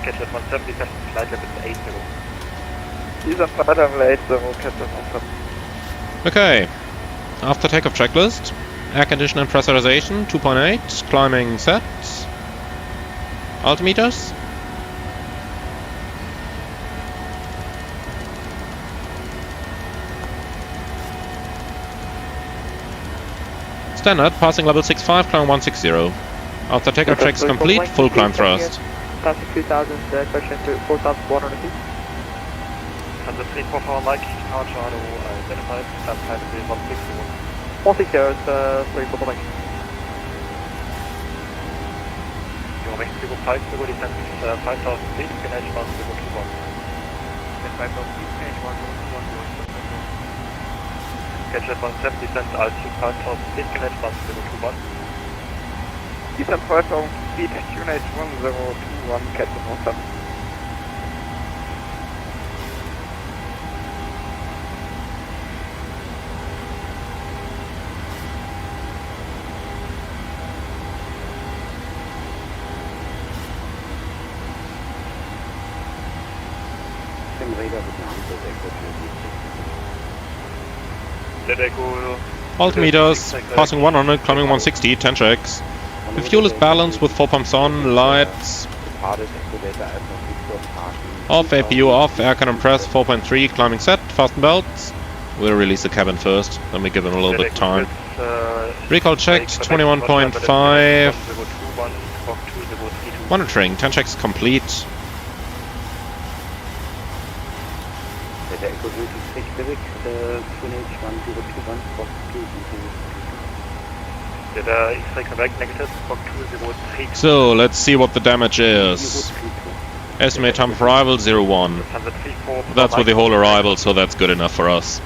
Catch at 170, flight level 80. Dieser flight level 80, catch at 170. Okay. After takeoff checklist. Air condition and pressurization, 2.8. Climbing set. Altimeters. Standard, passing level 65, climb 160. After takeoff checks complete, full climb thrust. Passing 2000, question to 4100 feet. And the 344 Mike, departure auto identified, flight level 160. 160 is 344 Mike. Your Mexico 5 Zero, descent 5000 feet, Canadian 1 Zero 21. 5000 feet, Canadian 1 Zero 21. Catch at 170, descent altitude 5000 feet, Canadian 1 Zero 21. Descent 5000 feet, Canadian 1021, catch at 170. Altimeters, passing 100, climbing 160, 10 checks. The fuel is balanced with 4 pumps on, lights off, APU off, air cannon press 4.3, climbing set, fasten belts. We'll release the cabin first, then we give him a little bit of time. Recall checked, 21.5. Monitoring, 10 checks complete. So, let's see what the damage is. Estimate time of arrival 01. That's with the whole arrival, so that's good enough for us.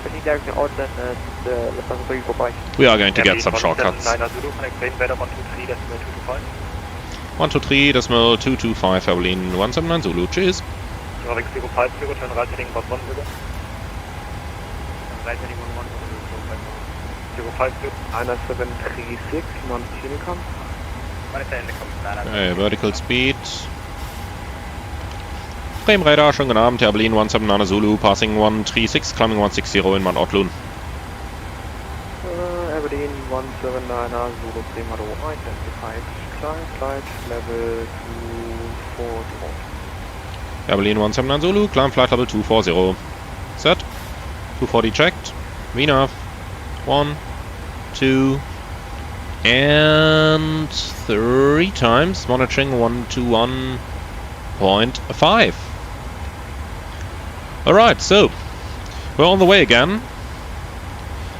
We are going to get some shortcuts. 123.225, Berlin 179 Zulu, cheers. 050, turn right heading about 1 0. Right heading 1 050. 1736, Montana come. Okay, vertical speed. Frame radar, schönen guten Abend, Berlin 179 Zulu, passing 136, climbing 160 in Mount Ortloon. Berlin 179 Zulu, Primado, identified, climb flight level 240. Berlin 179 Zulu, climb flight level 240. Set. 240 checked. VNAV. 1, 2, and 3 times. Monitoring 121.5. Alright, so we're on the way again.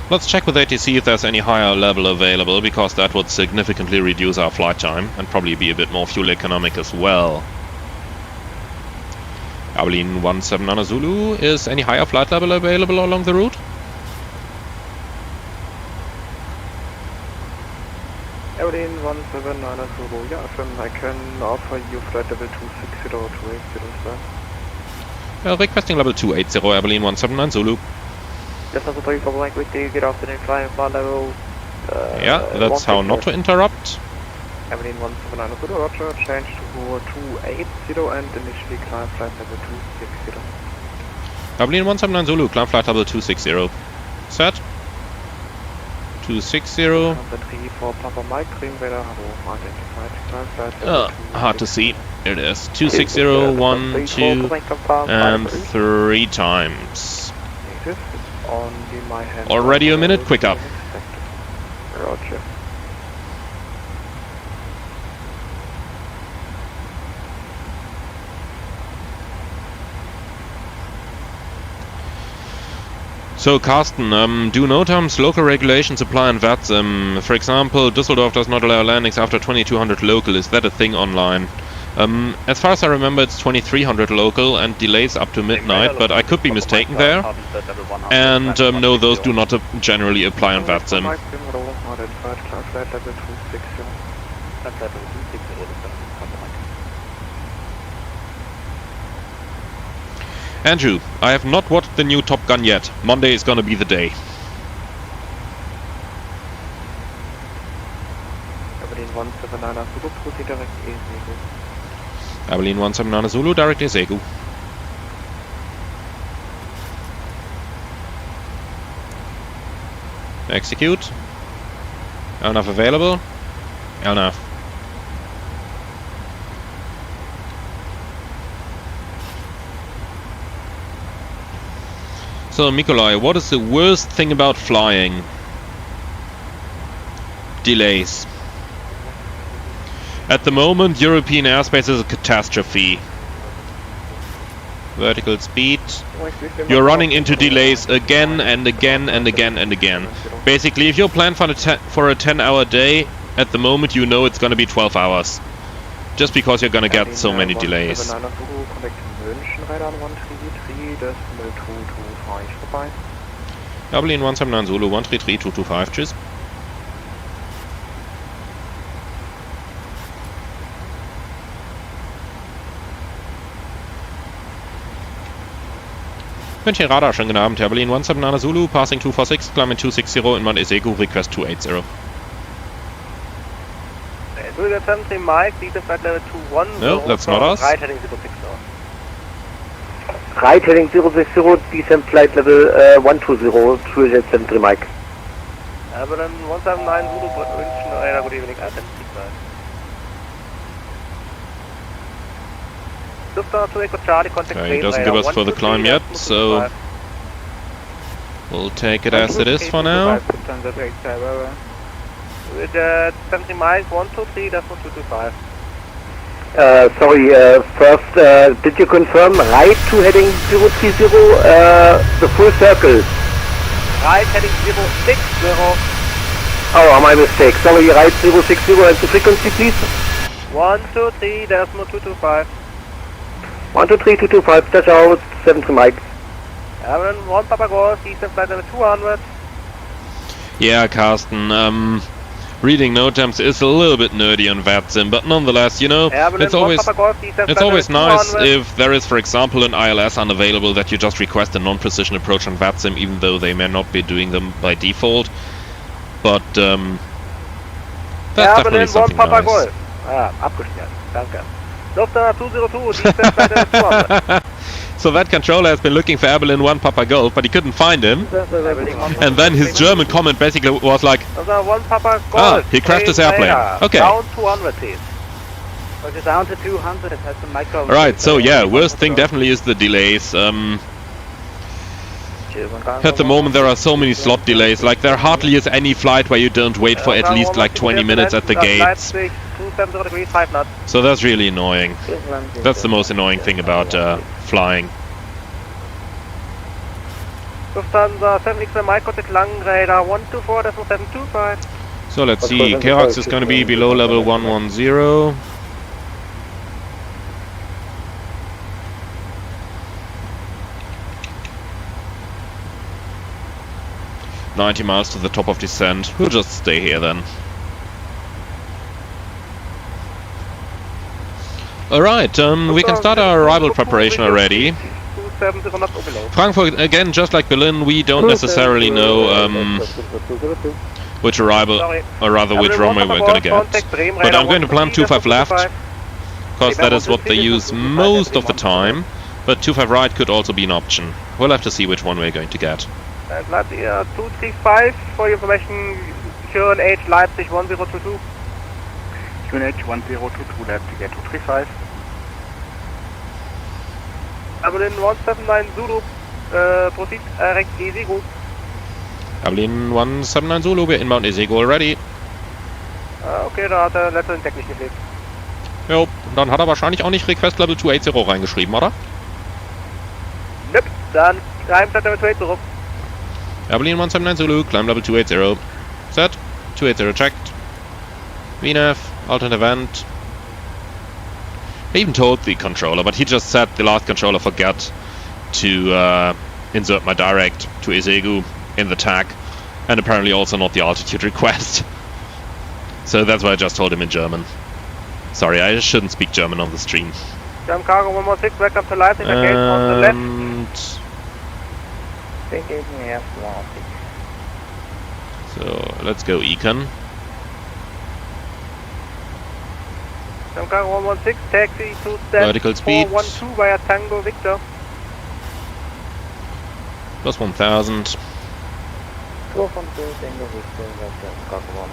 Let's check with ATC if there's any higher level available, because that would significantly reduce our flight time and probably be a bit more fuel economic as well. Berlin 179 Zulu, is any higher flight level available along the route? Berlin 179 Zulu, yeah, I can offer you flight level 260 or 280, sir. Requesting level 280, Berlin 179 Zulu. Just as a brief of language, good afternoon, flying flight level. Yeah, that's how not to interrupt. Berlin 179 Zulu, roger, change to 280 and initially climb flight level 260. Berlin 179 Zulu, climb flight level 260. Set. 260. Number 3 for Papa Mike, Green Radar, identified. Hard to see. It is 260, 1, 2, and 3 times. Already a minute, quick up. Roger. So, Carsten, do NOTAM's local regulations apply on VATSIM? For example, Düsseldorf does not allow landings after 2200 local. Is that a thing online? As far as I remember, it's 2300 local and delays up to midnight, but I could be mistaken there. And no, those do not generally apply on VATSIM. Andrew, I have not watched the new Top Gun yet. Monday is gonna be the day. Abilene 179 Zulu, direct Esegu. Execute. Elnaf available. Elnaf. So, Mikolai, what is the worst thing about flying? Delays. At the moment, European airspace is a catastrophe. Vertical speed. You're running into delays again and again and again and again. Basically, if you're planned for a 10-hour day, at the moment you know it's gonna be 12 hours. Just because you're gonna get so many delays. Abilene 179 Zulu, 133-225, tschüss. München Radar, schönen guten Abend. Abilene 179 Zulu, passing 246, climbing 260, inbound Esegu, request 280. No, that's not us. Right heading 060. Right heading 060, descent flight level 120, True Jet 73 Mike. Abilene 179 Zulu, München Radar, good evening, identity flight. Okay, he doesn't give us for the climb yet, so we'll take it as it is for now. With 70 miles, 123, that's 225. Sorry, first, did you confirm right to heading 030, the full circle? Right heading 060. Oh, my mistake. Sorry, right 060 and the frequency, please? 123, that's 225. 123, 225, touch out, 70 Mike. Abilene 1 Papa Golf, descent flight level 200. Yeah, Carsten, reading NOTAMs is a little bit nerdy on VATSIM, but nonetheless, you know, it's always nice if there is, for example, an ILS unavailable that you just request a non-precision approach on VATSIM, even though they may not be doing them by default. But, that's definitely something nice. Abgestellt, danke. Lufthansa 202, descent flight level 200. So that controller has been looking for Abilene 1 Papa Golf, but he couldn't find him. And then his German comment basically was like, he crashed his airplane. Okay. Down 200, please. Okay, down to 200, it has the micro. Right, so yeah, worst thing definitely is the delays. At the moment there are so many slot delays, like there hardly is any flight where you don't wait for at least like 20 minutes at the gates. So that's really annoying. That's the most annoying thing about flying. Lufthansa 7XM Mike, contact Lang radar 124, decimal 725. So let's see, Kerox is going to be below level 110. $90 miles to the top of descent. We'll just stay here then. Alright, we can start our arrival preparation already. Frankfurt, again, just like Berlin, we don't necessarily know which arrival, or rather which runway we're gonna get. But I'm going to plan 25 left, because that is what they use most of the time. But 25 right could also be an option. We'll have to see which one we're going to get. 235 for your information, Köln 8 Leipzig 1022. QNH 1022 left to get 235. Berlin 179 Zulu, proceed direct easy go. Berlin 179 Zulu, we're inbound Isego already. Okay, da hat der letzte Deck nicht geklebt. Jo, dann hat er wahrscheinlich auch nicht Request Level 280 reingeschrieben, oder? Nope, dann climb Level 280 zurück. Berlin 179 Zulu, climb Level 280. Set, 280 checked. VNAV, alternate event. I even told the controller, but he just said the last controller forgot to insert my direct to Isegu in the tag, and apparently also not the altitude request. So that's why I just told him in German. Sorry, I shouldn't speak German on the stream. Jam cargo 116, welcome to Leipzig, gate on the left. They gave me F1. So let's go Econ. Jam cargo 116, taxi to stand Vertical speed. 412 via Tango Victor. Plus 1000. 412 Tango Victor, that's cargo 1.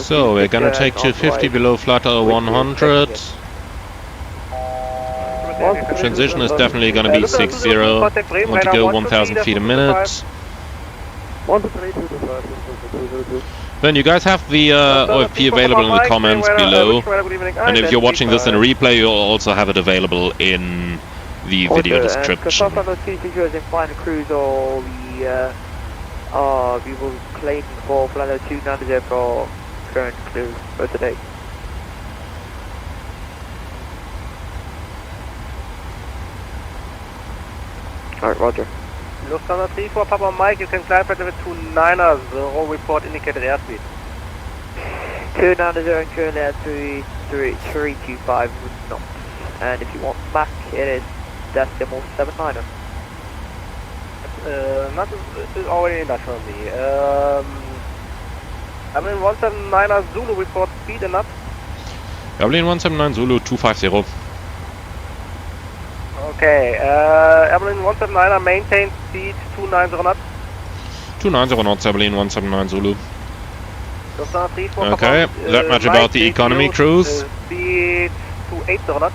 So we're gonna take 250 below flat 100. Transition is definitely gonna be 60. Want to go 1000 feet a minute. Then you guys have the OFP available in the comments below, and if you're watching this in replay, you'll also have it available in the video description. We will claim for Flano 290 for current crew for today. Alright, roger. Lufthansa 3 for Papa Mike, you can climb at level 290, zero report indicated airspeed. 290 and current airspeed 325 knots. And if you want Mach, it is decimal 79er. Not is already in that for me. I mean 179er Zulu report speed and up. Berlin 179 Zulu 250. Okay, Berlin 179er maintain speed 290 knots. 290 knots, Berlin 179 Zulu. Okay, that much about the economy cruise. Speed 280 knots.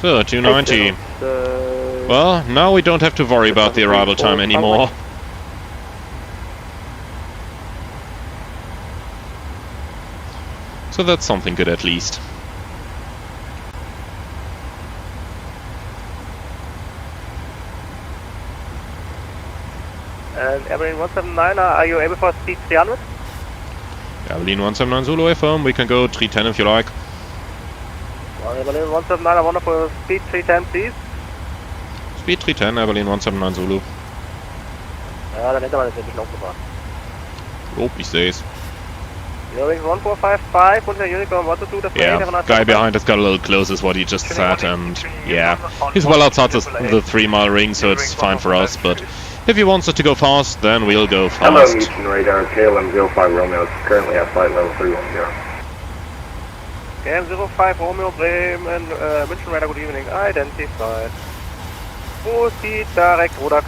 So 290. Well, now we don't have to worry about the arrival time anymore. So that's something good at least. And Berlin 179, are you able for speed 300? Berlin 179 Zulu affirm, we can go 310 if you like. Berlin 179, I want for speed 310 please. Speed 310, Berlin 179 Zulu. Ja, dann hätte man das ja nicht aufgebracht. Oh, ich seh's. Unix 1455 und der Unicorn 122, das Yeah, guy behind us got a little close is what he just said, and yeah, he's well outside the 3 mile ring, so it's fine for us, but if he wants us to go fast, then we'll go fast. Hello, Houston radar, KLM 05 Romeo, it's currently at flight level 310. KLM 05 Romeo Bremen, München radar, good evening, identified. Proceed direct Rodak.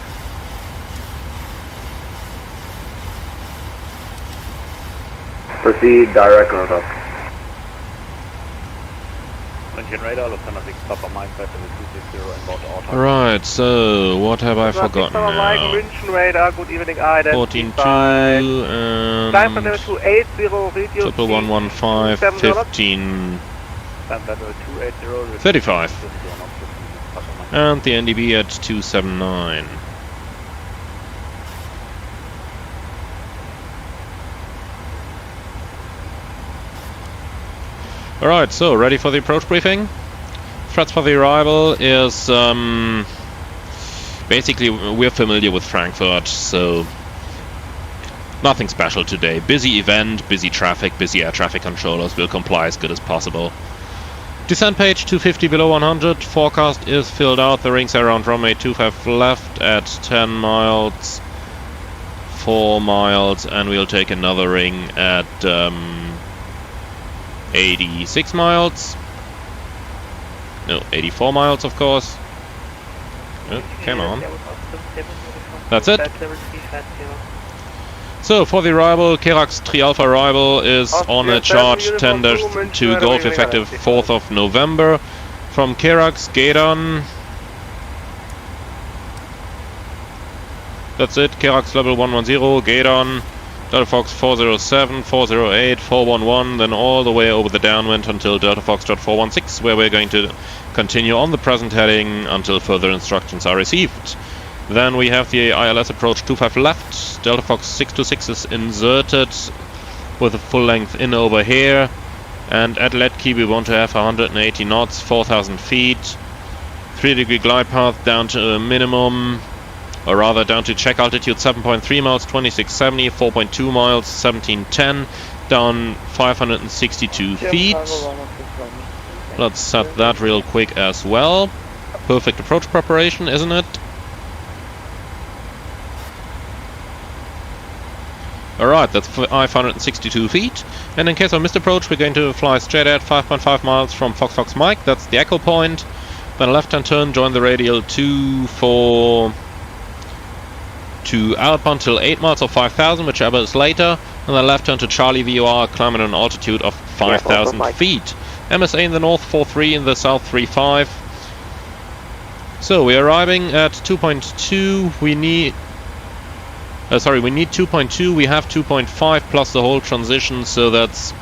Proceed direct Rodak. München radar, Lufthansa 6 Papa Mike, flight level 260 and about auto. Right, so what have I forgotten now? München radar, good evening, identified. 14.2 and Climb from level 280, reduce triple 115, 15, 35. And the NDB at 279. Alright, so ready for the approach briefing? Threats for the arrival is basically we're familiar with Frankfurt, so nothing special today. Busy event, busy traffic, busy air traffic controllers will comply as good as possible. Descent page 250 below 100, forecast is filled out, the rings are around runway 25 left at 10 miles, 4 miles, and we'll take another ring at 86 miles. No, 84 miles of course. Oh, come on. That's it. So for the arrival, Kerax 3 Alpha arrival is on a charge 10-2 Golf effective 4th of November. From Kerax, gate on. That's it, Kerax level 110, gate on. Delta Fox 407, 408, 411, then all the way over the downwind until Delta Foxtrot 416, where we're going to continue on the present heading until further instructions are received. Then we have the ILS approach 25 left, Delta Fox 626 is inserted with a full length in over here, and at Letke we want to have 180 knots, 4,000 feet, 3-degree glide path down to a minimum, or rather down to check altitude 7.3 miles, 2670, 4.2 miles, 1710, down 562 feet. Let's set that real quick as well. Perfect approach preparation, isn't it? Alright, that's 562 feet. And in case of missed approach, we're going to fly straight at 5.5 miles from Fox Mike. That's the echo point. Then a left-hand turn, join the radial 24 to outbound till 8 miles or 5,000, whichever is later. And then left turn to Charlie VOR, climbing at an altitude of 5,000 feet. MSA in the north 4.3, in the south 3.5. So we're arriving at 2.2. We need 2.2. We have 2.5 plus the whole transition, so that's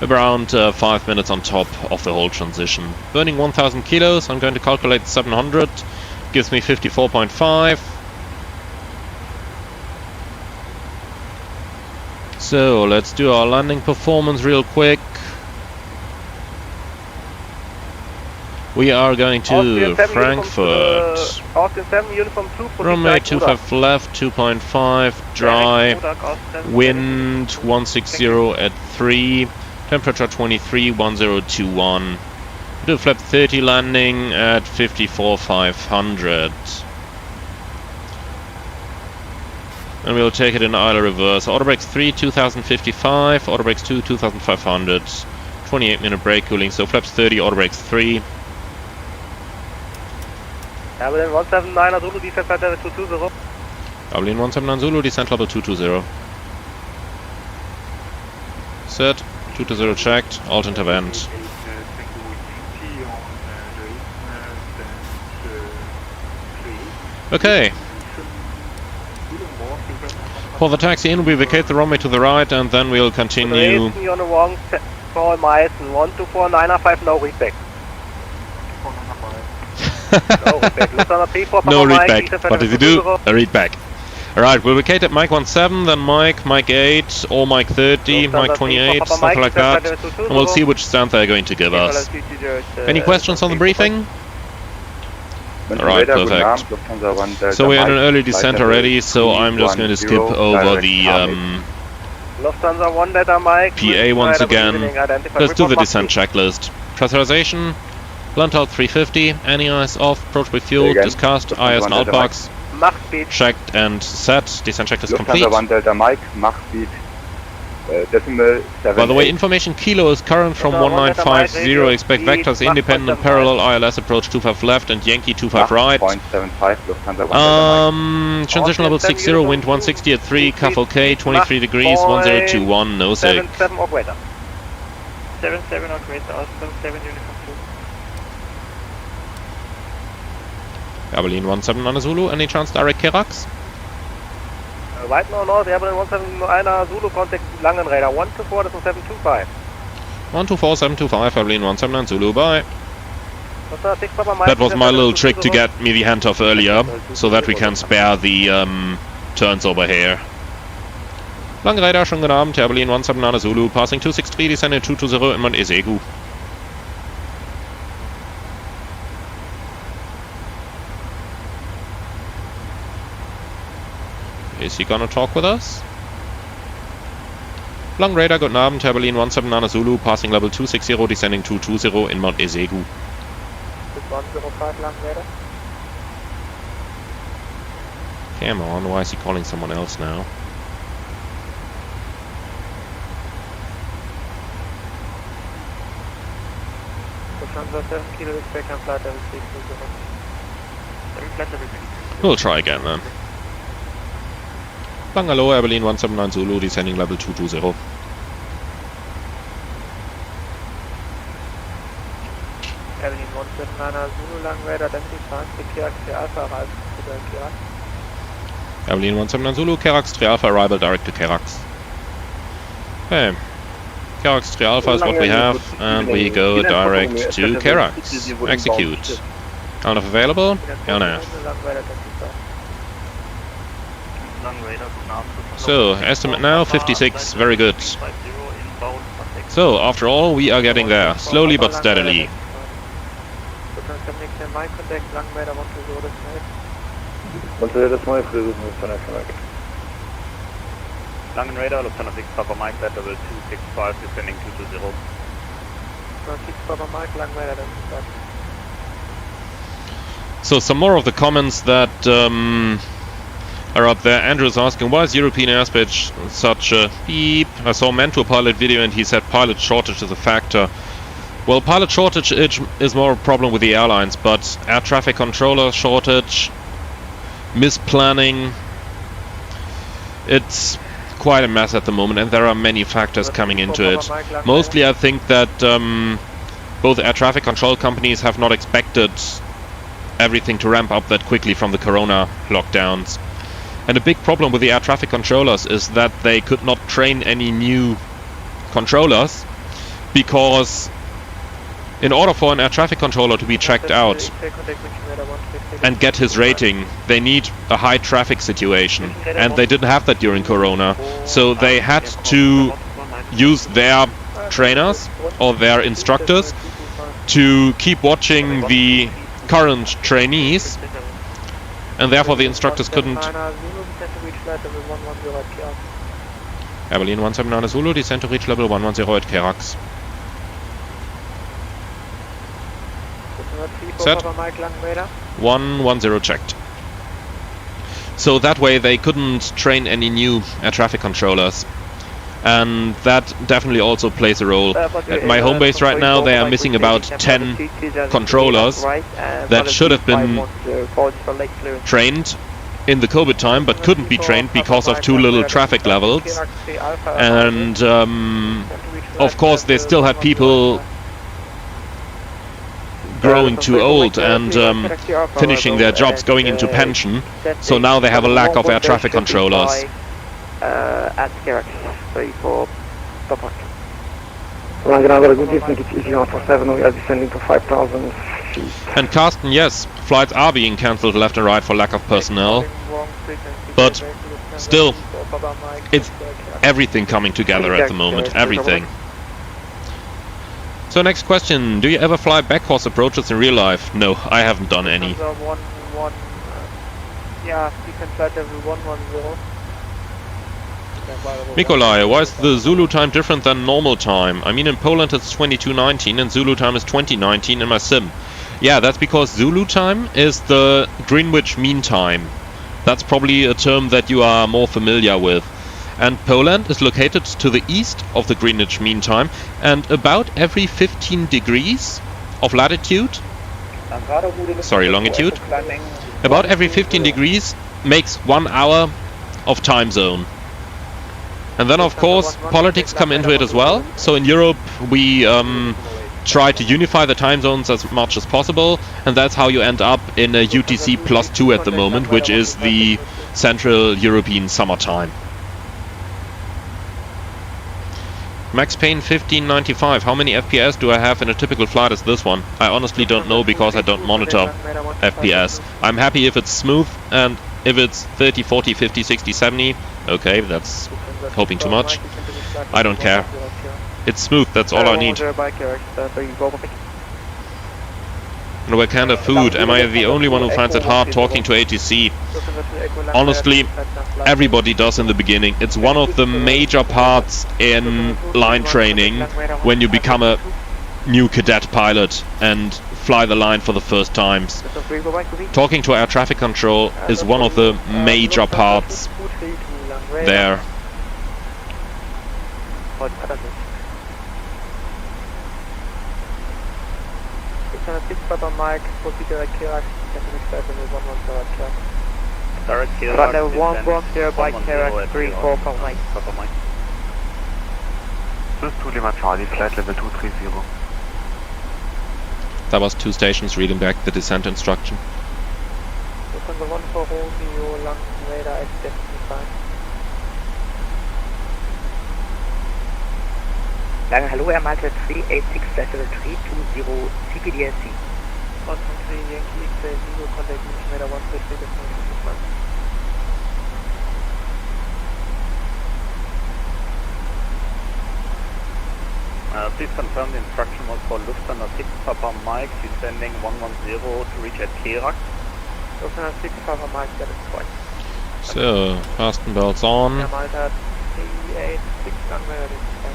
around 5 minutes on top of the whole transition. Burning 1,000 kilos. I'm going to calculate 700. Gives me 54.5. So let's do our landing performance real quick. We are going to Frankfurt. Runway 25 left, 2.5, dry, wind 160 at 3, temperature 23, 1021. Do flap 30 landing at 54,500. And we'll take it in idle reverse. Auto brakes 3, 2055, auto brakes 2, 2500. 28-minute brake cooling, so flaps 30, auto brakes 3. Berlin 179 Zulu, descent flight level 220. Berlin 179 Zulu, descent level 220. Set, 220 checked, alt intervent. Okay. For the taxi in, we vacate the runway to the right and then we'll continue. On the wrong 4 miles, 1249.5, no read back. No read back, but if you do, a read back. Alright, we'll vacate at Mike 17, then Mike 8, or Mike 30, Mike 28, something like that. And we'll see which stand they're going to give us. Any questions on the briefing? Alright, perfect. So we're in an early descent already, so I'm just going to skip over the PA once again. Let's do the descent checklist. Pressurization. Blunt out 350, any eyes off, approach with fuel, discussed, IS and outbox, checked and set, descent checklist complete. By the way, information kilo is current from 1950, expect vectors independent parallel ILS approach 25 left and Yankee 25 right. Transition level 60, wind 160 at 3, CAF OK, 23 degrees, 1021, no sig. 77 operator. 77 operator, 77 uniform 2. Berlin 17 Zulu, any chance direct Kerax? Right now, north, Berlin 17 Zulu, contact Langenräder 124, that's 725. 124, 725, Berlin 17 Zulu, bye. That was my little trick to get me the handoff earlier, so that we can spare the turns over here. Langenräder, schönen guten Abend, Berlin 17 Zulu, passing 263, descending 220 in Mount Esegu. Is he gonna talk with us? Long radar, guten Abend, Berlin 17 Zulu, passing level 260, descending 220 in Mount Esegu. 105 long radar. Come on, why is he calling someone else now? We'll try again then. Bangalore, Air Berlin 179 Zulu, descending level 220. Air Berlin 179 Zulu, long radar, density fast, Kirax 3 Alpha, arrival to the Kirax. Air Berlin 179 Zulu, Kirax 3 Alpha, arrival direct to Kirax. Okay. Kirax 3 Alpha is what we have, and we go direct to Kirax. Execute. Airnav available? Airnav. So, estimate now 56, very good. So, after all, we are getting there, slowly but steadily. Langen Radar, Lufthansa 6 Papa Mike, flight level 265, descending 220. 6 Papa Mike, Langen Radar, then start. So some more of the comments that are up there. Andrew is asking, why is European airspace such a beep? I saw a Mentor pilot video and he said pilot shortage is a factor. Well, pilot shortage is more a problem with the airlines, but air traffic controller shortage, misplanning, it's quite a mess at the moment, and there are many factors coming into it. Mostly I think that both air traffic control companies have not expected everything to ramp up that quickly from the corona lockdowns. And a big problem with the air traffic controllers is that they could not train any new controllers, because in order for an air traffic controller to be checked out and get his rating, they need a high traffic situation, and they didn't have that during corona, so they had to use their trainers or their instructors to keep watching the current trainees, and therefore the instructors couldn't. Air Berlin 179 Zulu, descend to reach level 110 at Kirax. Set. 110 checked. So that way they couldn't train any new air traffic controllers. And that definitely also plays a role. At my home base right now they are missing about 10 controllers that should have been trained in the COVID time, but couldn't be trained because of too little traffic levels. And of course they still had people growing too old and finishing their jobs, going into pension, so now they have a lack of air traffic controllers. At Kirax, 34 Papa. we are descending to 5,000 feet. And Carsten, yes, flights are being cancelled left and right for lack of personnel, but still, it's everything coming together at the moment, everything. So next question, do you ever fly backcourse approaches in real life? No, I haven't done any. Yeah, you can fly level 110. Nikolai, why is the Zulu time different than normal time? I mean, in Poland it's 2219 and Zulu time is 2019 in my sim. Yeah, that's because Zulu time is the Greenwich Mean Time. That's probably a term that you are more familiar with. And Poland is located to the east of the Greenwich Mean Time, and about every 15 degrees of latitude, longitude, about every 15 degrees makes 1 hour of time zone. And then of course politics come into it as well. So in Europe we try to unify the time zones as much as possible, and that's how you end up in a UTC +2 at the moment, which is the Central European summertime. Max Payne 1595, how many FPS do I have in a typical flight as this one? I honestly don't know because I don't monitor FPS. I'm happy if it's smooth, and if it's 30, 40, 50, 60, 70, okay, that's hoping too much. I don't care. It's smooth, that's all I need. And what kind of food? Am I the only one who finds it hard talking to ATC? Honestly, everybody does in the beginning. It's one of the major parts in line training when you become a new cadet pilot and fly the line for the first times. Talking to air traffic control is one of the major parts there. Direct Kerak. Flight level 110 by Kerak 34 for Mike. Papa Mike. Swiss 2 Lima Charlie, flight level 230. That was 2 stations reading back the descent instruction. Lufthansa 1 for Romeo, London radar at 75. Lange Hallo, Air Malta 386 flight level 320 CPDSC. 123 Yankee X-ray 0, contact Mission radar 150 decimal. Please confirm the instruction was for Lufthansa 6 Papa Mike, descending 110 to reach at Kerak. Lufthansa 6 Papa Mike, that is correct. So, fasten belts on. Air Malta 386 runway ready to fly.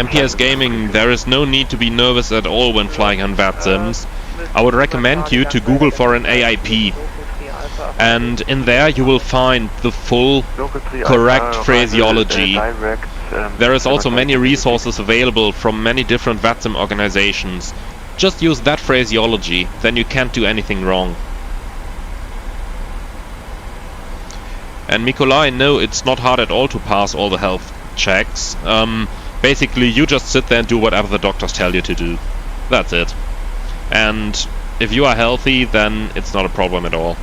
MPS Gaming, there is no need to be nervous at all when flying on VATSIMs. I would recommend you to Google for an AIP, and in there you will find the full correct phraseology. There is also many resources available from many different VATSIM organizations. Just use that phraseology, then you can't do anything wrong. And Mikolai, no, it's not hard at all to pass all the health checks. Basically, you just sit there and do whatever the doctors tell you to do. That's it. And if you are healthy, then it's not a problem at all.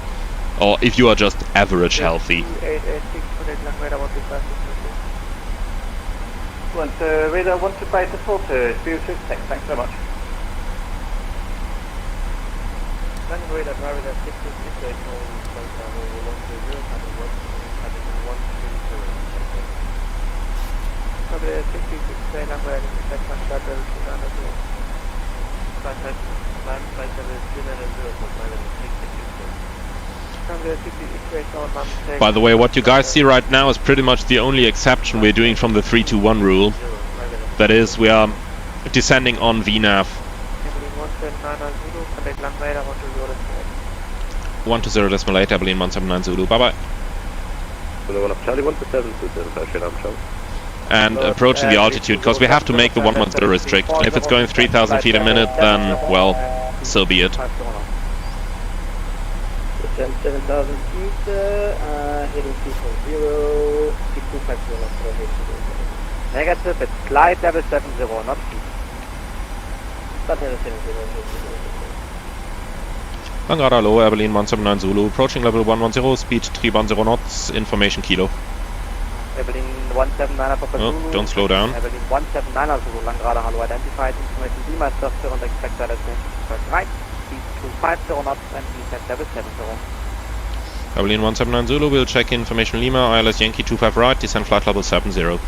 Or if you are just average healthy. Radar 125 support, Spirit 6, thanks very much. Radar, radar 666, Number 66, number and second shuttle 200. By the way, what you guys see right now is pretty much the only exception we're doing from the 3-2-1 rule. That is, we are descending on VNAV. 120.8, Abilene 179 Zulu, bye bye. Charlie 127, and approaching the altitude, because we have to make the 110 restriction. If it's going 3,000 feet a minute, then, well, so be it. Descend 7,000 feet, heading 240, 6250. Negative, it's flight level 70, not feet. Flight level 70, Langara, hello, Abilene 179 Zulu, approaching level 110, speed 310 knots, information kilo. Abilene 179 Papa Zulu. Oh, don't slow down. Abilene 179 Zulu, Langrada, hello, identified, information Lima, structure and expect that as right. Speed 250 knots and descent level 70. Abilene 179 Zulu, we'll check information Lima, ILS Yankee 25 right, descent flight level 70.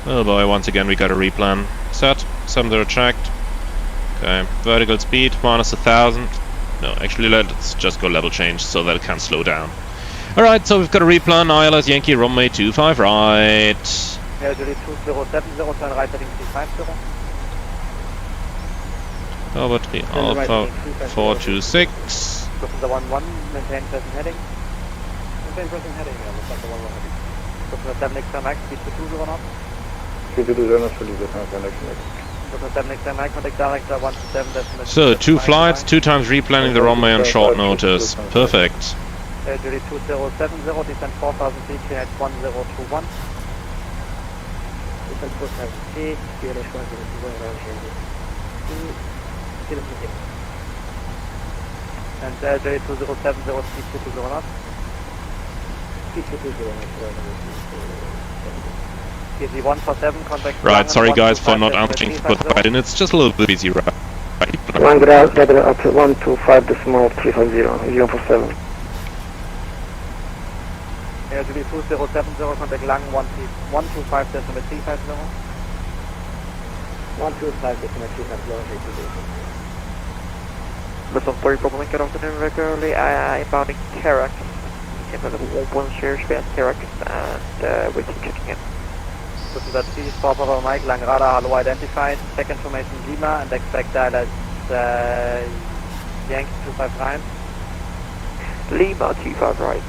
Oh boy, once again we got a replan. Set, 70 checked. Okay, vertical speed, minus 1,000. No, actually let's just go level change so that it can slow down. Alright, so we've got a replan, ILS Yankee runway 25 right. Julie 2070, turn right heading 350. Over 3 Alpha 426. The 11, maintain present heading. Maintain present heading, yeah, looks like the 11 heading. Looking at 7 XM max, speed 220 knots. 220 knots, fully good, connection. Looking at 7 XM max, contact director 127. So, 2 flights, 2 times replanning the runway on short notice. Perfect. Julie 2070, descend 4,000 feet, at 1021. Descend 4,000 feet, QLH 1021, and Julie 2070, speed 220 knots. Speed 220 knots. KZ 147, contact. Right, sorry guys for not answering for the bite, and it's just a little bit busy, right? Langrada, level up to 125.350, 047. Julie 2070, contact Lang 125.350. 125.350. Listen, 3 Problem, get off the new regularly, inbounding Kerak. Into the 1 share span Kerak, and we keep checking in. This is at 3 Papa Mike, Langrada, hello, identified. Check information Lima, and expect that as Yankee 259. Lima 25 right.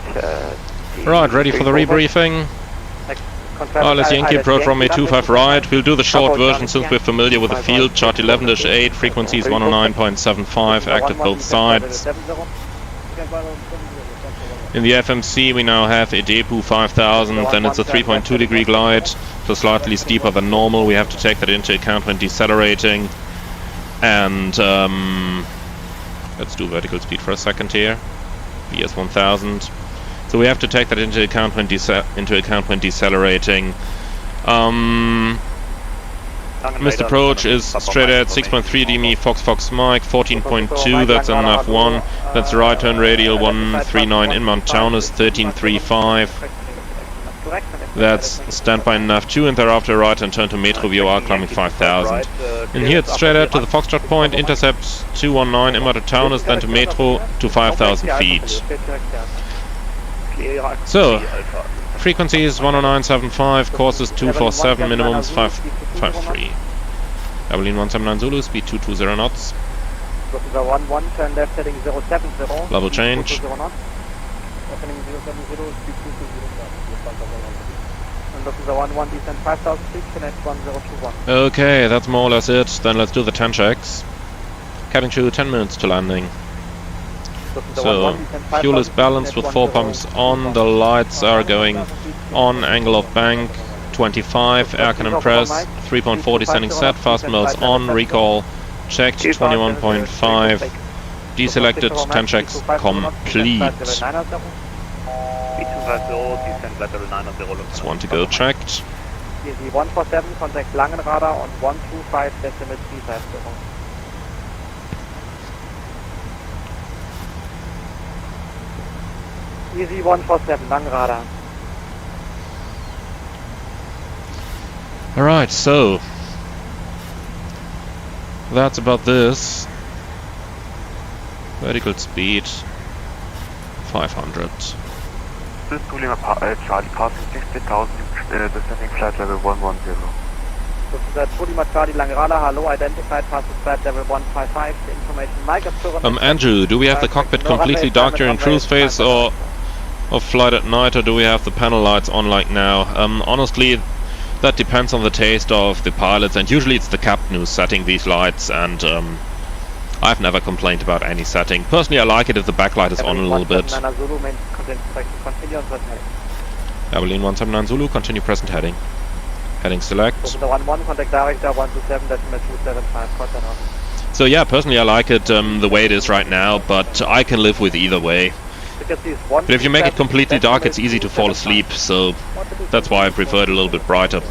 Right, ready for the rebriefing. Wireless Yankee, approach runway 25 right. We'll do the short version since we're familiar with the field. Chart 11-8, frequency is 109.75, active both sides. In the FMC we now have a Debu 5000, then it's a 3.2 degree glide, so slightly steeper than normal. We have to take that into account when decelerating. And let's do vertical speed for a second here. VS 1000. So we have to take that into account when decelerating. Missed approach is straight ahead 6.3 DME Fox Mike 14.2. That's enough one. That's right turn radial 139 inbound Taunus 1335. That's standby enough 2 and thereafter right and turn to Metro VOR climbing 5000. And here it's straight ahead to the Foxtrot point, intercept 219 inbound to Taunus, then to Metro to 5000 feet. So, frequency is 109.75, course is 247, minimum is 553. Berlin 179 Zulu, speed 220 knots. Level change. Okay, that's more or less it. Then let's do the 10 checks. Cabin crew 10 minutes to landing. So, fuel is balanced with 4 pumps on, the lights are going on, angle of bank 25, air cannon press 3.4 descending set, fast belts on, recall checked 21.5, deselected, 10 checks complete. That's 1 to go checked. Easy 147, contact Langenradar on 125 decimal 350. Easy 147, Langenradar. Alright, so that's about this. Vertical speed 500. Charlie passing 16,000, descending flight level 110. This is Tulima Charlie Langenradar, hello, identified, passing flight level 155, the information Mike is currently... Andrew, do we have the cockpit completely dark during cruise phase or flight at night, or do we have the panel lights on like now? Honestly, that depends on the taste of the pilots, and usually it's the captain who's setting these lights, and I've never complained about any setting. Personally, I like it if the backlight is on a little bit. Berlin 179 Zulu, continue present heading. Heading select. So yeah, personally I like it the way it is right now, but I can live with either way. But if you make it completely dark, it's easy to fall asleep, so that's why I prefer it a little bit brighter.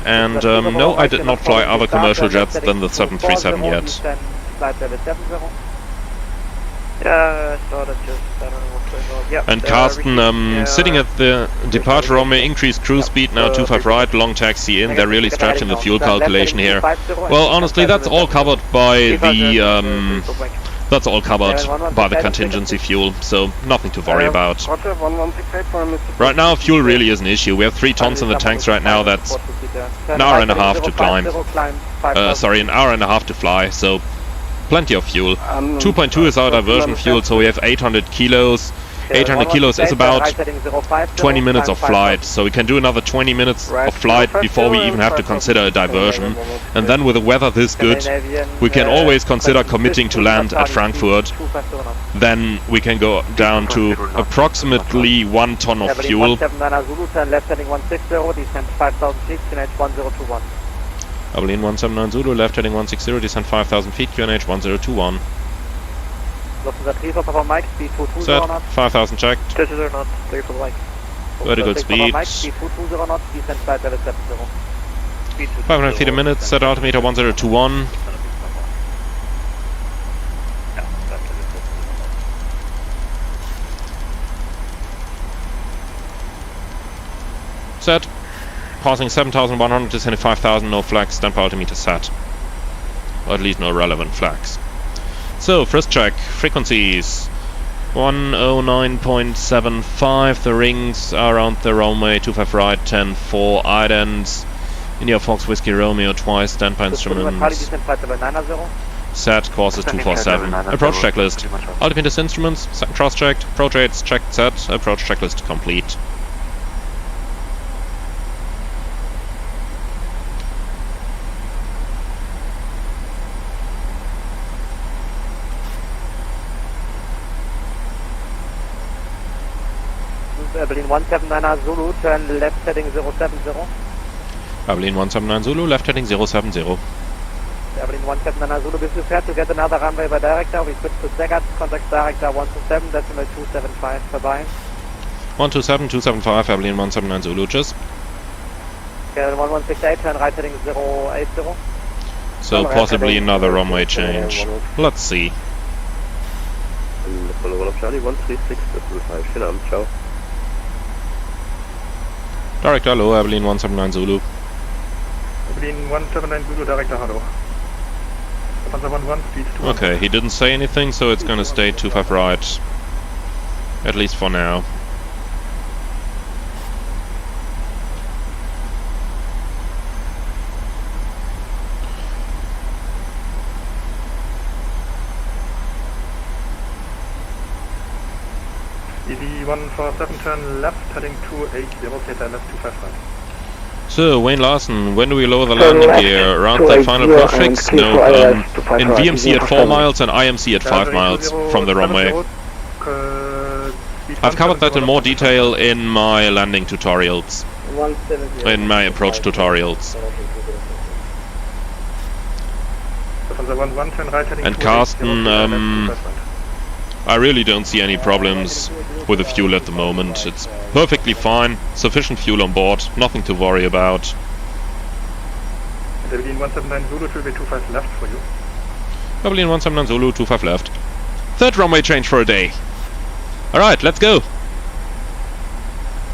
And no, I did not fly other commercial jets than the 737 yet. And Carsten, sitting at the departure runway, increased cruise speed, now 25 right, long taxi in, they're really stretching the fuel calculation here. Well, honestly, that's all covered by the contingency fuel, so nothing to worry about. Right now, fuel really is an issue. We have 3 tons in the tanks right now, that's an hour and a half to climb. Sorry, an hour and a half to fly, so plenty of fuel. 2.2 is our diversion fuel, so we have 800 kilos. 800 kilos is about 20 minutes of flight, so we can do another 20 minutes of flight before we even have to consider a diversion. And then with the weather this good, we can always consider committing to land at Frankfurt. Then we can go down to approximately 1 ton of fuel. Berlin 179 Zulu, left heading 160, descend 5,000 feet, QNH 1021. Set, 5,000 checked. Vertical speed 500 feet a minute, set altimeter 1021. Set, passing 7,100, descending 5,000, no flags, standby altimeter set. Or at least no relevant flags. So, first check, frequencies 109.75, the rings are around the runway, 25 right, 10-4, addons, India Fox Whiskey Romeo twice, standby instruments, set, course is 247, approach checklist, altimeter instruments, cross checked, approach aids checked, set, approach checklist complete. Berlin 179 Zulu, turn left heading 070. Berlin 179 Zulu, left heading 070. Berlin 179 Zulu, bist du prepared to get another runway by director? We switch to Segert, contact director 127, decimal 275, bye-bye. 127, 275, Berlin 179 Zulu, tschüss. Okay, 1168, turn right heading 080. So possibly another runway change. Let's see. Follow up Charlie 136, Shutdown, ciao. Director, hello, Berlin 179 Zulu. Berlin 179 Zulu, director, hello. Panzer 11, speed 2. Okay, he didn't say anything, so it's gonna stay 25 right. At least for now. EV 147, turn left, heading 280, Cater left, 25 right. So, Wayne Larson, when do we lower the landing gear? Around the final approach fix? No, in VMC at 4 miles and IMC at 5 miles from the runway. I've covered that in more detail in my landing tutorials. In my approach tutorials. And Carsten, I really don't see any problems with the fuel at the moment. It's perfectly fine, sufficient fuel on board, nothing to worry about. Berlin 179 Zulu, will be 25 left for you. Berlin 179 Zulu, 25 left. Third runway change for a day. Alright, let's go.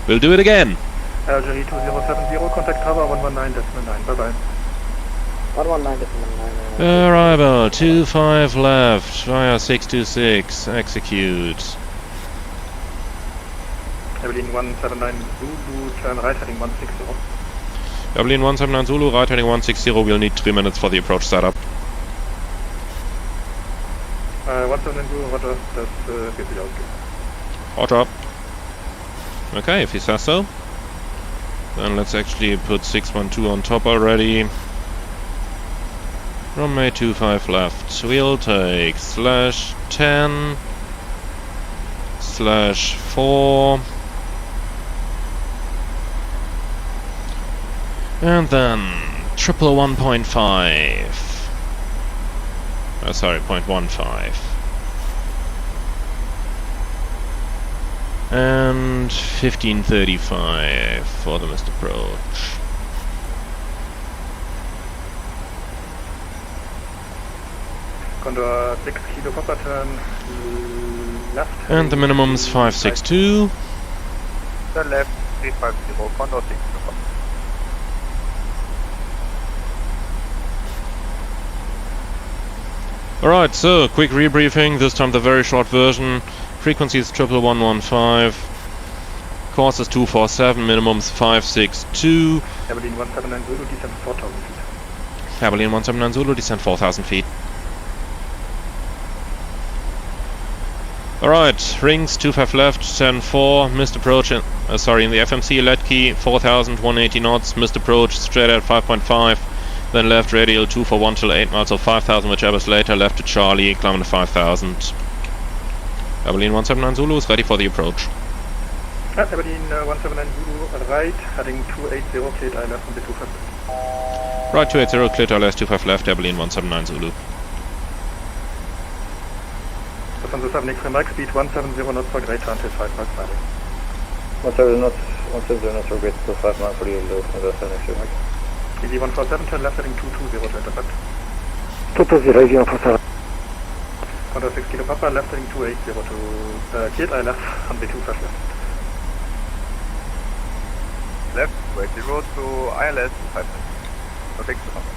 We'll do it again. Algerie 2070, contact tower 119.9, bye bye. 119.9. Arrival, 25 left, via 626, execute. Berlin 179 Zulu, turn right heading 160. Berlin 179 Zulu, right heading 160, we'll need 3 minutes for the approach setup. 179 Zulu, Roger, das geht sich ausgehen. Roger. Okay, if he says so. Then let's actually put 612 on top already. Runway 25 left, we'll take /10 /4 and then 111.5. Oh, sorry, 0.15. And 1535 for the missed approach. Condor 6 kilo Papa, turn left. And the minimum's 562. Turn left, 350, Condor 6 kilo Papa. Alright, so quick rebriefing, this time the very short version. Frequency is 11115. Course is 247, minimum's 562. Berlin 179 Zulu, descent 4000 feet. Berlin 179 Zulu, descent 4000 feet. Alright, rings 25 left, 10-4, missed approach, in the FMC lead key 4000, 180 knots, missed approach straight at 5.5, then left radial 241 till 8 miles of 5000, whichever's later, left to Charlie, climbing to 5000. Berlin 179 Zulu is ready for the approach. Berlin 179 Zulu, right, heading 280, cleared I left on the 25 left. Right 280, cleared ILS 25 left, Berlin 179 Zulu. On the 7 X-ray Mike, speed 170 knots for greater until 5 miles landing. 170 knots for greater till 5 miles for the low on the 7 X-ray Mike. EV 147, turn left heading 220 to intercept. 220, EV 147. Condor 6 kilo Papa, left heading 280 to cleared I left on the 25 left. Left, 280 to ILS 25 left. No, 6 to Papa.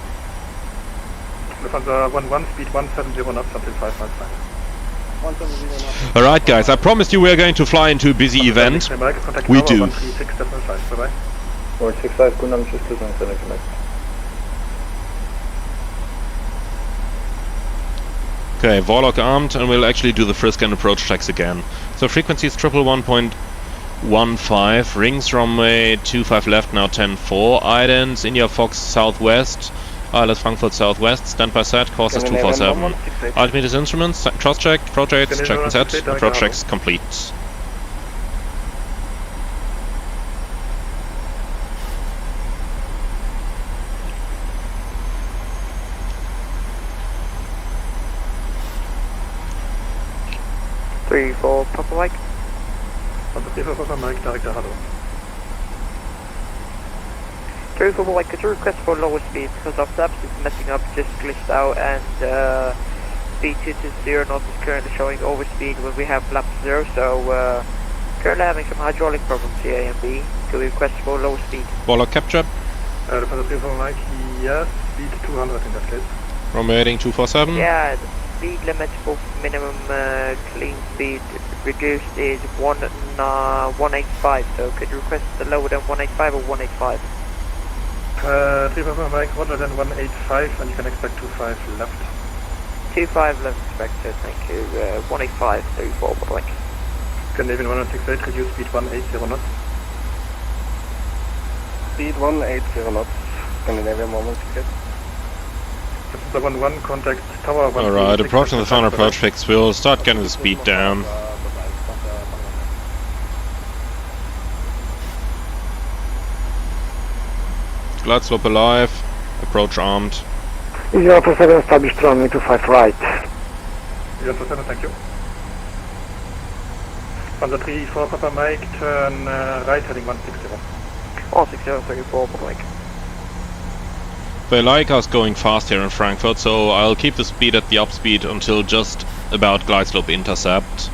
Lufthansa 11, speed 170 knots until 5 miles landing. Alright guys, I promised you we are going to fly into a busy event. We do. 136.5, bye-bye. 165, Kundam, tschüss, to 7 X-ray. Okay, Warlock armed, and we'll actually do the frisk and approach checks again. So frequency is 111.15, rings runway 25 left, now 10-4, addons, India Fox southwest, ILS Frankfurt southwest, standby set, course is 247. Altimeter's instruments, cross check, projects, check and set, approach checks complete. 34 Papa Mike. Panzer 34 Papa Mike, director Hado. 34 Papa Mike, could you request for lower speed because our flaps is messing up, just glitched out, and speed 220 knots is currently showing overspeed when we have flap 0, so currently having some hydraulic problems here, A and B. Could we request for lower speed? Warlock capture. The Panzer 34 Mike, yes, speed 200 in that case. Romeo heading 247. Yeah, the speed limit for minimum clean speed reduced is 185, so could you request lower than 185 or 185? 34 Mike, rather than 185, and you can expect 25 left. 25 left expected, thank you. 185, 34 Mike. Scandinavian 168, reduce speed 180 knots. Speed 180 knots, Scandinavian 168. This is the 1-1, contact tower 1. Alright, approaching the final approach fix, we'll start getting the speed down. Glide slope alive, approach armed. 047 established runway 25 right. 047, thank you. Panzer 34 Papa Mike, turn right heading 160. 160, 34 Papa Mike. They like us going fast here in Frankfurt, so I'll keep the speed at the up speed until just about glide slope intercept,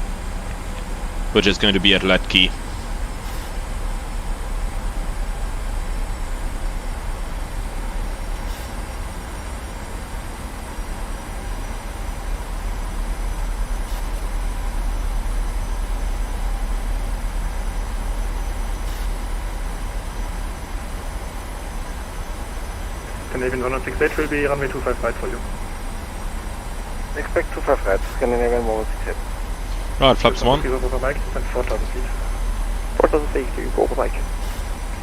which is going to be at Letke. Scandinavian 168 will be runway 25 right for you. Expect 25 right, Scandinavian 168. Right, flaps 1. Papa Mike, and 4,000 feet. 4,000 feet to Papa Mike.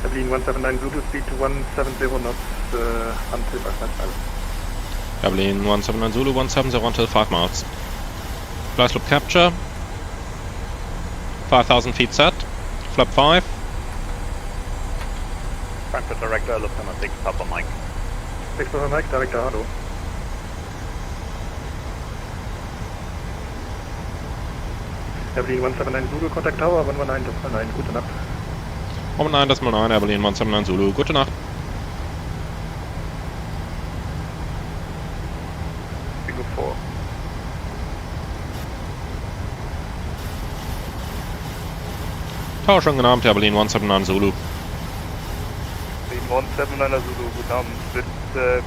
Berlin 179 Zulu, speed to 170 knots until 595. Berlin 179 Zulu, 170 until 5 miles. Glide slope capture. 5,000 feet set. Flap 5. Frankfurt director, Lufthansa 6 Papa Mike. 6 Papa Mike, director Hado. Berlin 179 Zulu, contact tower 119.9, gute Nacht. 119.9, Berlin 179 Zulu, gute Nacht. Bingo 4. Tower schon genannt, Berlin 179 Zulu. Berlin 179 Zulu, guten Abend. With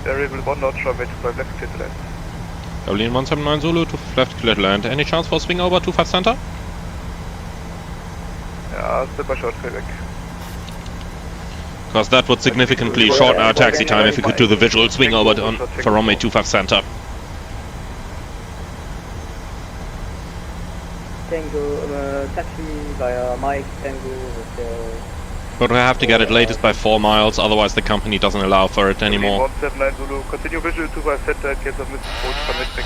variable 1 knot, runway 25 left, clear to land. Berlin 179 Zulu, 25 left, clear to land. Any chance for swing over 25 center? Ja, step by short, weg. Because that would significantly shorten our taxi time if we could do the visual swing over for runway 25 center. Tango, taxi via Mike, Tango with But we have to get it latest by 4 miles, otherwise the company doesn't allow for it anymore. 179 Zulu, continue visual 25 center in case of misapproach, commit back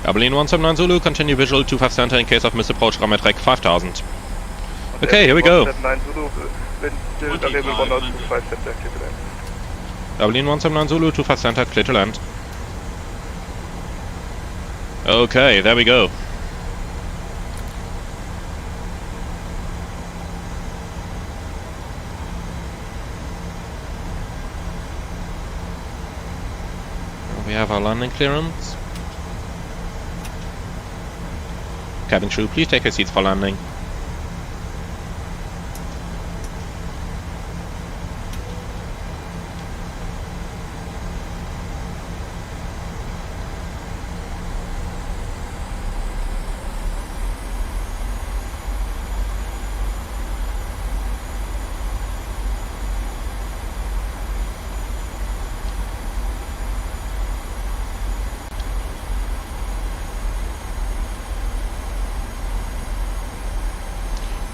5000. Berlin 179 Zulu, continue visual 25 center in case of misapproach, Rametrek 5000. Okay, here we go. 179 Zulu, wind still available 1 knot, 25 center, clear to land. Berlin 179 Zulu, 25 center, clear to land. Okay, there we go. We have our landing clearance. Cabin crew, please take your seats for landing.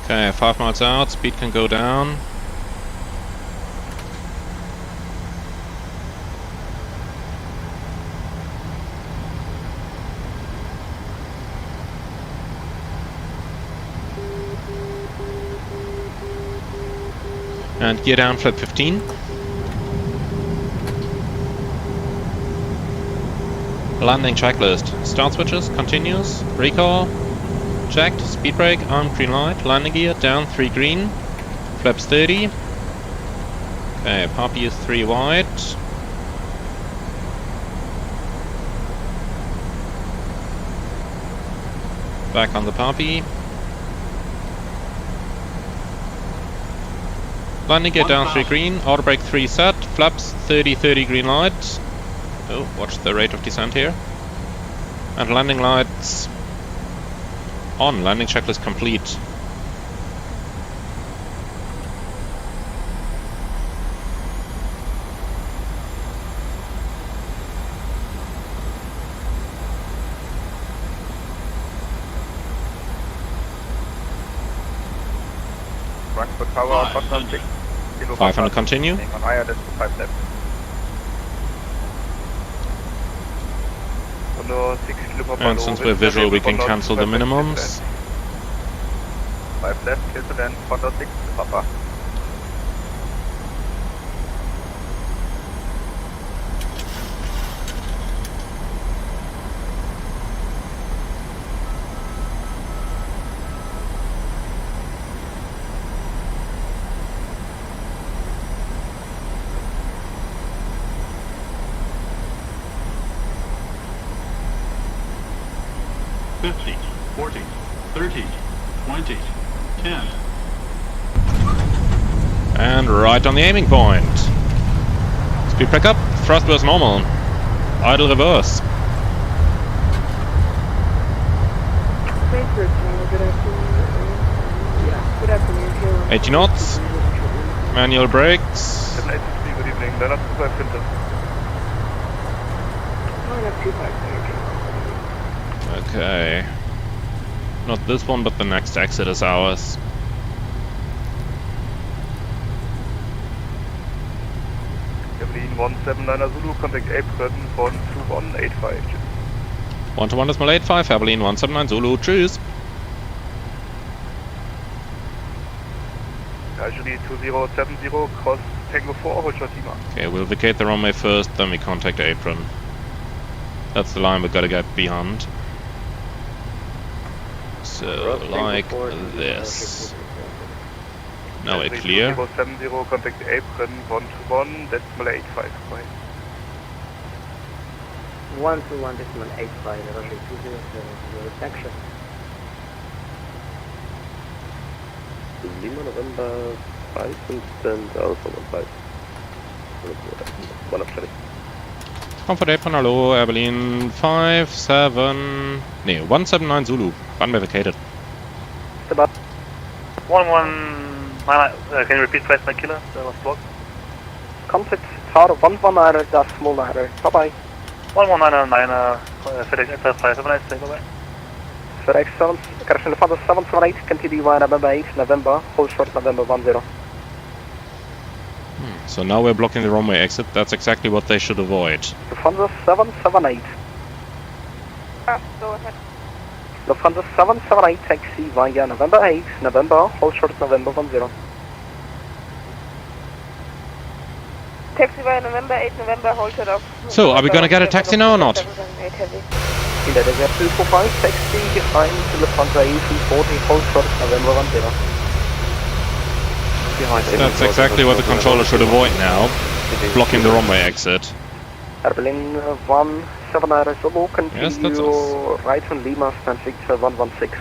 Okay, 5 miles out, speed can go down. And gear down, flap 15. Landing checklist. Start switches, continues, recall, checked, speed brake, armed, green light, landing gear, down, 3 green, flaps 30. Okay, Poppy is 3 wide. Back on the Poppy. Landing gear down 3 green, auto brake 3 set, flaps 30 green light. Oh, watch the rate of descent here. And landing lights on, landing checklist complete. Frankfurt Tower, Patron 6. 500 continue. On IR, that's 5 left. And since we're visual, we can cancel the minimums. 5 left, kill to land, Honda 6, Papa. $50, $40, $30, $20, $10. And right on the aiming point. Speed back up, thrust was normal. Idle reverse. Frankfurt, good afternoon. Yeah, good afternoon. 80 knots. Manual brakes. Good evening, Leonard 25 Winter. Line up 25. Okay. Not this one, but the next exit is ours. Berlin 179 Zulu, contact apron 12185. 121 decimal 85, Berlin 179 Zulu, tschüss. Casualty 2070, cross Tango 4, hold short Lima. Okay, we'll vacate the runway first, then we contact apron. That's the line we've got to get behind. So, like this. Now we're clear. 070, contact apron 121, decimal 85. 121 decimal 85, runway 2070, section. Lima November 5 and stand Alpha 15. One up 20. Comfort apron, hello, Air Berlin 179 Zulu. Runway vacated. About 119, can you repeat price my killer? That was blocked. Contact Tower 119, that's small ladder. Bye bye. 1199, FedEx Express 578, take away. FedEx 7, correction, Lufthansa 778, continue via November 8, November, hold short November 10. So now we're blocking the runway exit. That's exactly what they should avoid. Lufthansa 778. Go ahead. Lufthansa 778, taxi via November 8, November, hold short November 10. Taxi via November 8, November, hold short off. So, are we gonna get a taxi now or not? In the desert 245, taxi, I'm to Lufthansa A340, hold short November 10. That's exactly what the controller should avoid now. Blocking the runway exit. Air Berlin 179 Zulu, continue Yes, that's us. right on Lima, stand Victor 116.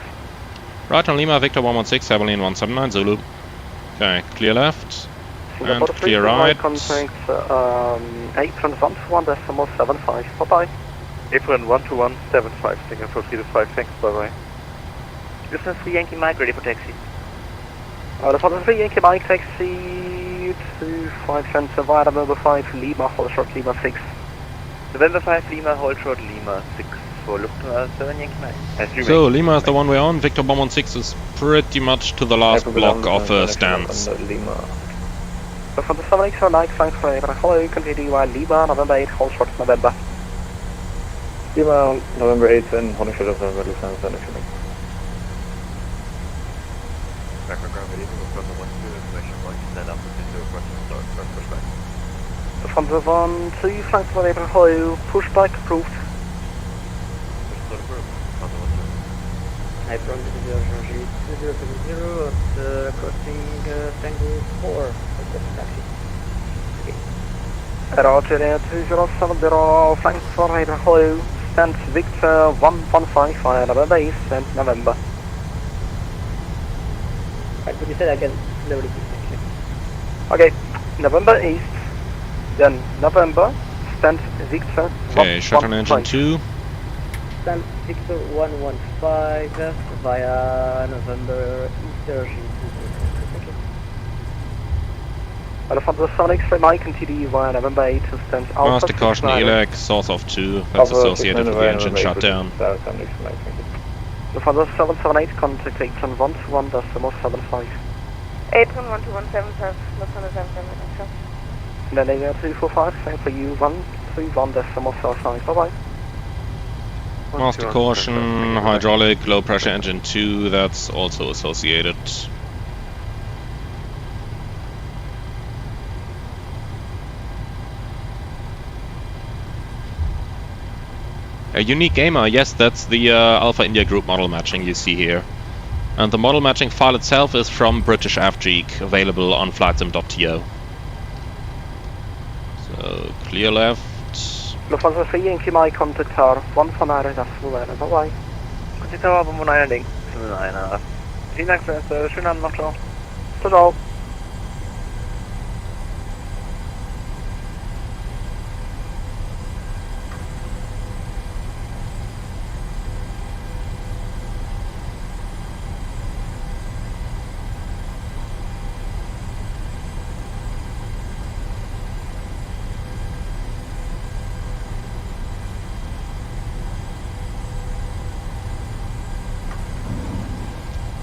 Right on Lima, Victor 116, Air Berlin 179 Zulu. Okay, clear left. And clear right. Contact apron 121 decimal 75. Bye bye. Apron 12175, Singapore 325, thanks, bye bye. This is 3 Yankee Mike, ready for taxi. Lufthansa 3 Yankee Mike, taxi 25 center via November 5, Lima, hold short Lima 6. November 5, Lima, hold short Lima 6 for Lufthansa 7 Yankee Mike. So, Lima is the one way on, Victor 116 is pretty much to the last block of stance. Lufthansa 780 Mike, thanks for hello, continue via Lima, November 8, hold short November. Lima, November 8 and holding short of November, Lufthansa, initially. Lufthansa 12, Frankfurt and Berlin, hello, pushback approved. Patron, this is your Georgie 2070 at crossing Tango 4 of the taxi. Roger there, 2070, Frankfurt, hello, stand Victor 115, fire November East, and November. Right, could you say that again? Slowly, please. Okay, November East, then November, stand Victor. Okay, Shutdown engine 2. Stand Victor 115 via November East, Georgie 2070. Alpha 7X, Mike, and TD via November 8 to stand Alpha. Master caution ELEC, source of 2. That's associated with the engine shutdown. Alpha 778, contact Patron 121.75. Patron 121.75, Los 177, And then AVR 245, same for you, 131.75. Bye bye. Master caution, hydraulic, low pressure engine 2, that's also associated. A unique gamer, yes, that's the Alpha India Group model matching you see here. And the model matching file itself is from British AFGeek, available on flightsim.to. So, clear left. Lufthansa 3, Yankee Mike, contact tower 159, that's Slovenia. Bye bye. Contact tower 119. Vielen Dank, schönen Abend noch, ciao. Ciao, ciao.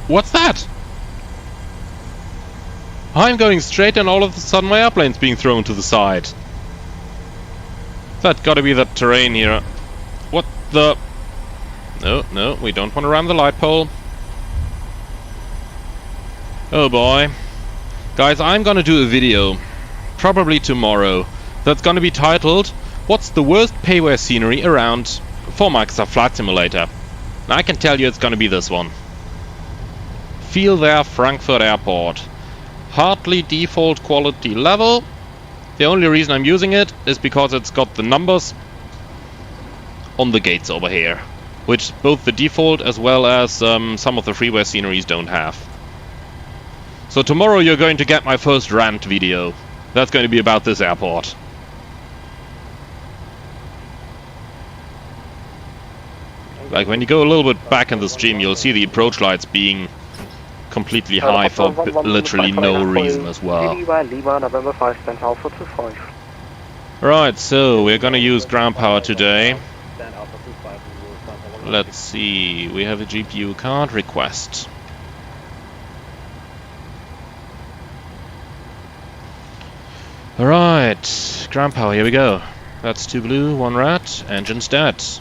What's that? I'm going straight and all of a sudden my airplane's being thrown to the side. That gotta be the terrain here. What the... No, we don't want to ram the light pole. Oh boy. Guys, I'm gonna do a video, probably tomorrow, that's gonna be titled, What's the worst payware scenery around for Microsoft Flight Simulator? Now I can tell you it's gonna be this one. Feel there, Frankfurt Airport. Hardly default quality level. The only reason I'm using it is because it's got the numbers on the gates over here, which both the default as well as some of the freeware sceneries don't have. So tomorrow you're going to get my first rant video. That's going to be about this airport. Like when you go a little bit back in the stream, you'll see the approach lights being completely high for literally no reason as well. Right, so we're gonna use ground power today. Let's see, we have a GPU card request. Alright, ground power, here we go. That's 2 blue, 1 red, engine stats.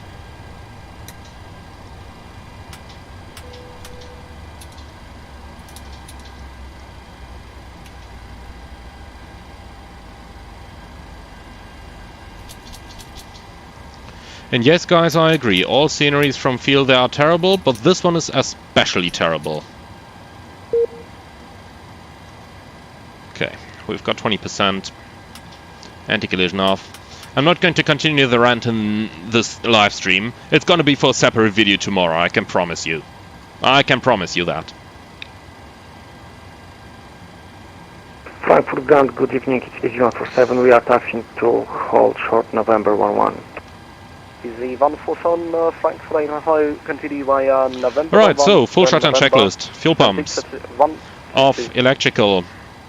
And yes, guys, I agree. All sceneries from Field there are terrible, but this one is especially terrible. Okay, we've got 20%. Anti-collision off. I'm not going to continue the rant in this live stream. It's going to be for a separate video tomorrow, I can promise you. I can promise you that. Frankfurt Ground, good evening, it's 147. We are taxiing to hold short November 11. Easy 147, Frankfurt, Ohio, continue via November. Alright, so full shutdown checklist. Fuel pumps. Off, electrical.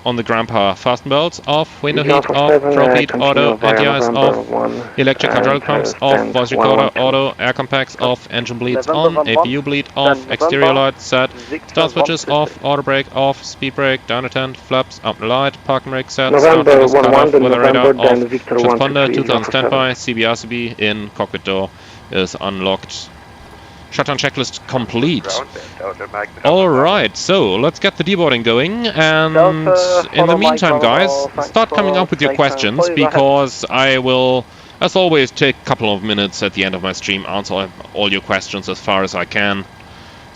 On the ground power. Fasten belts. Off, window heat. Off, probe heat. Auto. Anti-ice. Off. Electric hydraulic pumps. Off. Voice recorder. Auto. Air compacts. Off. Engine bleeds on. APU bleed. Off. Exterior lights set. Start switches. Off. Auto brake. Off. Speed brake. Down a tent. Flaps. Up the light. Parking brake set. Start windows cut off. Weather radar. Off. Transponder. 2000 standby. CB in. Cockpit door is unlocked. Shutdown checklist complete. Alright, so let's get the deboarding going, and in the meantime, guys, start coming up with your questions, because I will, as always, take a couple of minutes at the end of my stream, answer all your questions as far as I can.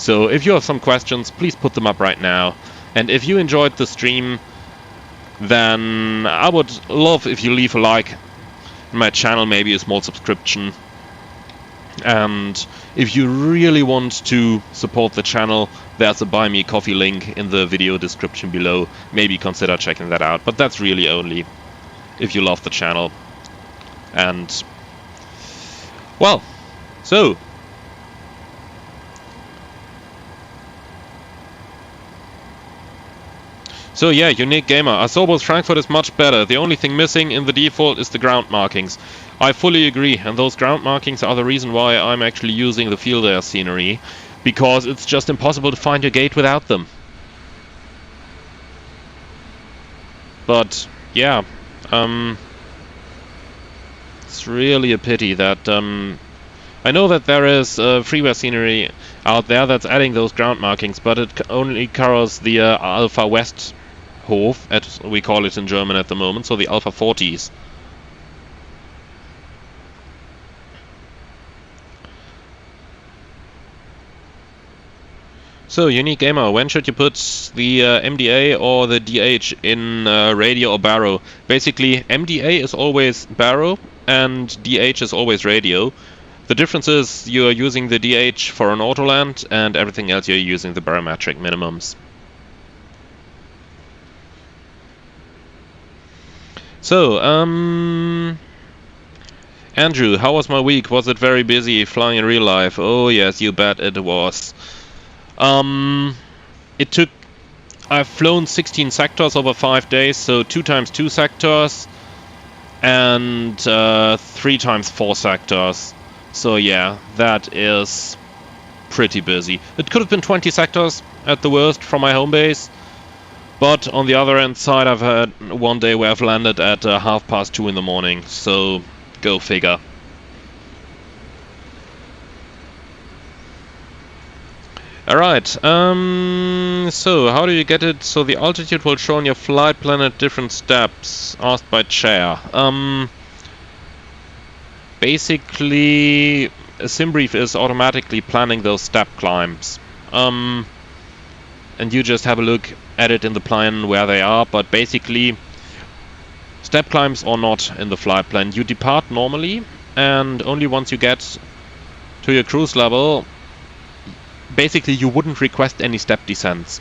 So if you have some questions, please put them up right now. And if you enjoyed the stream, then I would love if you leave a like in my channel, maybe a small subscription. And if you really want to support the channel, there's a Buy Me a Coffee link in the video description below. Maybe consider checking that out, but that's really only if you love the channel. And well, so yeah, Unique Gamer. Asobo's Frankfurt is much better. The only thing missing in the default is the ground markings. I fully agree, and those ground markings are the reason why I'm actually using the field air scenery, because it's just impossible to find your gate without them. But yeah, it's really a pity that I know that there is freeware scenery out there that's adding those ground markings, but it only covers the Alpha West Hof, as we call it in German at the moment, so the Alpha 40s. So, Unique Gamer, when should you put the MDA or the DH in radio or baro? Basically, MDA is always baro and DH is always radio. The difference is you are using the DH for an autoland and everything else you're using the barometric minimums. So, Andrew, how was my week? Was it very busy flying in real life? Oh yes, you bet it was. I've flown 16 sectors over 5 days, so 2 times 2 sectors and 3 times 4 sectors. So yeah, that is pretty busy. It could have been 20 sectors at the worst from my home base, but on the other hand side I've had one day where I've landed at 2:30 in the morning, so go figure. Alright, so how do you get it so the altitude will show on your flight plan at different steps? Asked by Chair. Basically, a SimBrief is automatically planning those step climbs. And you just have a look at it in the plan where they are, but basically, step climbs are not in the flight plan. You depart normally, and only once you get to your cruise level, basically you wouldn't request any step descents.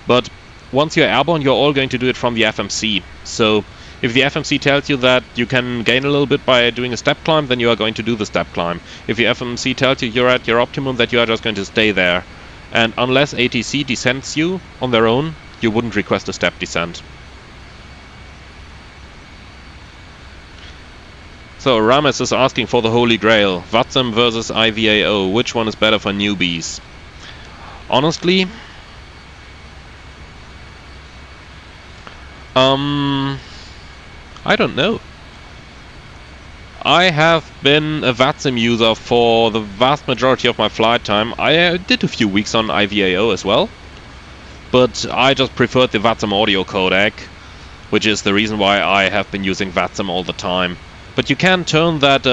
But once you're airborne, you're all going to do it from the FMC. So if the FMC tells you that you can gain a little bit by doing a step climb, then you are going to do the step climb. If the FMC tells you you're at your optimum, that you are just going to stay there. And unless ATC descends you on their own, you wouldn't request a step descent. So Rames is asking for the Holy Grail. VATSIM versus IVAO. Which one is better for newbies? Honestly, I don't know. I have been a VATSIM user for the vast majority of my flight time. I did a few weeks on IVAO as well, but I just preferred the VATSIM audio codec, which is the reason why I have been using VATSIM all the time. But you can turn that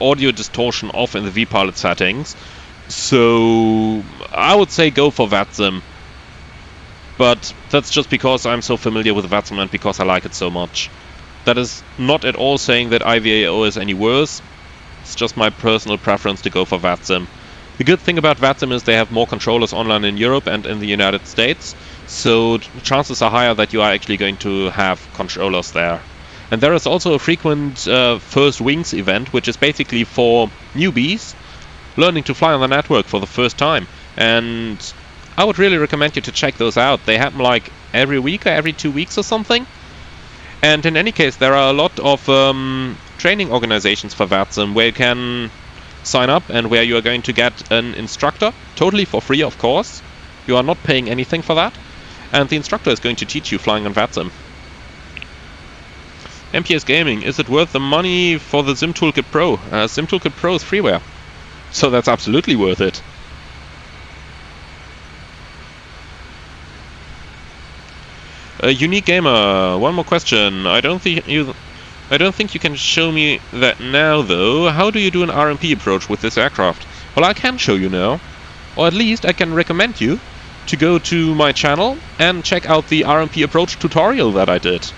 audio distortion off in the vPilot settings, so I would say go for VATSIM. But that's just because I'm so familiar with VATSIM and because I like it so much. That is not at all saying that IVAO is any worse. It's just my personal preference to go for VATSIM. The good thing about VATSIM is they have more controllers online in Europe and in the United States, so chances are higher that you are actually going to have controllers there. And there is also a frequent First Wings event, which is basically for newbies learning to fly on the network for the first time. And I would really recommend you to check those out. They happen like every week or every 2 weeks or something. And in any case, there are a lot of training organizations for VATSIM where you can sign up and where you are going to get an instructor, totally for free of course. You are not paying anything for that. And the instructor is going to teach you flying on VATSIM. MPS Gaming, is it worth the money for the Sim Toolkit Pro? Sim Toolkit Pro is freeware, so that's absolutely worth it. Unique Gamer, one more question. I don't think you can show me that now though. How do you do an RMP approach with this aircraft? Well, I can show you now. Or at least I can recommend you to go to my channel and check out the RMP approach tutorial that I did.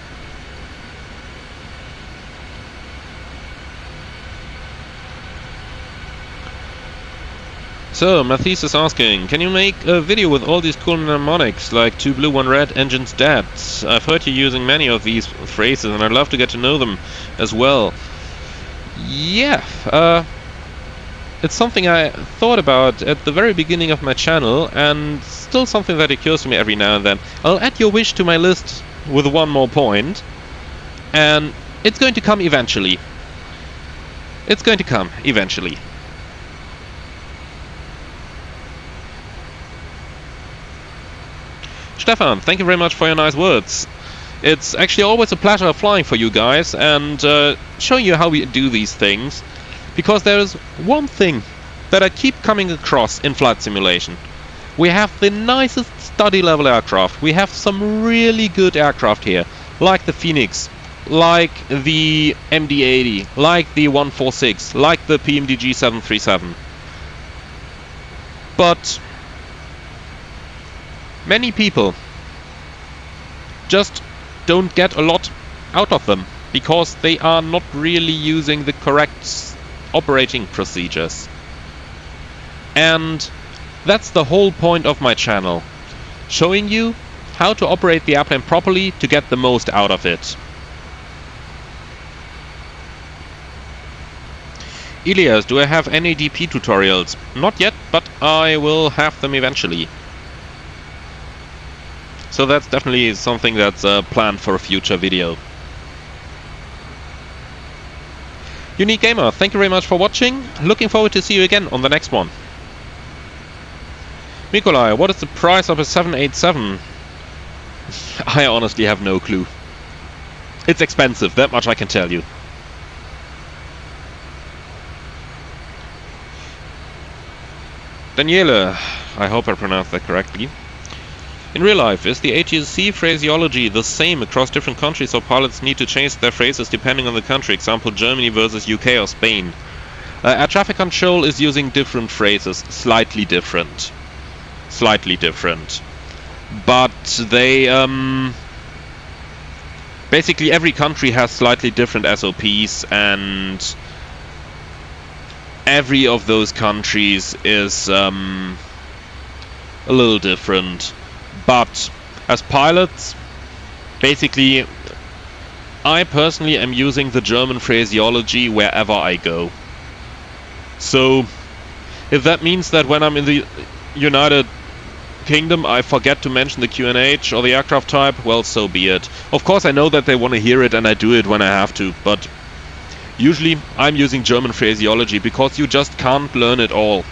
So, Mathis is asking, can you make a video with all these cool mnemonics, like 2 blue, 1 red, engines dead? I've heard you using many of these phrases and I'd love to get to know them as well. Yeah, it's something I thought about at the very beginning of my channel and still something that occurs to me every now and then. I'll add your wish to my list with one more point, and it's going to come eventually. It's going to come eventually. Stefan, thank you very much for your nice words. It's actually always a pleasure flying for you guys and showing you how we do these things, because there is one thing that I keep coming across in flight simulation. We have the nicest study level aircraft. We have some really good aircraft here, like the Phoenix, like the MD-80, like the 146, like the PMDG 737. But many people just don't get a lot out of them because they are not really using the correct operating procedures. And that's the whole point of my channel, showing you how to operate the airplane properly to get the most out of it. Elias, do I have any DP tutorials? Not yet, but I will have them eventually. So that's definitely something that's planned for a future video. Unique Gamer, thank you very much for watching. Looking forward to see you again on the next one. Nikolai, what is the price of a 787? I honestly have no clue. It's expensive, that much I can tell you. Daniele, I hope I pronounced that correctly. In real life, is the ATC phraseology the same across different countries, or pilots need to change their phrases depending on the country, example Germany versus UK or Spain? Air traffic control is using different phrases, slightly different. Slightly different. But they, basically every country has slightly different SOPs, and every of those countries is a little different. But as pilots, basically, I personally am using the German phraseology wherever I go. So, if that means that when I'm in the United Kingdom I forget to mention the QNH or the aircraft type, well, so be it. Of course I know that they want to hear it and I do it when I have to, but usually I'm using German phraseology because you just can't learn it all.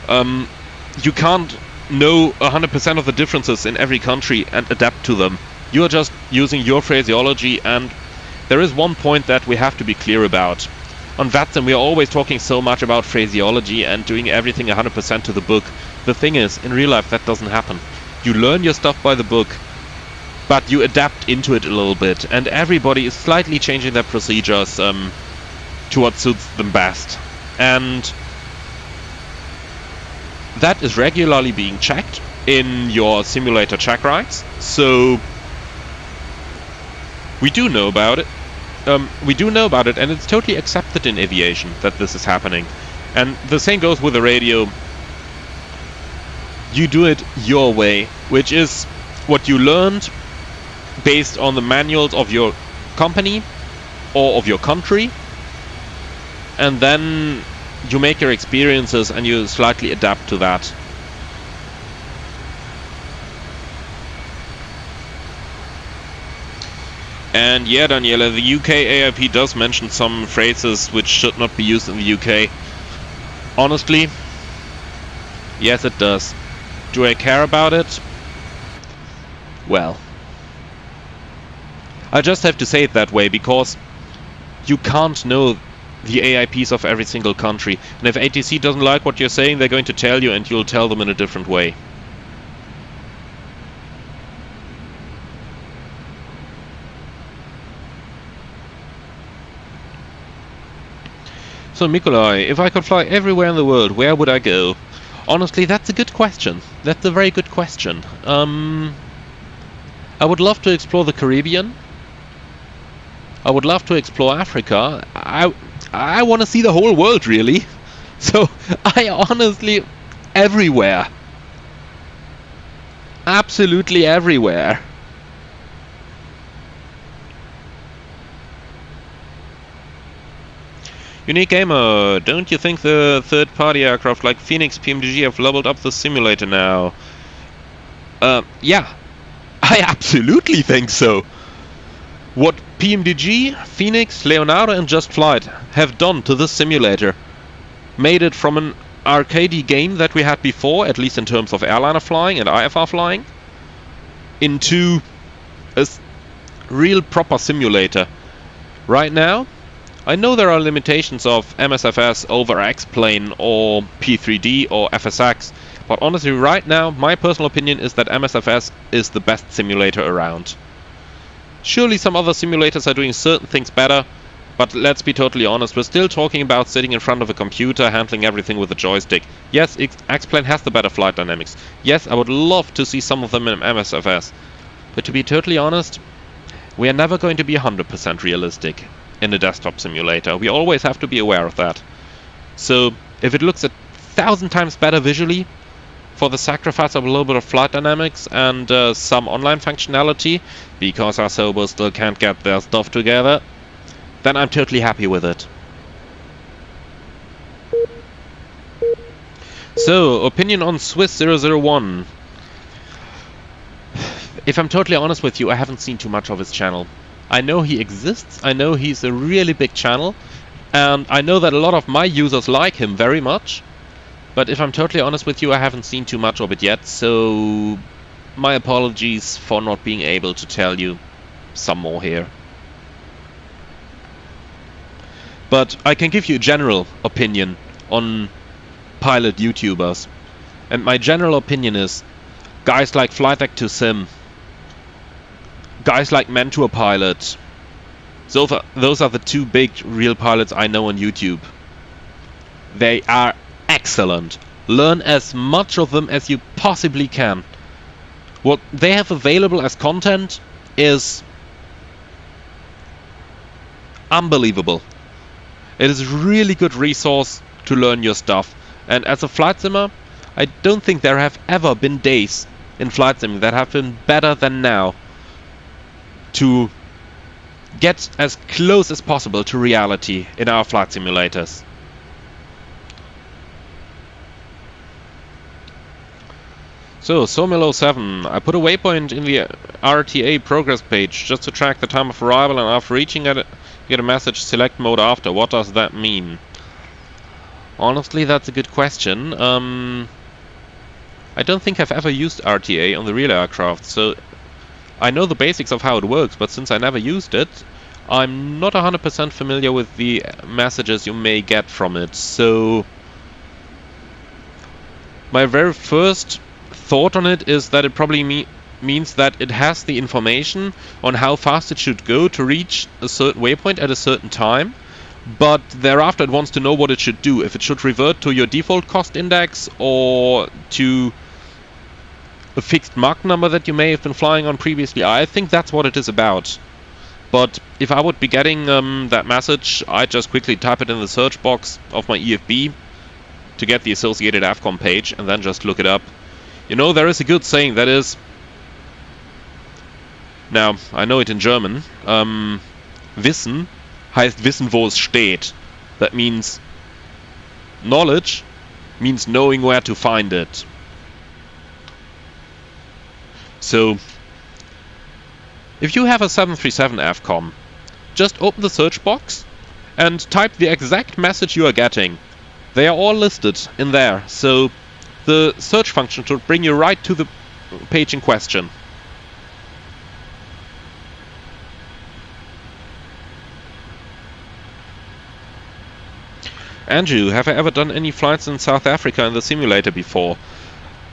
You can't know 100% of the differences in every country and adapt to them. You are just using your phraseology, and there is one point that we have to be clear about. On VATSIM we are always talking so much about phraseology and doing everything 100% to the book. The thing is, in real life that doesn't happen. You learn your stuff by the book, but you adapt into it a little bit, and everybody is slightly changing their procedures to what suits them best. And that is regularly being checked in your simulator check rides, so we do know about it. And it's totally accepted in aviation that this is happening. And the same goes with the radio. You do it your way, which is what you learned based on the manuals of your company or of your country, and then you make your experiences and you slightly adapt to that. And yeah, Daniela, the UK AIP does mention some phrases which should not be used in the UK. Honestly, yes it does. Do I care about it? Well, I just have to say it that way because you can't know the AIPs of every single country, and if ATC doesn't like what you're saying, they're going to tell you and you'll tell them in a different way. So Nikolai, if I could fly everywhere in the world, where would I go? Honestly, that's a good question. That's a very good question. I would love to explore the Caribbean. I would love to explore Africa. I want to see the whole world, really. So, I honestly... everywhere. Absolutely everywhere. Unique Gamer, don't you think the third-party aircraft like Phoenix PMDG have leveled up the simulator now? Yeah. I absolutely think so. What PMDG, Phoenix, Leonardo and Just Flight have done to this simulator made it from an arcadey game that we had before, at least in terms of airliner flying and IFR flying, into a real proper simulator. Right now, I know there are limitations of MSFS over X-Plane or P3D or FSX, but honestly right now my personal opinion is that MSFS is the best simulator around. Surely some other simulators are doing certain things better, but let's be totally honest, we're still talking about sitting in front of a computer, handling everything with a joystick. Yes, X-Plane has the better flight dynamics. Yes, I would love to see some of them in MSFS. But to be totally honest, we are never going to be 100% realistic in a desktop simulator. We always have to be aware of that. So, if it looks 1,000 times better visually, for the sacrifice of a little bit of flight dynamics and some online functionality, because our Sobos still can't get their stuff together, then I'm totally happy with it. So, opinion on Swiss 001. If I'm totally honest with you, I haven't seen too much of his channel. I know he exists, I know he's a really big channel, and I know that a lot of my users like him very much. But if I'm totally honest with you, I haven't seen too much of it yet, so my apologies for not being able to tell you some more here. But I can give you a general opinion on pilot YouTubers. And my general opinion is, guys like Flight2Sim, guys like Mentor Pilot, those are the two big real pilots I know on YouTube. They are excellent. Learn as much of them as you possibly can. What they have available as content is unbelievable. It is a really good resource to learn your stuff. And as a flight simmer, I don't think there have ever been days in flight simming that have been better than now to get as close as possible to reality in our flight simulators. So, Somilo7, I put a waypoint in the RTA progress page just to track the time of arrival, and after reaching it, get a message select mode after. What does that mean? Honestly, that's a good question. I don't think I've ever used RTA on the real aircraft, so I know the basics of how it works, but since I never used it, I'm not 100% familiar with the messages you may get from it. So, my very first thought on it is that it probably means that it has the information on how fast it should go to reach a certain waypoint at a certain time, but thereafter it wants to know what it should do, if it should revert to your default cost index or to a fixed Mach number that you may have been flying on previously. I think that's what it is about. But if I would be getting that message, I'd just quickly type it in the search box of my EFB to get the associated AFCOM page and then just look it up. You know, there is a good saying that is... Now, I know it in German. Wissen heißt wissen, wo es steht. That means knowledge means knowing where to find it. So, if you have a 737 AFCOM, just open the search box and type the exact message you are getting. They are all listed in there, so the search function should bring you right to the page in question. Andrew, have I ever done any flights in South Africa in the simulator before?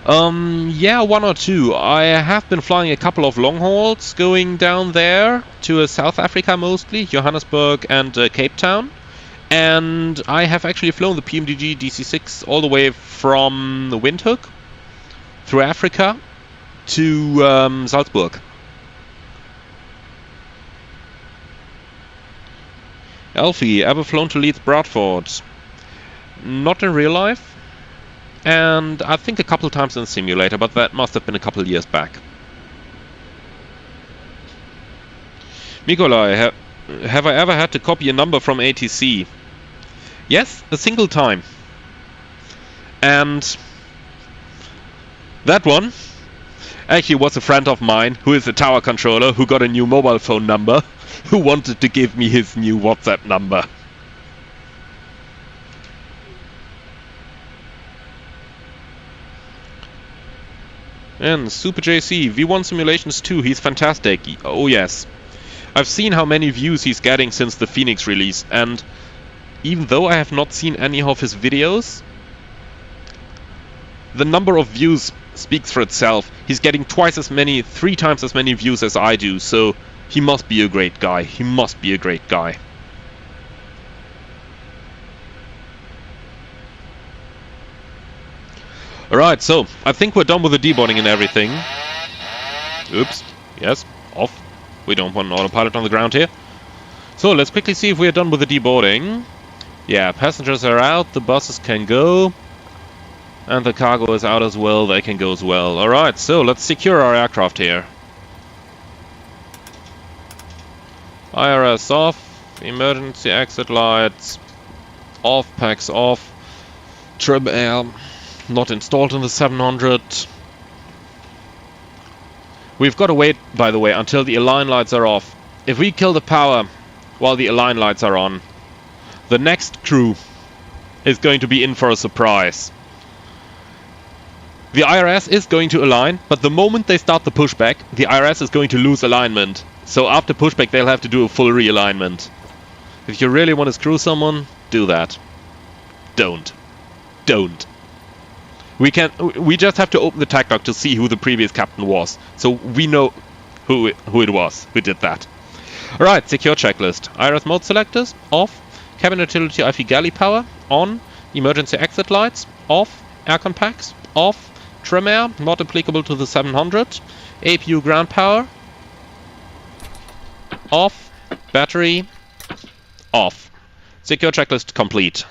Yeah, one or two. I have been flying a couple of long hauls going down there to South Africa mostly, Johannesburg and Cape Town. And I have actually flown the PMDG DC-6 all the way from the Windhoek through Africa to Salzburg. Alfie, ever flown to Leeds Bradford? Not in real life, and I think a couple times in the simulator, but that must have been a couple of years back. Nikolai, have I ever had to copy a number from ATC? Yes, a single time. And that one actually was a friend of mine who is a tower controller who got a new mobile phone number, who wanted to give me his new WhatsApp number. And Super JC, V1 Simulations 2, he's fantastic. Oh yes. I've seen how many views he's getting since the Phoenix release, and even though I have not seen any of his videos, the number of views speaks for itself. He's getting twice as many, 3 times as many views as I do, so he must be a great guy. He must be a great guy. Alright, so I think we're done with the deboarding and everything. Oops. Yes, off. We don't want an autopilot on the ground here. So let's quickly see if we are done with the deboarding. Yeah, passengers are out, the buses can go. And the cargo is out as well, they can go as well. Alright, so let's secure our aircraft here. IRS off, emergency exit lights off, packs off, trim air not installed in the 700. We've got to wait, by the way, until the align lights are off. If we kill the power while the align lights are on, the next crew is going to be in for a surprise. The IRS is going to align, but the moment they start the pushback, the IRS is going to lose alignment. So after pushback, they'll have to do a full realignment. If you really want to screw someone, do that. Don't. Don't. We just have to open the tag log to see who the previous captain was, so we know who it was who did that. Alright, secure checklist. IRS mode selectors off, cabin utility IV galley power on, emergency exit lights off, aircon packs off, trim air not applicable to the 700, APU ground power off, battery off. Secure checklist complete.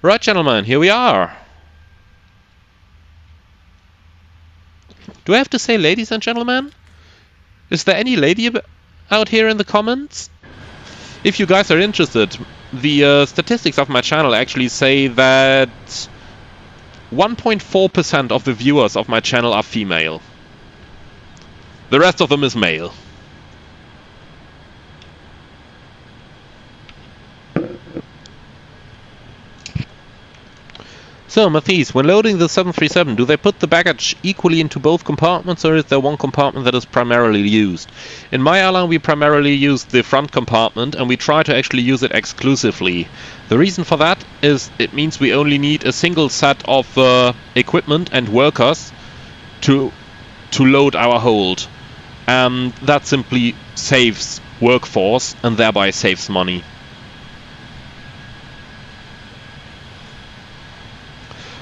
Right, gentlemen, here we are. Do I have to say ladies and gentlemen? Is there any lady out here in the comments? If you guys are interested, the statistics of my channel actually say that 1.4% of the viewers of my channel are female. The rest of them is male. So, Matthias, when loading the 737, do they put the baggage equally into both compartments, or is there one compartment that is primarily used? In my airline, we primarily use the front compartment, and we try to actually use it exclusively. The reason for that is it means we only need a single set of equipment and workers to load our hold. And that simply saves workforce and thereby saves money.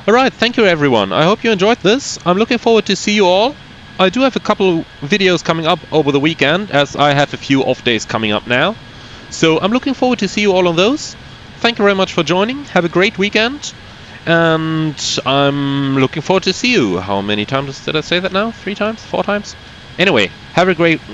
Alright, thank you everyone. I hope you enjoyed this. I'm looking forward to see you all. I do have a couple of videos coming up over the weekend, as I have a few off days coming up now. So I'm looking forward to see you all on those. Thank you very much for joining. Have a great weekend. And I'm looking forward to see you. How many times did I say that now? 3 times? 4 times? Anyway, have a great